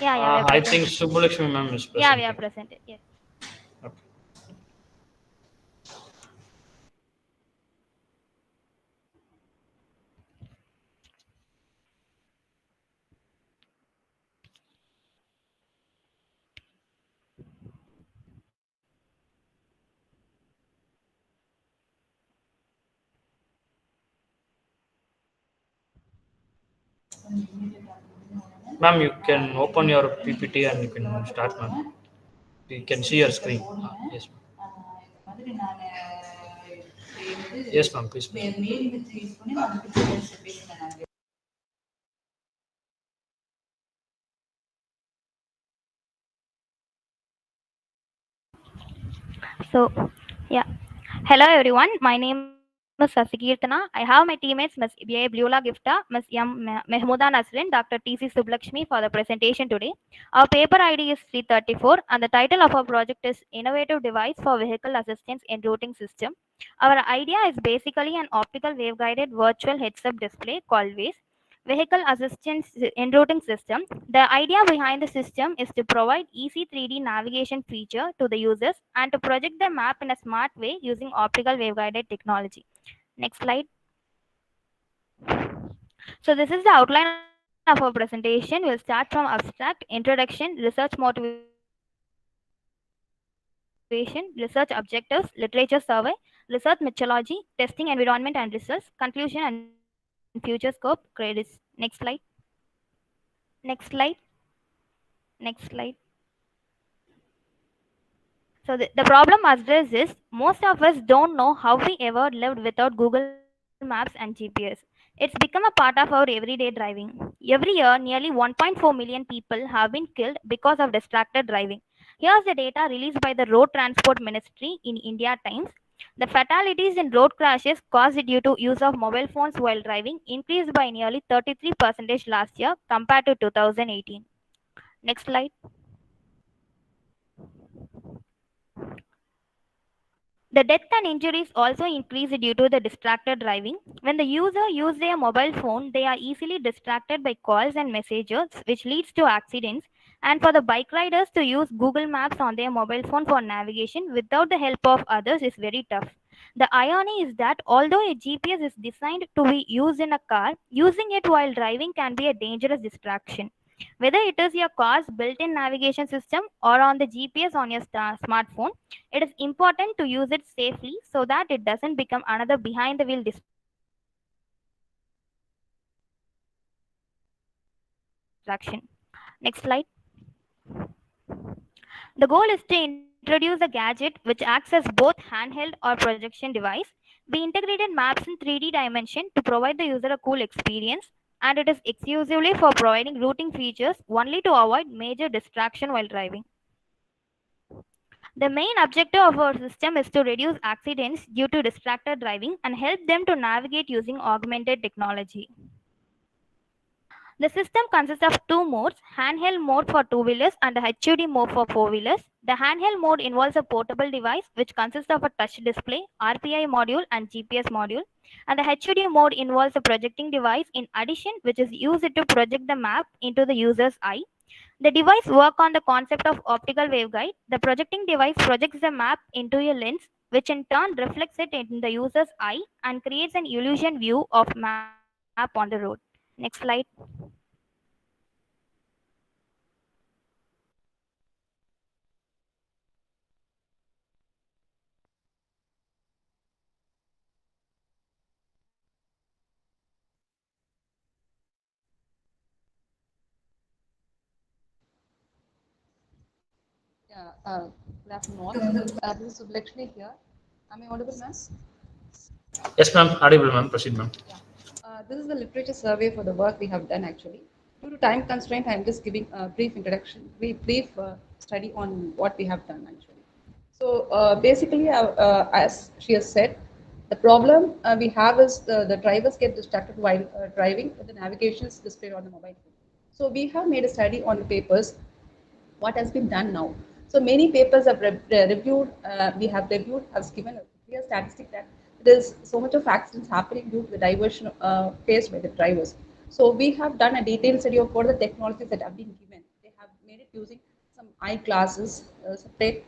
Yeah, we are I present. think Subbalakshmi, ma'am, is Yeah, we are presenting. presented. Yes. Okay. Ma'am, you can open your PPT and you can start, ma'am. You can see your screen. Yes, ma'am. Yes, ma'am, please. So, yeah. Hello, everyone. My name is Sasikirtana. I have my teammates Ms. B.A. Blula Gifta, Ms. M. Mehmuda Nasrin, Dr. T.C. Sublakshmi for the presentation today. Our paper ID is 334 and the title of our project is Innovative Device for Vehicle Assistance in Routing System. Our idea is basically an optical wave-guided virtual heads-up display called VASE, Vehicle Assistance in Routing System. The idea behind the system is to provide easy 3D navigation feature to the users and to project the map in a smart way using optical wave-guided technology. Next slide. So this is the outline of our presentation. We'll start from abstract, introduction, research motivation, research objectives, literature survey, research methodology, testing environment and results, conclusion and future scope, credits. Next slide. Next slide. Next slide. So the problem addressed is most of us don't know how we ever lived without Google Maps and GPS. It's become a part of our everyday driving. Every year, nearly 1.4 million people have been killed because of distracted driving. Here's the data released by the Road Transport Ministry in India Times. The fatalities in road crashes caused due to use of mobile phones while driving increased by nearly 33% last year compared to 2018. Next slide. The death and injuries also increase due to the distracted driving. When the user uses their mobile phone, they are easily distracted by calls and messages, which leads to accidents. And for the bike riders to use Google Maps on their mobile phone for navigation without the help of others is very tough. The irony is that although a GPS is designed to be used in a car, using it while driving can be a dangerous distraction. Whether it is your car's built in navigation system or on the GPS on your smartphone, it is important to use it safely so that it doesn't become another behind the wheel distraction. Next slide. The goal is to introduce a gadget which acts as both handheld or projection device. We integrated maps in 3D dimension to provide the user a cool experience, and it is exclusively for providing routing features only to avoid major distraction while driving. The main objective of our system is to reduce accidents due to distracted driving and help them to navigate using augmented technology. The system consists of two modes, handheld mode for two-wheelers and the HUD mode for four-wheelers. The handheld mode involves a portable device which consists of a touch display, RPI module and GPS module. And the HUD mode involves a projecting device in addition which is used to project the map into the user's eye. The device works on the concept of optical waveguide. The projecting device projects the map into a lens, which in turn reflects it in the user's eye and creates an illusion view of map on the road. Next slide. Yeah, good afternoon all. This is Sublakshmi here. Am I audible, ma'am? Yes, ma'am. Audible, ma'am. Proceed, ma'am. Yeah. This is the literature survey for the work we have done actually. Due to time constraint, I am just giving a brief introduction, brief study on what we have done actually. So basically, as she has said, the problem we have is the drivers get distracted while driving with the navigation is displayed on the mobile phone. So we have made a study on the papers what has been done now. So many papers have reviewed, we have reviewed, has given a clear statistic that there is so much of accidents happening due to the diversion faced by the drivers. So we have done a detailed study of what the technologies that have been given. They have made it using some eye glasses, separate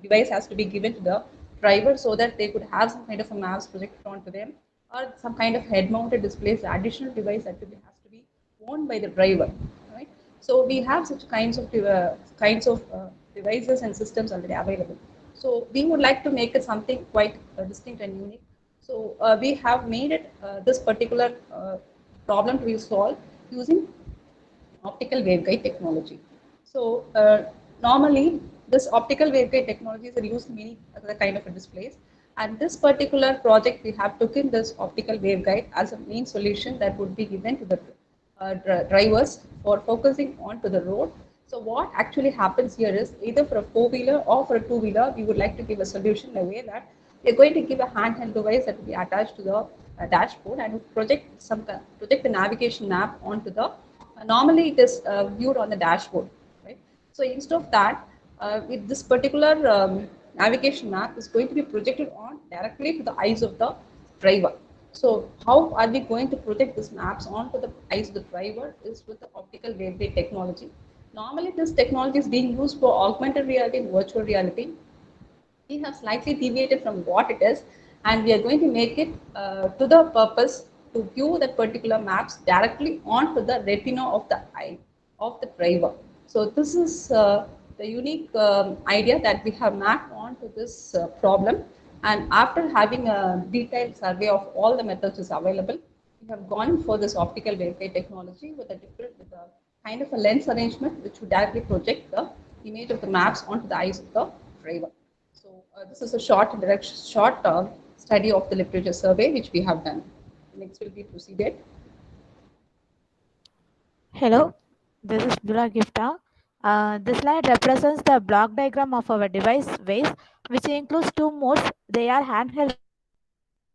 device has to be given to the driver so that they could have some kind of a maps projected onto them or some kind of head mounted displays, additional device that has to be worn by the driver, right? So we have such kinds of devices and systems already available. So we would like to make it something quite distinct and unique. So we have made it this particular problem to be solved using optical waveguide technology. So normally this optical waveguide technologies are used in many other kind of displays. And this particular project we have taken this optical waveguide as a main solution that would be given to the drivers for focusing on to the road. So what actually happens here is either for a four-wheeler or for a two-wheeler, we would like to give a solution in a way that we're going to give a handheld device that will be attached to the dashboard and project the navigation map onto the. Normally, it is viewed on the dashboard, right? So instead of that, with this particular navigation map is going to be projected on directly to the eyes of the driver. So how are we going to project these maps onto the eyes of the driver is with the optical waveguide technology. Normally, this technology is being used for augmented reality and virtual reality. We have slightly deviated from what it is, and we are going to make it to the purpose to view that particular maps directly onto the retina of the eye of the driver. So this is the unique idea that we have mapped onto this problem. And after having a detailed survey of all the methods is available, we have gone for this optical waveguide technology with a kind of a lens arrangement which would directly project the image of the maps onto the eyes of the driver. So this is a short study of the literature survey which we have done. Next will be proceeded. Hello, this is Bula Gifta. This slide represents the block diagram of our device ways, which includes two modes. They are handheld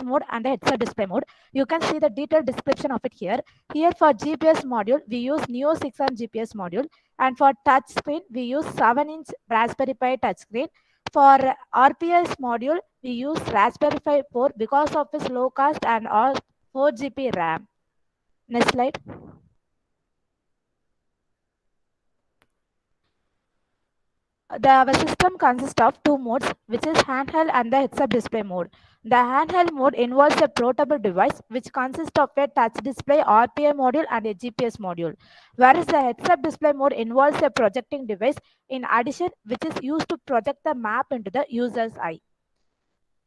mode and the heads-up display mode. You can see the detailed description of it here. Here for GPS module, we use Neo 6 on GPS module, and for touch screen, we use 7-inch Raspberry Pi touchscreen. For RPS module, we use Raspberry Pi 4 because of its low cost and all 4 GB RAM. Next slide. Our system consists of two modes, which is handheld and the heads-up display mode. The handheld mode involves a portable device, which consists of a touch display, RPA module, and a GPS module, whereas the heads-up display mode involves a projecting device in addition, which is used to project the map into the user's eye.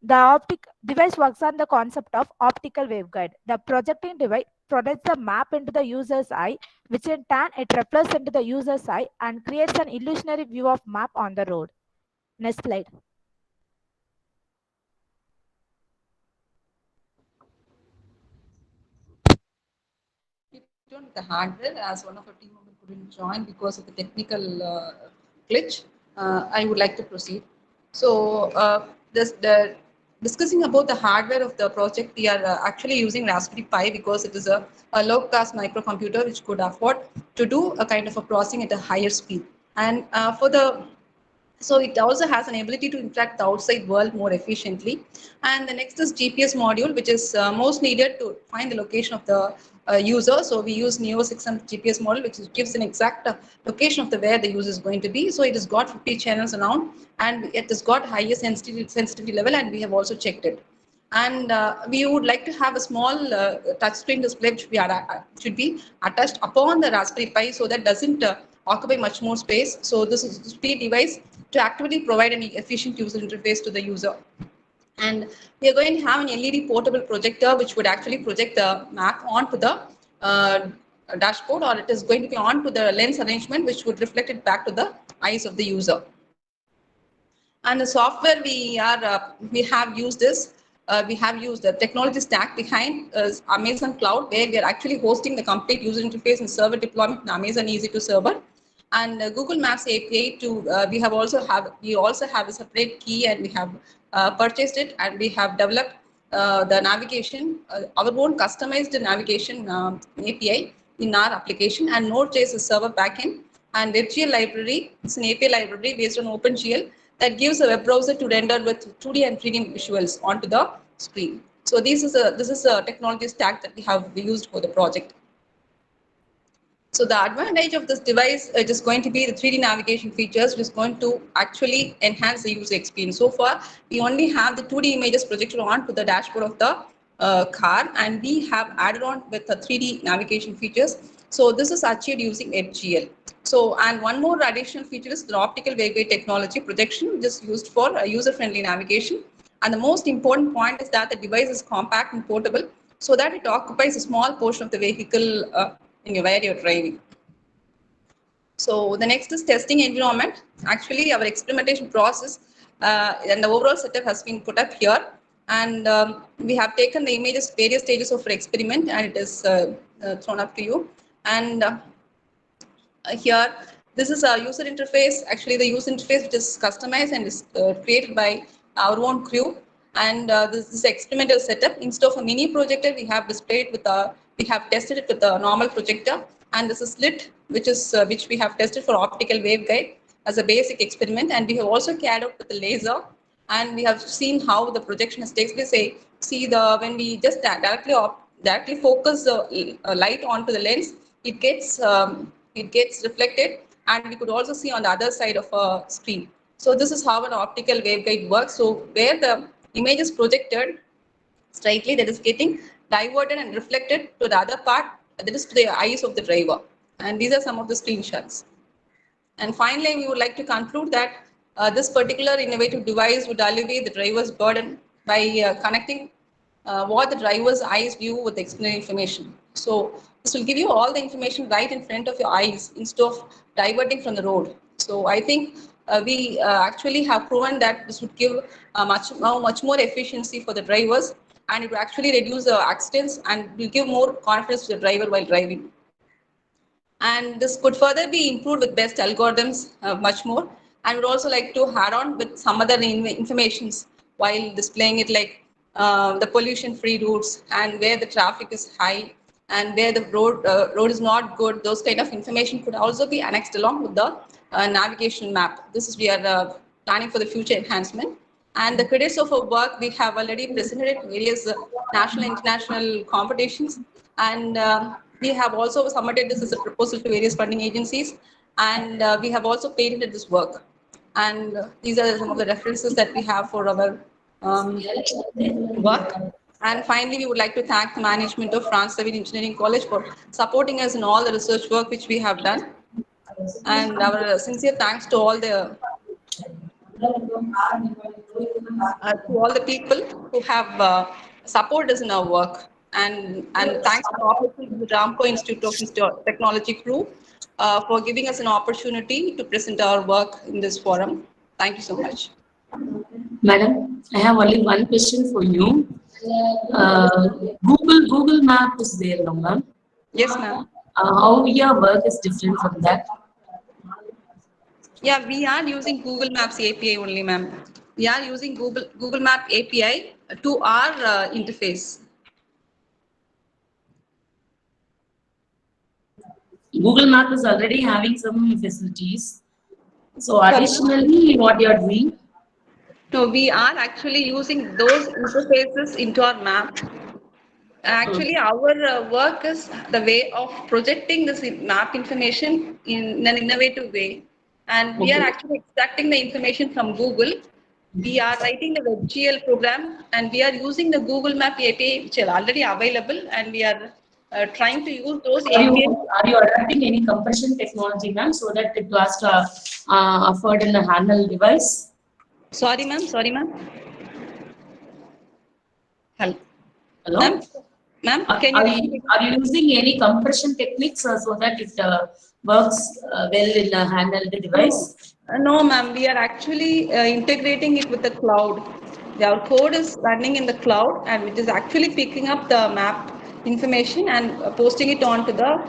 The optic device works on the concept of optical waveguide. The projecting device projects the map into the user's eye, which in turn it reflects into the user's eye and creates an illusionary view of map on the road. Next slide. The hardware, as one of our team members couldn't join because of the technical glitch, I would like to proceed. So, discussing about the hardware of the project, we are actually using Raspberry Pi because it is a low-cost microcomputer which could afford to do a kind of a processing at a higher speed. And so it also has an ability to interact the outside world more efficiently. And the next is GPS module, which is most needed to find the location of the user. So we use Neo 6 GPS model, which gives an exact location of the where the user is going to be. So it has got 50 channels around, and it has got highest sensitivity level, and we have also checked it. And we would like to have a small touchscreen display which should be attached upon the Raspberry Pi, so that doesn't occupy much more space. So this is the speed device to actively provide an efficient user interface to the user. And we are going to have an LED portable projector which would actually project the map onto the dashboard, or it is going to be onto the lens arrangement which would reflect it back to the eyes of the user. And the software we have used this. We have used the technology stack behind Amazon Cloud, where we are actually hosting the complete user interface and server deployment in Amazon EC2 server. And Google Maps API we also have a separate key, and we have purchased it, and we have developed the navigation, our own customized navigation API in our application, and Node.js is server backend, and WebGL library is an API library based on OpenGL that gives a web browser to render with 2D and 3D visuals onto the screen. So this is a technology stack that we have used for the project. So the advantage of this device is going to be the 3D navigation features, which is going to actually enhance the user experience. So far, we only have the 2D images projected onto the dashboard of the car, and we have added on with the 3D navigation features. So this is achieved using WebGL. So, and one more additional feature is the optical waveguide technology projection, which is used for user-friendly navigation. And the most important point is that the device is compact and portable, so that it occupies a small portion of the vehicle where you're driving. So the next is testing environment. Actually, our experimentation process and the overall setup has been put up here. And we have taken the images, various stages of our experiment, and it is thrown up to you. And here, this is a user interface. Actually, the user interface which is customized and is created by our own crew. And this is experimental setup. Instead of a mini projector, we have displayed with we have tested it with a normal projector. And this is slit, which we have tested for optical waveguide as a basic experiment. And we have also carried out with the laser. And we have seen how the projection takes place. When we just directly focus the light onto the lens, it gets reflected, and we could also see on the other side of a screen. So this is how an optical waveguide works. So where the image is projected straightly, that is getting diverted and reflected to the other part, that is to the eyes of the driver. And these are some of the screenshots. And finally, we would like to conclude that this particular innovative device would alleviate the driver's burden by connecting what the driver's eyes view with the external information. So this will give you all the information right in front of your eyes instead of diverting from the road. So I think we actually have proven that this would give much more efficiency for the drivers, and it will actually reduce the accidents and will give more confidence to the driver while driving. And this could further be improved with best algorithms much more. And would also like to add on with some other informations while displaying it, like the pollution-free routes, and where the traffic is high, and where the road is not good. Those kind of information could also be annexed along with the navigation map. This is we are planning for the future enhancement. And the credits of our work we have already presented at various national and international competitions, and we have also submitted this as a proposal to various funding agencies, and we have also patented this work. And these are some of the references that we have for our work. And finally, we would like to thank the management of France Xavier Engineering College for supporting us in all the research work which we have done. And our sincere thanks to all the people who have supported us in our work. And thanks to the opportunity to the Ramco Institute of Technology crew for giving us an opportunity to present our work in this forum. Thank you so much. Madam, I have only one question for you. Google Map is there, no, ma'am? Yes, ma'am. How your work is different from that? Yeah, we are using Google Maps API only, ma'am. We are using Google Map API to our interface. Google Map is already having some facilities. So additionally, what you are doing? So we are actually using those interfaces into our map. Actually, our work is the way of projecting this map information in an innovative way. And we are actually extracting the information from Google. We are writing the WebGL program, and we are using the Google Map API, which are already available, and we are trying to use those APIs. Are you adapting any compression technology, ma'am, so that it was offered in a handheld device? Sorry, ma'am. Hello. Hello? Ma'am, are you using any compression techniques so that it works well in a handheld device? No, ma'am. We are actually integrating it with the cloud. Our code is running in the cloud, and it is actually picking up the map information and posting it onto the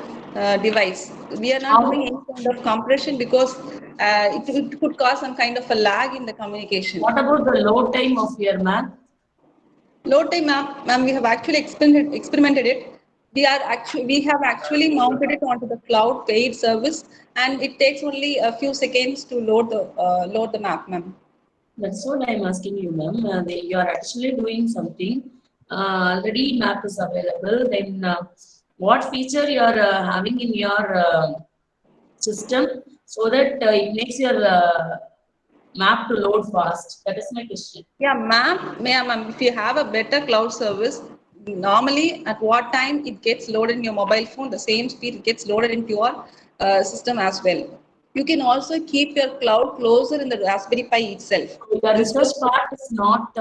device. We are not doing any kind of compression because it could cause some kind of a lag in the communication. What about the load time of your map? Load time, ma'am, we have actually experimented it. We have actually mounted it onto the cloud paid service, and it takes only a few seconds to load the map, ma'am. That's what I'm asking you, ma'am. You are actually doing something. Already map is available. Then what feature you are having in your system so that it makes your map to load fast? That is my question. Yeah, ma'am, if you have a better cloud service, normally at what time it gets loaded in your mobile phone, the same speed it gets loaded into your system as well. You can also keep your cloud closer in the Raspberry Pi itself. The research part is not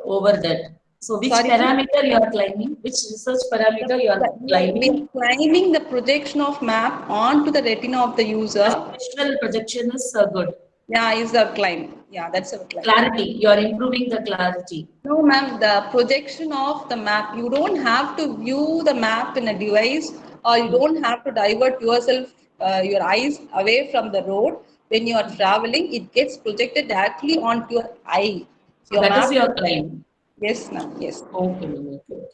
over that. So which Sorry, parameter you are climbing? Which research parameter you are climbing? We are climbing the projection of map onto the retina of the user. Visual projection is good. Yeah, is a climb. Yeah, that's a climb. Clarity. You are improving the clarity. No, ma'am. The projection of the map. You don't have to view the map in a device, or you don't have to divert yourself, your eyes away from the road. When you are traveling, it gets projected directly onto your eye. So that is your climb. Yes, ma'am. Yes. Okay, ma'am. Okay.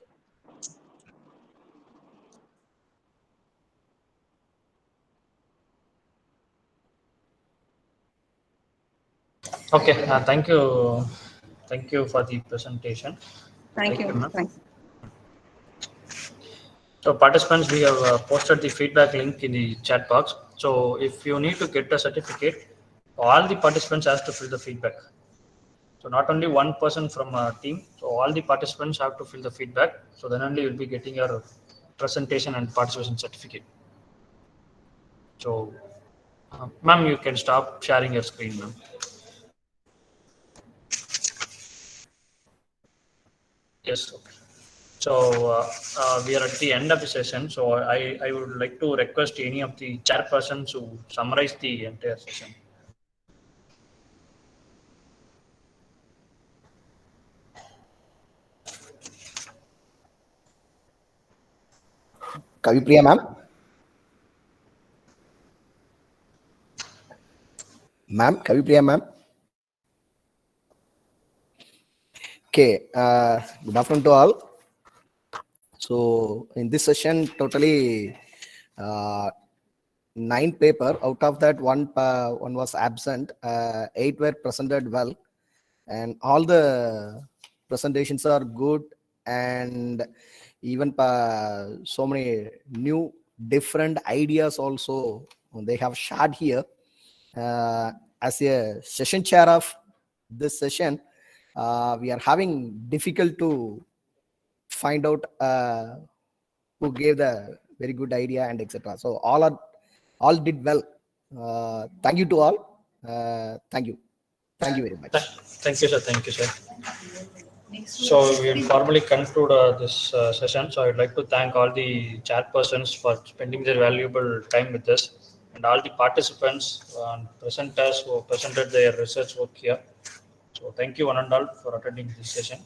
Okay, thank you for the presentation. Thank you, ma'am. So participants, we have posted the feedback link in the chat box. So if you need to get a certificate, all the participants have to fill the feedback. So not only one person from a team, so all the participants have to fill the feedback. So then only you'll be getting your presentation and participation certificate. So, ma'am, you can stop sharing your screen, ma'am. Yes. Okay. So we are at the end of the session. So I would like to request any of the chairpersons to summarize the entire session. Kavipriya ma'am. Kavipriya ma'am. Okay, good afternoon to all. So in this session, totally 9 paper. Out of that, one was absent. 8 were presented well, and all the presentations are good, and even so many new different ideas also they have shared here. As a session chair of this session, we are having difficult to find out who gave the very good idea and etc. So all did well. Thank you to all. Thank you very much. Thank you, sir. Thank you, sir. So we will formally conclude this session. So I would like to thank all the chairpersons for spending their valuable time with us, and all the participants and presenters who presented their research work here. So thank you one and all for attending this session.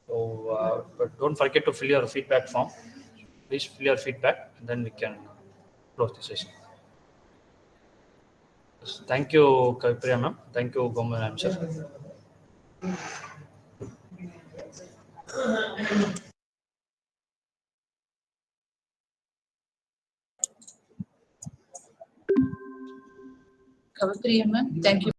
So but don't forget to fill your feedback form. Please fill your feedback, and then we can close the session. Thank you, Kavipriya ma'am. Thank you, Goman sir. Kavipriya ma'am, thank you.